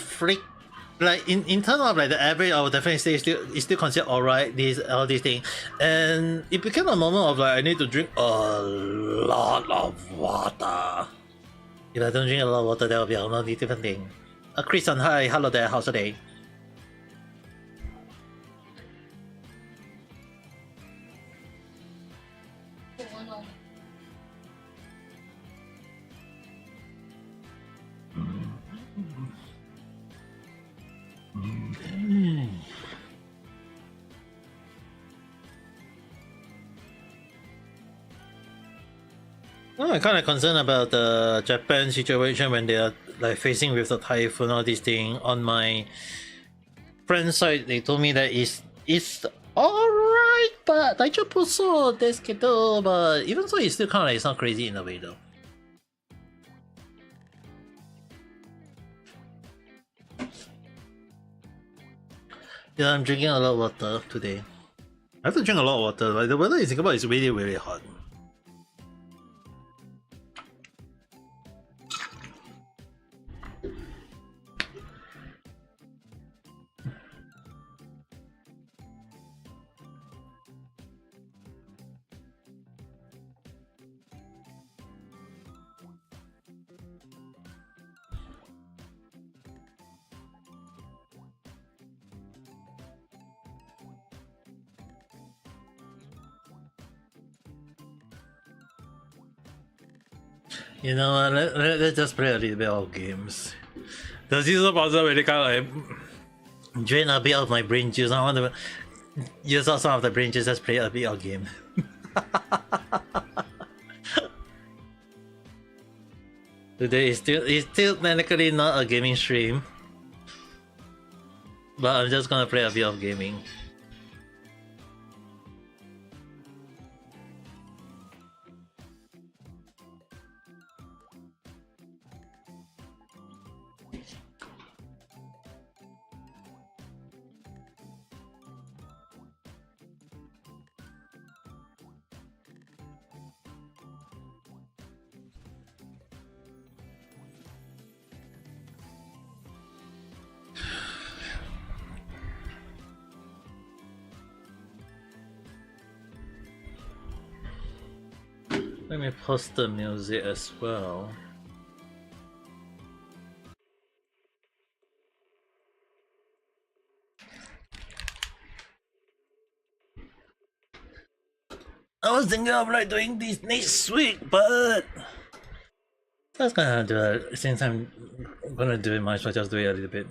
like in terms of like the average, I would definitely say it's still considered alright. All these things, and it became a moment of like I need to drink a lot of water. If I don't drink a lot of water, that will be a totally different thing. Christian, hi, hello there, how's the day? I'm kind of concerned about the Japan situation when they are like facing with the typhoon, all these things. On my friend's side, they told me that it's alright, but but even so, it's still kind of like it's not crazy in a way though. Yeah, I'm drinking a lot of water today. I have to drink a lot of water. Like the weather in Singapore is really, really hot. You know what, let's just play a little bit of games. The season puzzle really kind of like drain a bit of my brain juice. I want to use up some of the brain juice, just play a bit of game. Today is still technically not a gaming stream, but I'm just gonna play a bit of gaming. Let me post the music as well. I was thinking of like doing this next week, but I was gonna do it since I'm gonna do it. Might as well just do it a little bit.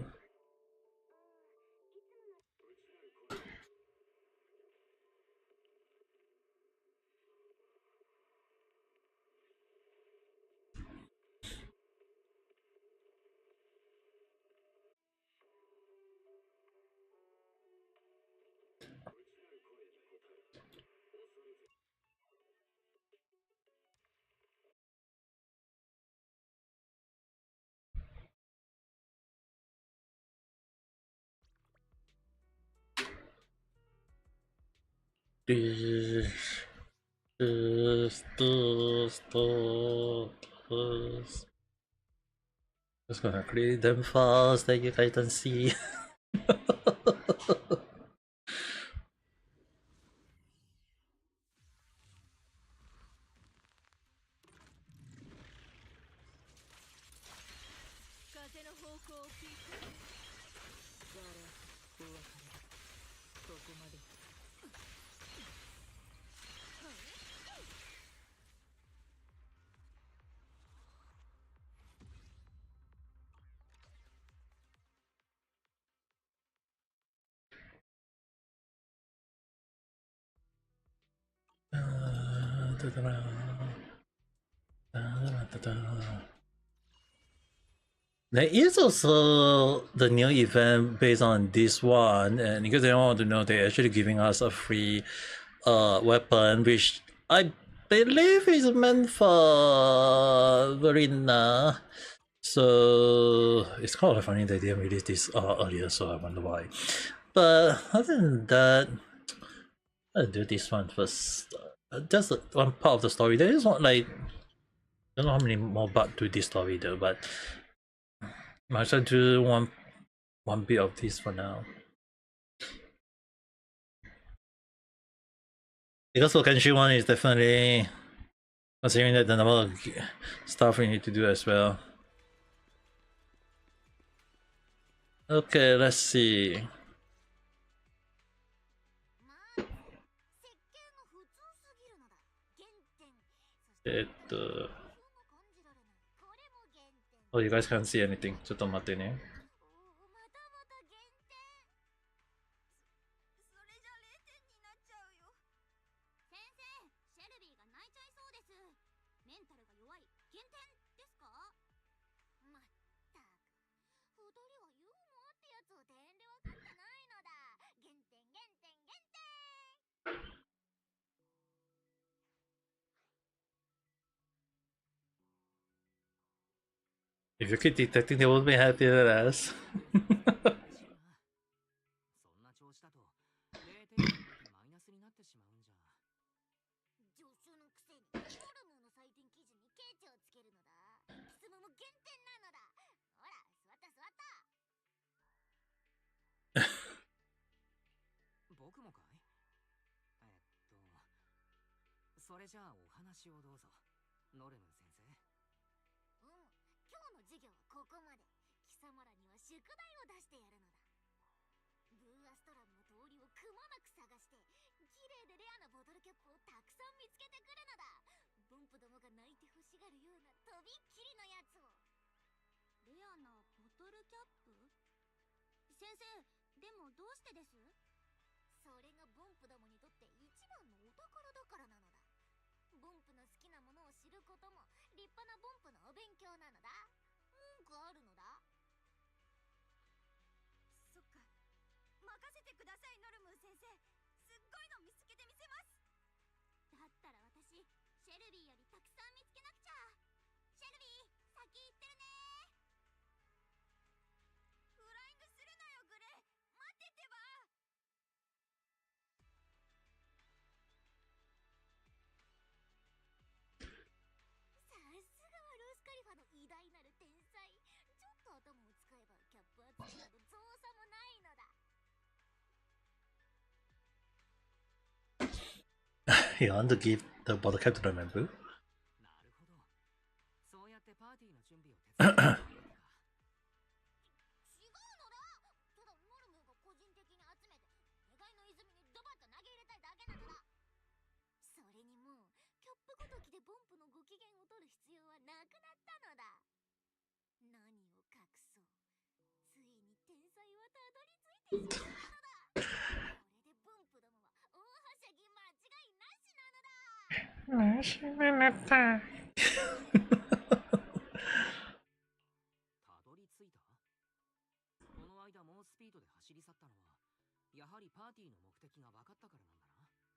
Just gonna create them fast that you guys don't see. There is also the new event based on this one, and because they want to know, they're actually giving us a free weapon, which I believe is meant for Verena. So it's kind of funny that they didn't release this earlier, so I wonder why. But other than that, I'll do this one first. Just one part of the story. There is one like, I don't know how many more parts to this story though, but might as well do one bit of this for now. Because for Kenshi one is definitely considering that the number of stuff we need to do as well. Okay, let's see. Oh, you guys can't see anything. ちょっと待ってね。If you keep detecting, they won't be happy with us. You want to give the bottle cap to the member? ボンプのご機嫌を取る必要はなくなったのだ。何を隠そう、ついに天才はたどり着いてしまったのだ。これでボンプどもは大はしゃぎ間違いなしなのだ。マシになった。たどり着いた？この間猛スピードで走り去ったのはやはりパーティーの目的が分かったからなんだ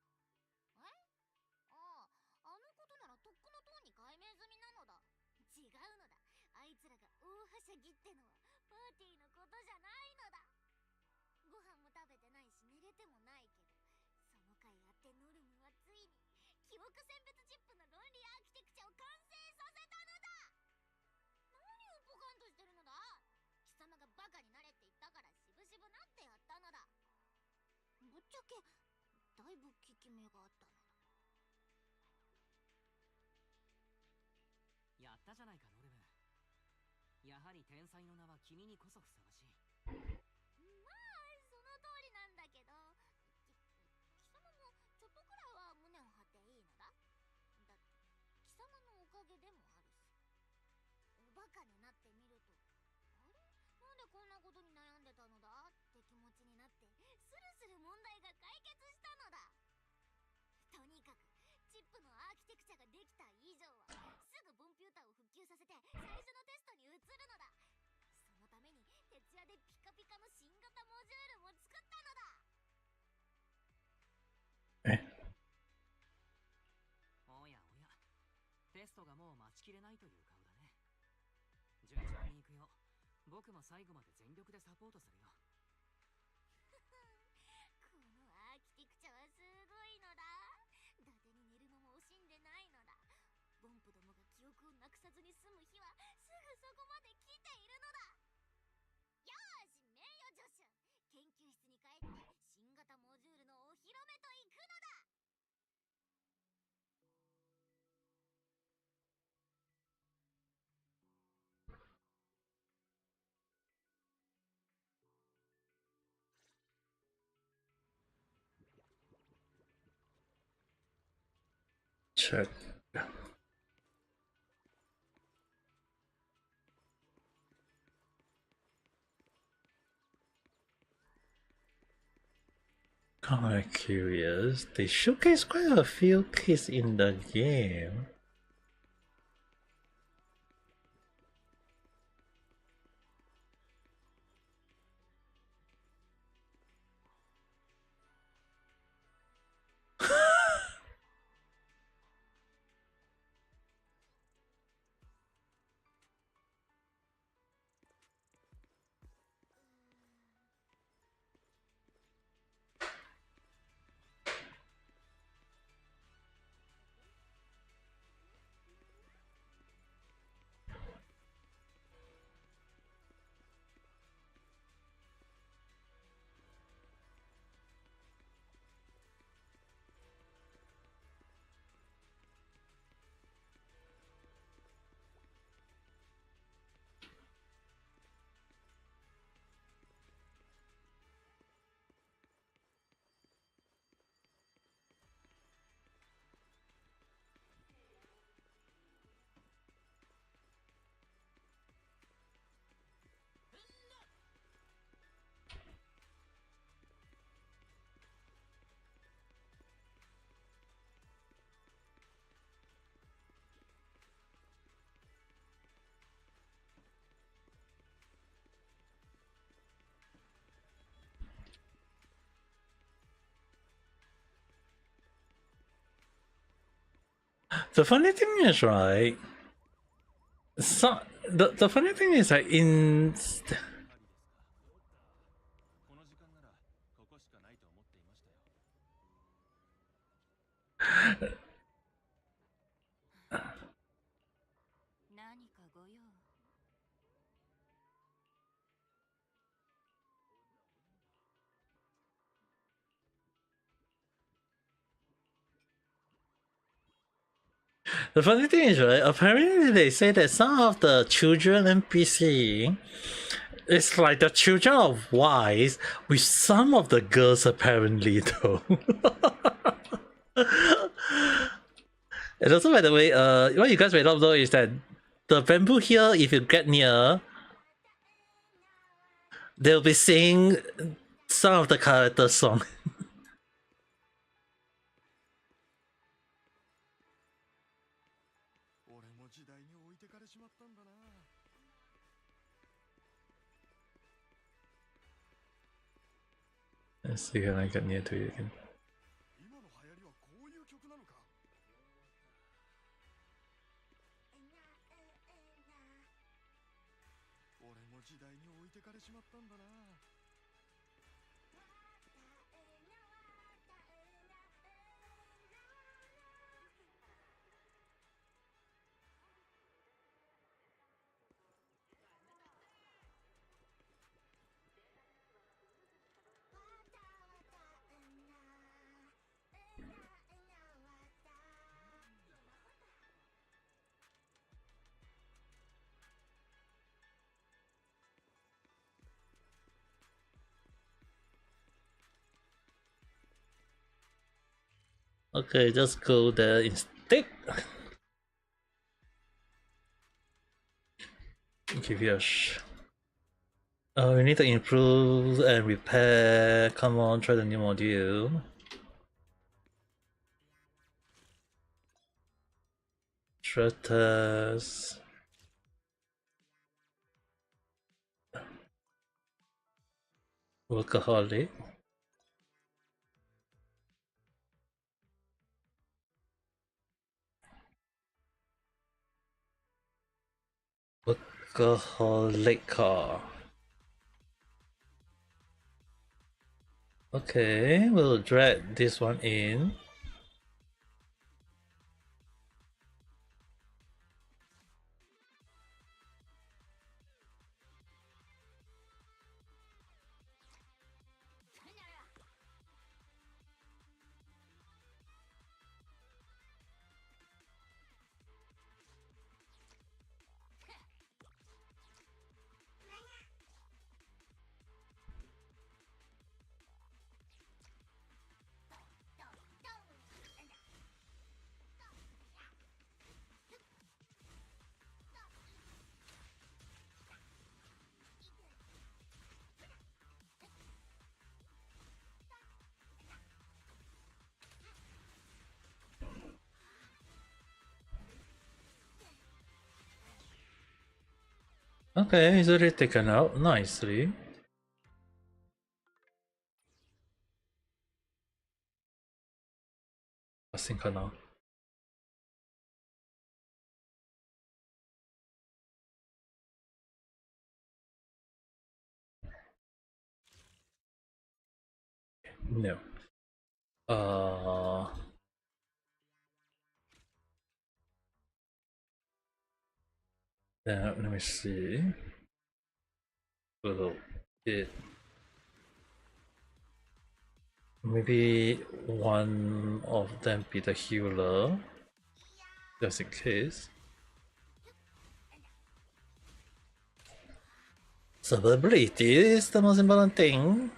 な。ああ、あのことならとっくのとうに解明済みなのだ。違うのだ。あいつらが大はしゃぎってのはパーティーのことじゃないのだ。ご飯も食べてないし寝れてもないけど、その甲斐あってノルムはついに記憶選別チップの論理アーキテクチャを完成させたのだ。何をポカンとしてるのだ。貴様がバカになれって言ったからしぶしぶなってやったのだ。ぶっちゃけだいぶ効き目があったのだ。やったじゃないかノルム。やはり天才の名は君にこそふさわしい。まあその通りなんだけど、貴様もちょっとくらいは胸を張っていいのだ。だって貴様のおかげでもあるし。おバカになってみると、あれなんでこんなことに悩んでたのだって気持ちになって、スルスル問題が解決したのだ。とにかくチップのアーキテクチャができた以上はすぐコンピューターを復旧させて最初のテストに移るのだ。そのために徹夜でピカピカの新型モジュールも作ったのだ。おやおや、テストがもう待ちきれないという顔だね。順調に行くよ。僕も最後まで全力でサポートするよ。このアーキテクチャはすごいのだ。伊達に寝る間も惜しんでないのだ。ボンプどもが記憶をなくさずに済む日はすぐそこまで来ているのだ。よーし、名誉助手、研究室に帰って新型モジュールのお披露目と行くのだ。Check. Kinda curious. They showcase quite a few kids in the game. The funny thing is, right? So the funny thing is, like in この時間ならここしかないと思っていましたよ。何かご用？the funny thing is, right? Apparently, they say that some of the children NPC it's like the children of wives with some of the girls apparently though. And also, by the way, what you guys may not know is that the bamboo here, if you get near, they'll be singing some of the character song. 俺も時代に置いてかれちまったんだな。Let's see if I get near to it again. 今の流行りはこういう曲なのか。俺も時代に置いてかれちまったんだな。Okay, just go there instead. Give you a we need to improve and repair. Come on, try the new module. Shredders. Workaholic. Workaholic car. Okay, we'll drag this one in. Okay, it's already taken out nicely. I think now. No. Then let me see. Will it maybe one of them be the healer? Just in case. Survivability is the most important thing.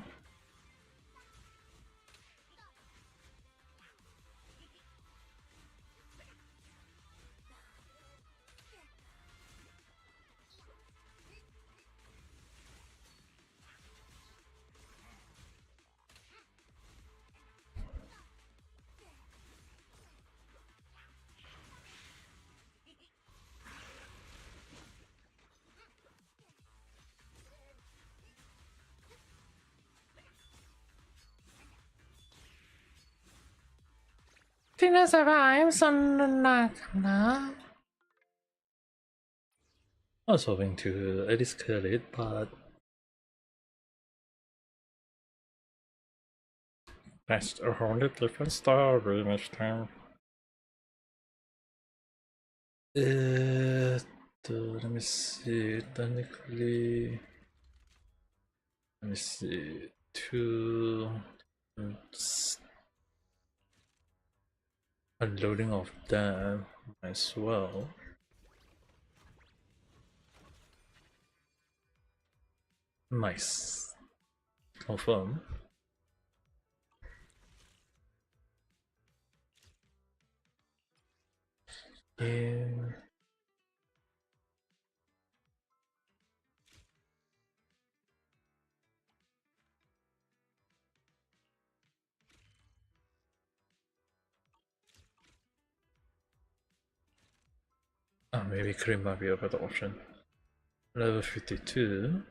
Didn't survive, so I was hoping to at least kill it, but that's a whole different story next time. Let me see. Technically, let me see. Two unloading of them as well. Nice. Confirm. Maybe cream might be a better option. Level 52.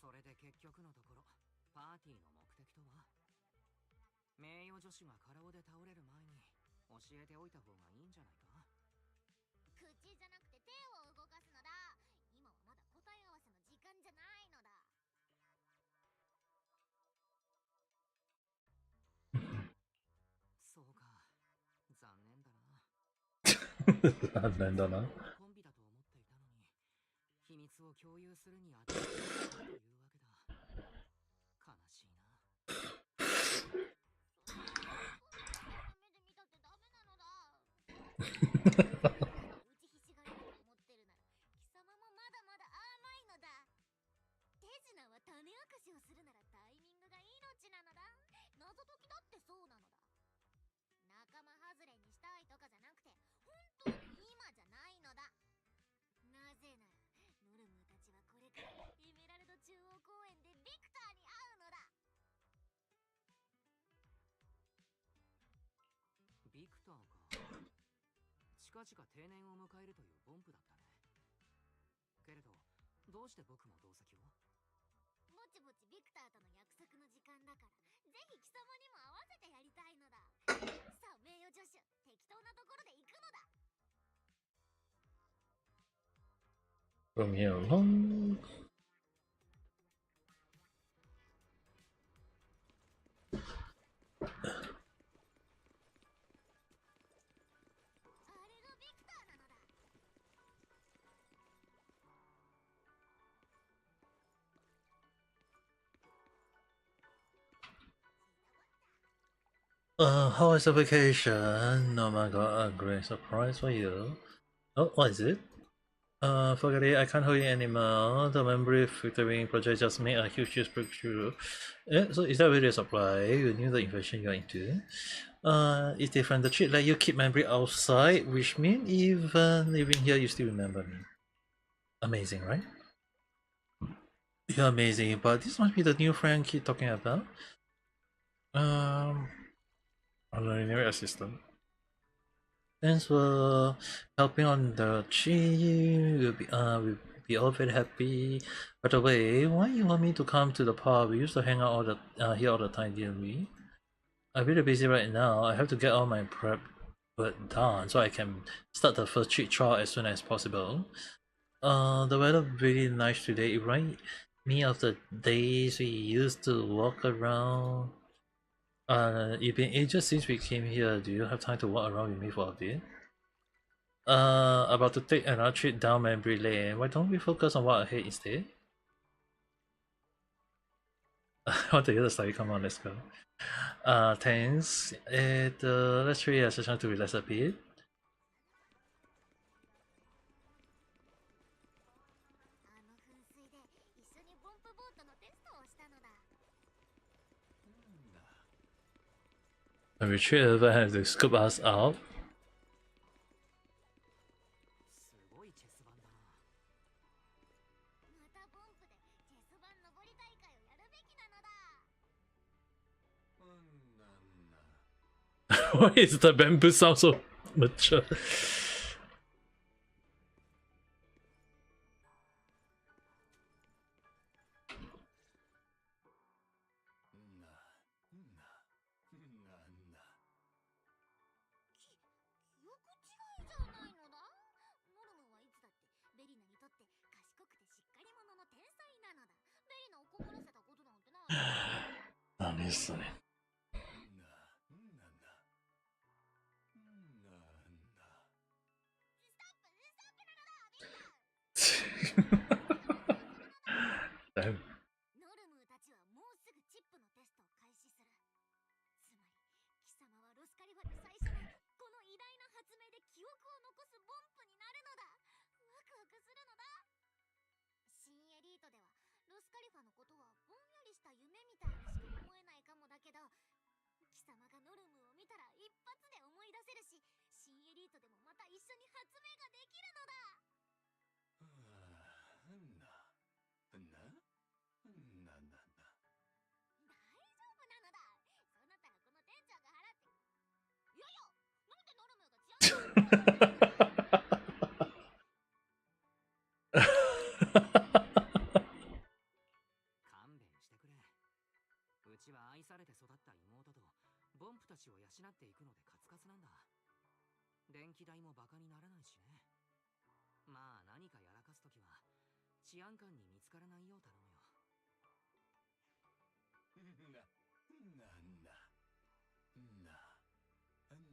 それで結局のところパーティーの目的とは名誉女子が過労で倒れる前に教えておいた方がいいんじゃないか。口じゃなくて手を動かすのだ。今はまだ答え合わせの時間じゃないのだ。そうか、残念だな。残念だな。コンビだと思っていたのに秘密を共有するに当たっているというわけだ。悲しいな。目で見たってダメなのだ。打ちひしがれると思ってるなら貴様もまだまだ甘いのだ。手品は種明かしをするならタイミングが命なのだ。謎解きだってそうなのだ。仲間外れにしたいとかじゃなくて本当に今じゃないのだ。なぜならノルムーたちはこれからエメラルド中央公園でビクターに会うのだ。ビクターか。近々定年を迎えるというボンプだったね。けれどどうして僕も同席を？ぼちぼちビクターとの約束の時間だからぜひ貴様にも合わせてやりたいのだ。さあ名誉助手、適当なところで行くのだ。From here along. How was the vacation? Oh my god, a great surprise for you. Oh, what is it? Forget it, I can't hold it anymore. The memory filtering project just made a huge breakthrough. So is that really a surprise? You knew the invention you're into? It's different. The trick let you keep memory outside, which means even living here, you still remember me. Amazing, right? You're amazing, but this must be the new friend keep talking about. Honorary assistant. Thanks for helping on the trip. We'll be all very happy. By the way, why you want me to come to the pub? We used to hang out all the here all the time, didn't we? I'm really busy right now. I have to get all my prep work done so I can start the first treat trial as soon as possible. The weather really nice today. It reminds me of the days we used to walk around. It's been ages since we came here. Do you have time to walk around with me for a bit? About to take another trip down memory lane. Why don't we focus on what ahead instead? I want to hear the story. Come on, let's go. Thanks. Let's try a session to relax a bit. The retriever has to scoop us out. すごいチェス盤だな。またボンプでチェス盤登り大会をやるべきなのだ。Why is the bamboo sound so mature? いいっすね。だいぶノルムーたちはもうすぐチップのテストを開始する。つまり貴様はロスカリファで最初のこの偉大な発明で記憶を残すボンプになるのだ。ワクワクするのだ。新エリートではロスカリファのことはぼんやりした夢みたいにしか思えないかもだけど、貴様がノルムーを見たら一発で思い出せるし、新エリートでもまた一緒に発明ができるのだ。大丈夫なのだ。そうなったらこの店長が払って。いやいや、なんでノルムーが治勘弁してくれ。うちは愛されて育った妹とボンプたちを養っていくのでカツカツなんだ。電気代もバカにならないしね。まあ何かやらかすときは治安官に見つからないよう頼むよ。それ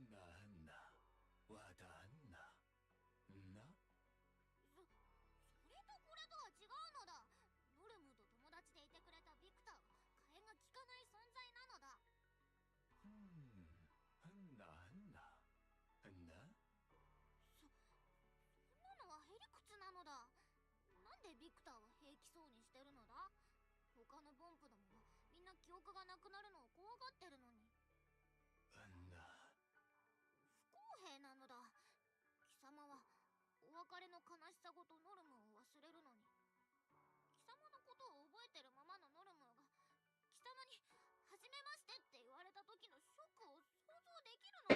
とこれとは違うのだ。ノルムーと友達でいてくれたビクターは替えが利かない存在なのだ。そんなのはへりくつなのだ。なんでビクターは平気そうにしてるのだ。他のボンプどもはみんな記憶がなくなるのを怖がってるのに。不公平なのだ。貴様はお別れの悲しさごとノルムを忘れるのに、貴様のことを覚えてるままのノルムが貴様に「はじめまして」って言われた時のショックを想像できるのだ。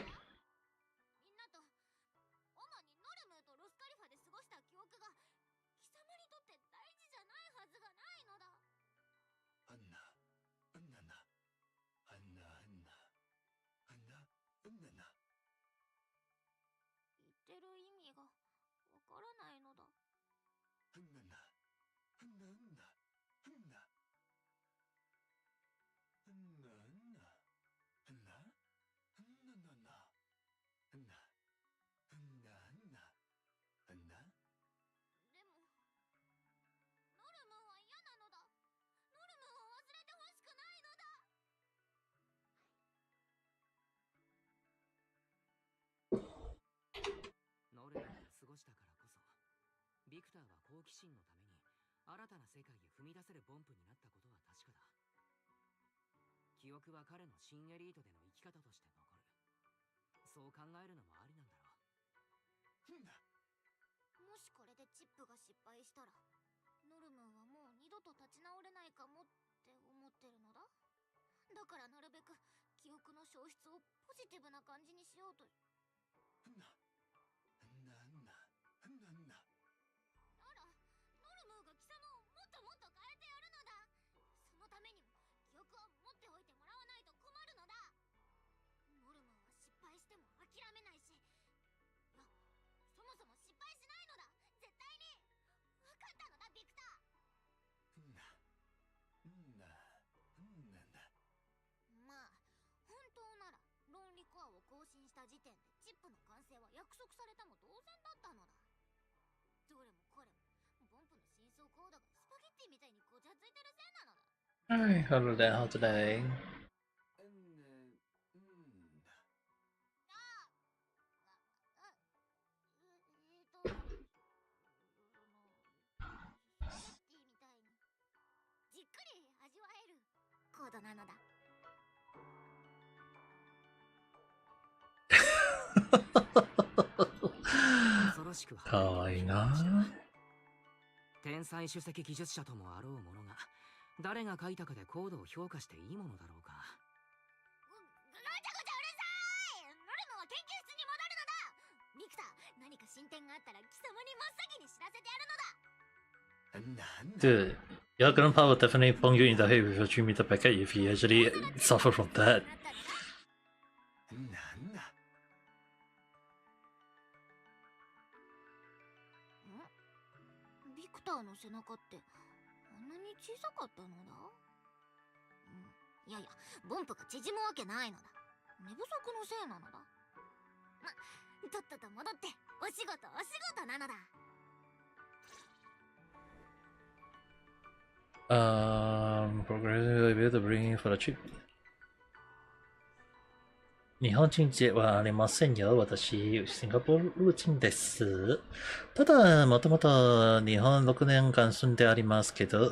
みんなと主にノルムとロスカリファで過ごした記憶が貴様にとって大事じゃないはずがないのだ。言ってる意味がわからないのだ。でもノルムは嫌なのだ。ノルムを忘れてほしくないのだ。ノルムと過ごしたからこそ、ビクターは好奇心のために新たな世界へ踏み出せるボンプになったことは確かだ。記憶は彼の新エリートでの生き方として残る。そう考えるのもありなんだろう。もしこれでチップが失敗したら、ノルムーはもう二度と立ち直れないかもって思ってるのだ。だからなるべく記憶の消失をポジティブな感じにしようと。ならノルムーが貴様をもっともっと変えてやるのだ。そのためにも記憶を持っておいてもらわないと困るのだ。ノルムーは失敗しても諦めないし、いや、そもそも失敗しないのだ。絶対に。分かったのだ、ビクター。まあ本当なら論理コアを更新した時点でチップの完成は約束されたも同然だったのだ。どれもこれもボンプの真相コードがスパゲッティみたいにごちゃついてるせいなのだ。Hi, hello there, how today? スパゲッティみたいにじっくり味わえるコードなのだ。恐ろしくかわいいな。天才首席技術者ともあろうものが誰が書いたかでコードを評価していいものだろうか。ごちゃごちゃうるさい。ノルムは研究室に戻るのだ。ビクター、何か進展があったら貴様に真っ先に知らせてやるのだ。Dude, your grandpa will definitely bong you in the head with your 3 meter packet if he actually suffer from that. ビクターの背中ってあんなに小さかったのだ。いやいや、ボンプが縮むわけないのだ。寝不足のせいなのだ。とっとと戻ってお仕事なのだ。Progressively able to bring in for the trip. 日本人ではありませんよ。私、シンガポール人です。ただ、もともと日本6年間住んでありますけど、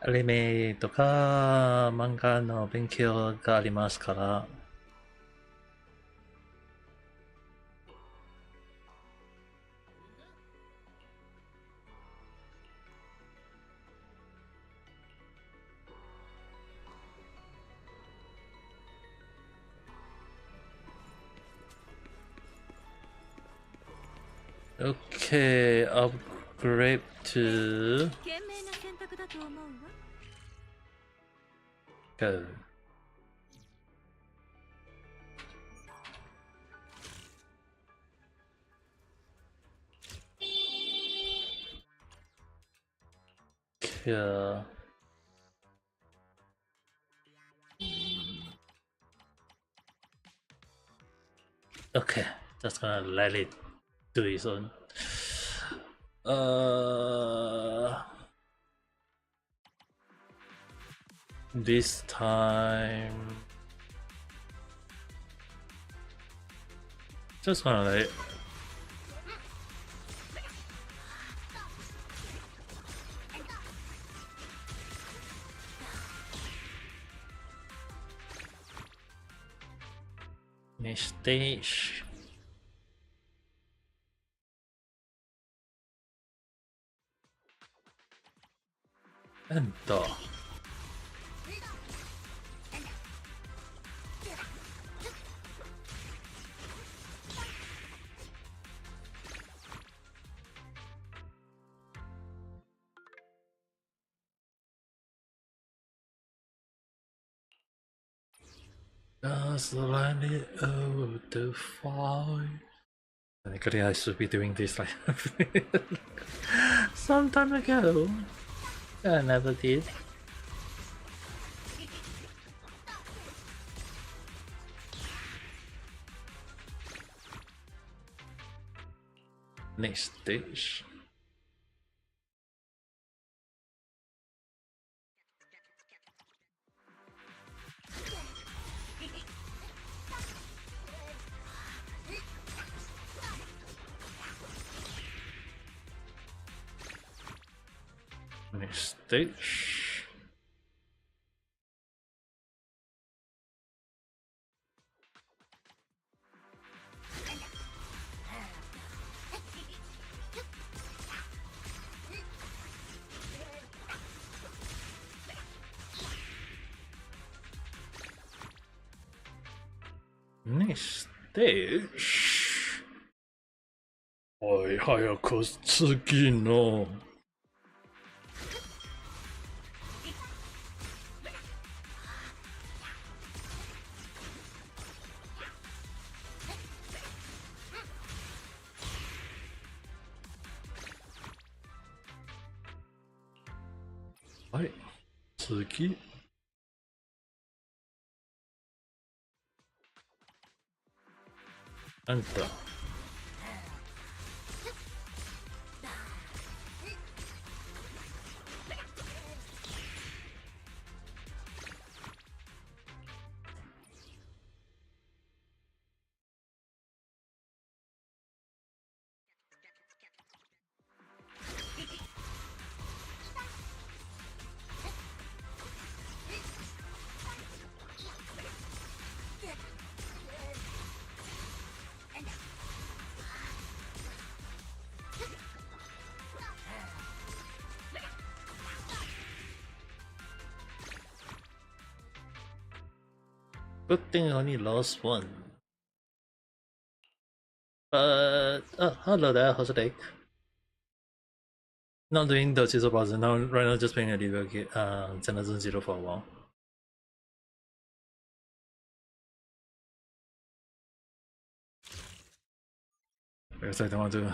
アニメとか漫画の勉強がありますから。Okay, upgrade to go. Yeah. Okay, just gonna let it do its own. This time, just gonna let it. Next stage. Enter. Just let it over the fire. Technically, I should be doing this like some time ago. I never did. Next stage. Next stage. Next stage. おい、早く次の。はい、次。あんた。Good thing I only lost one. But hello there, how's it day? Not doing the Chizo browser now. Right now, just playing a little bit. Zenazun Zero for a while. Because I don't want to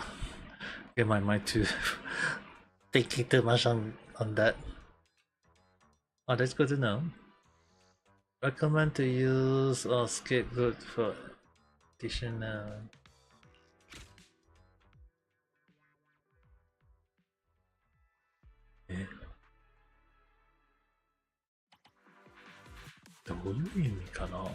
get my mind to thinking too much on that. Oh, that's good to know. Recommend to use a scapegoat for additional. どういう意味かな。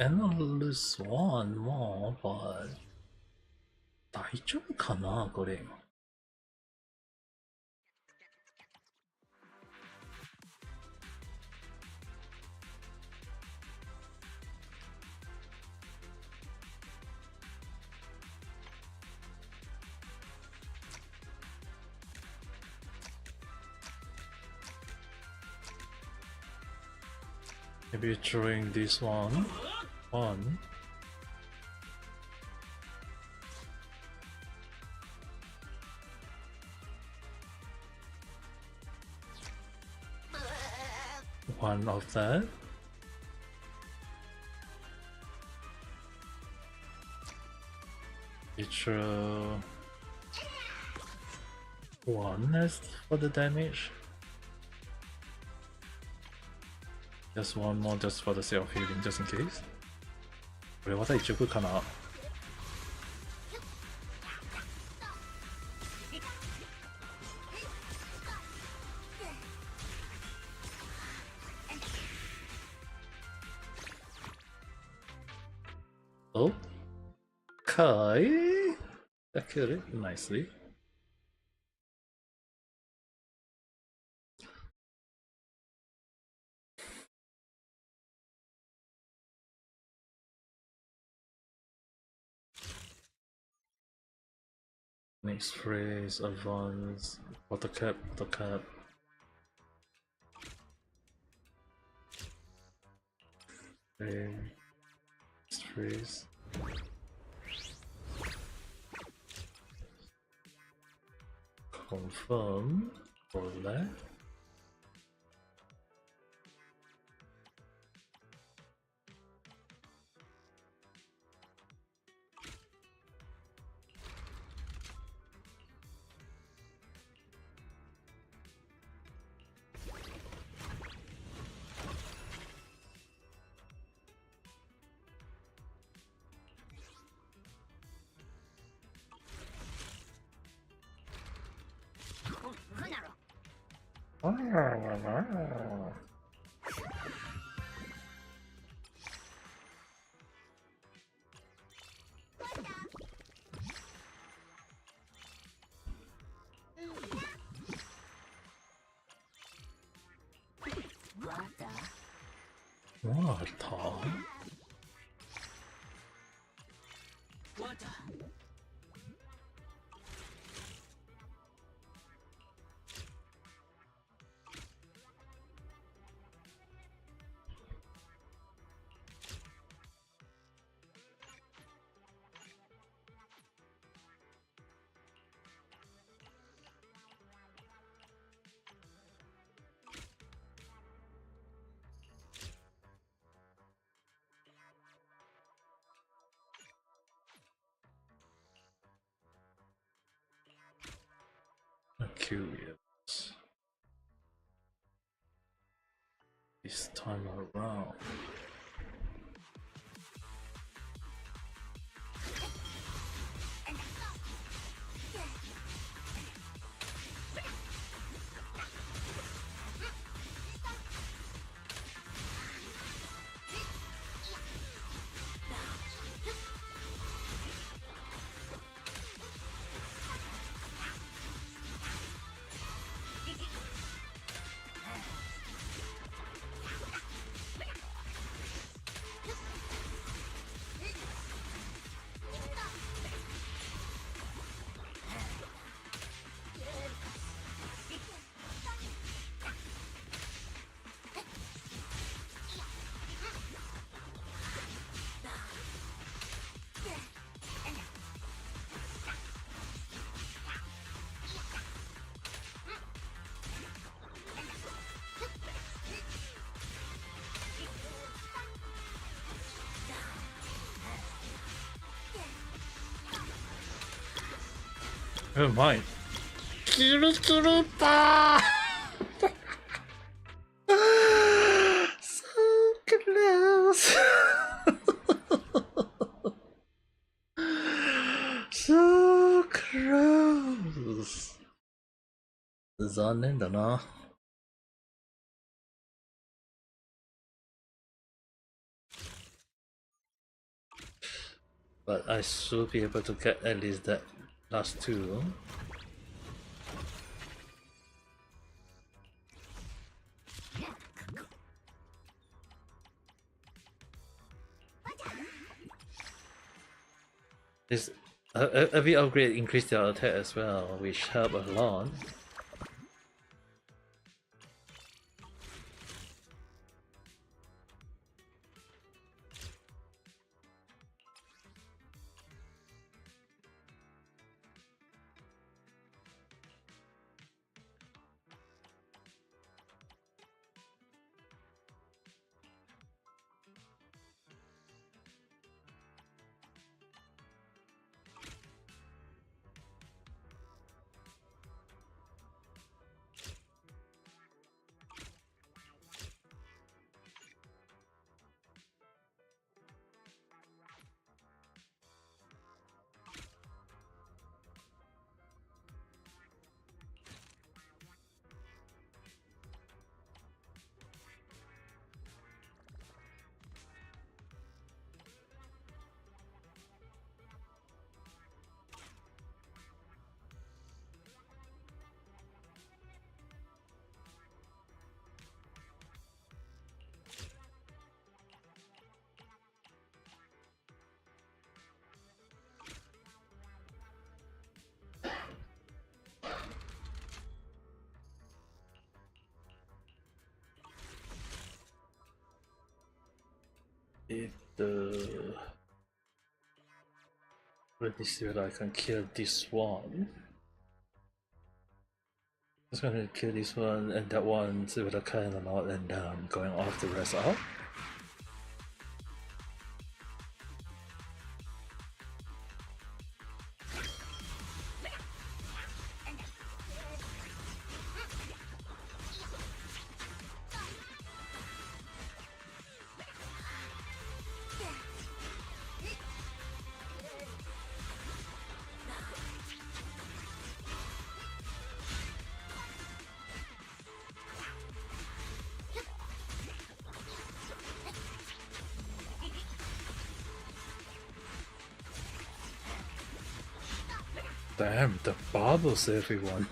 And I'll lose one more, but 大丈夫かなこれ。Maybe throwing this one. One of that. Throw one as for the damage. Just one more just for the sake of healing, just in case. これは大丈夫かな。Okay, that killed it nicely. Next phrase, advance, water cap. Okay. Next phrase. Confirm for that. I'm curious. This time around. Oh my. Kiri Kirita! So close! So close! 残念だな。But I should be able to get at least that last two. This every upgrade increased their attack as well, which help a lot. Let me see whether I can kill this one. I'm just gonna kill this one and that one, see whether I can or not, and going off the rest out. Damn, the bubbles, everyone.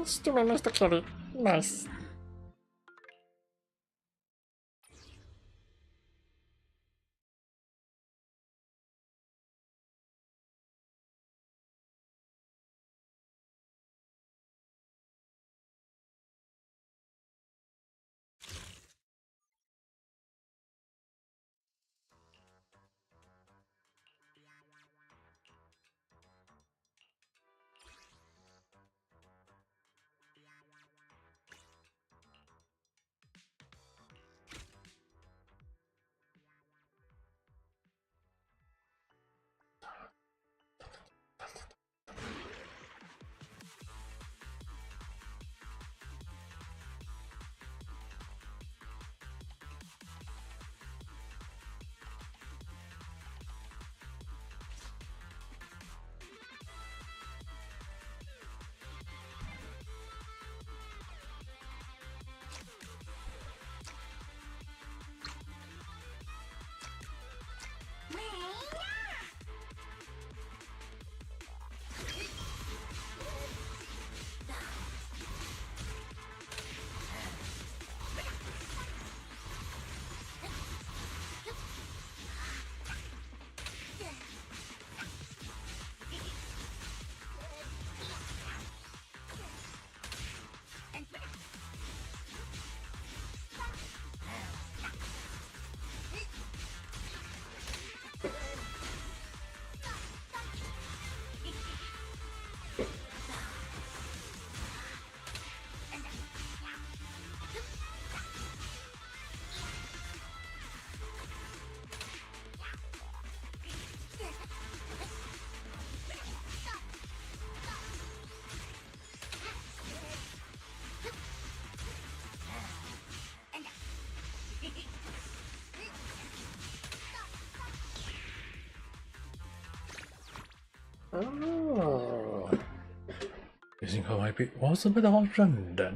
Still managed to kill it. Nice. Oh. 已经和外币，我是被他放认人。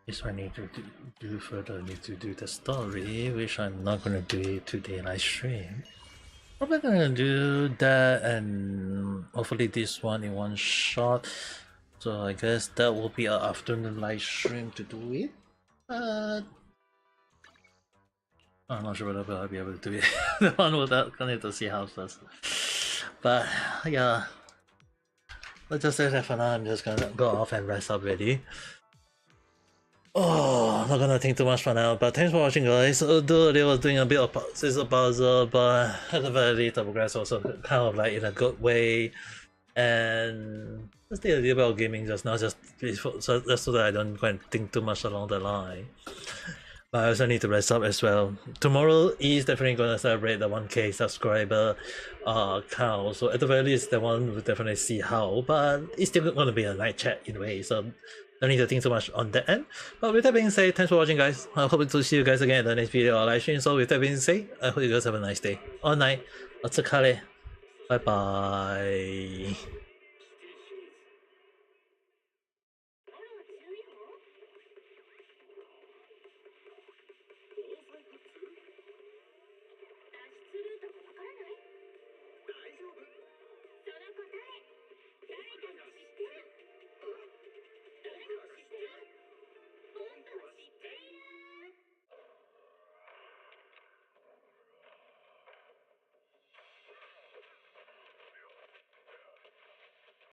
If I need to do further, I need to do the story, which I'm not gonna do it today live stream. Probably gonna do that and hopefully this one in one shot. So I guess that will be an afternoon live stream to do it. But I'm not sure whether I'll be able to do it. The one without gonna need to see how first. But yeah. Let's just say that for now I'm just gonna go off and rest up ready. Oh, not gonna think too much for now, but thanks for watching guys. Although they was doing a bit of puzzle, but at the very least the progress also kind of like in a good way. And let's do a little bit of gaming just now, just so that I don't go and think too much along the line. But I also need to rest up as well. Tomorrow is definitely gonna celebrate the 1K subscriber count, so at the very least that one will definitely see how, but it's still gonna be a night chat in a way, so don't need to think too much on that end. But with that being said, thanks for watching guys. I hope to see you guys again in the next video or live stream. So with that being said, I hope you guys have a nice day or night. Otsukare. Bye bye.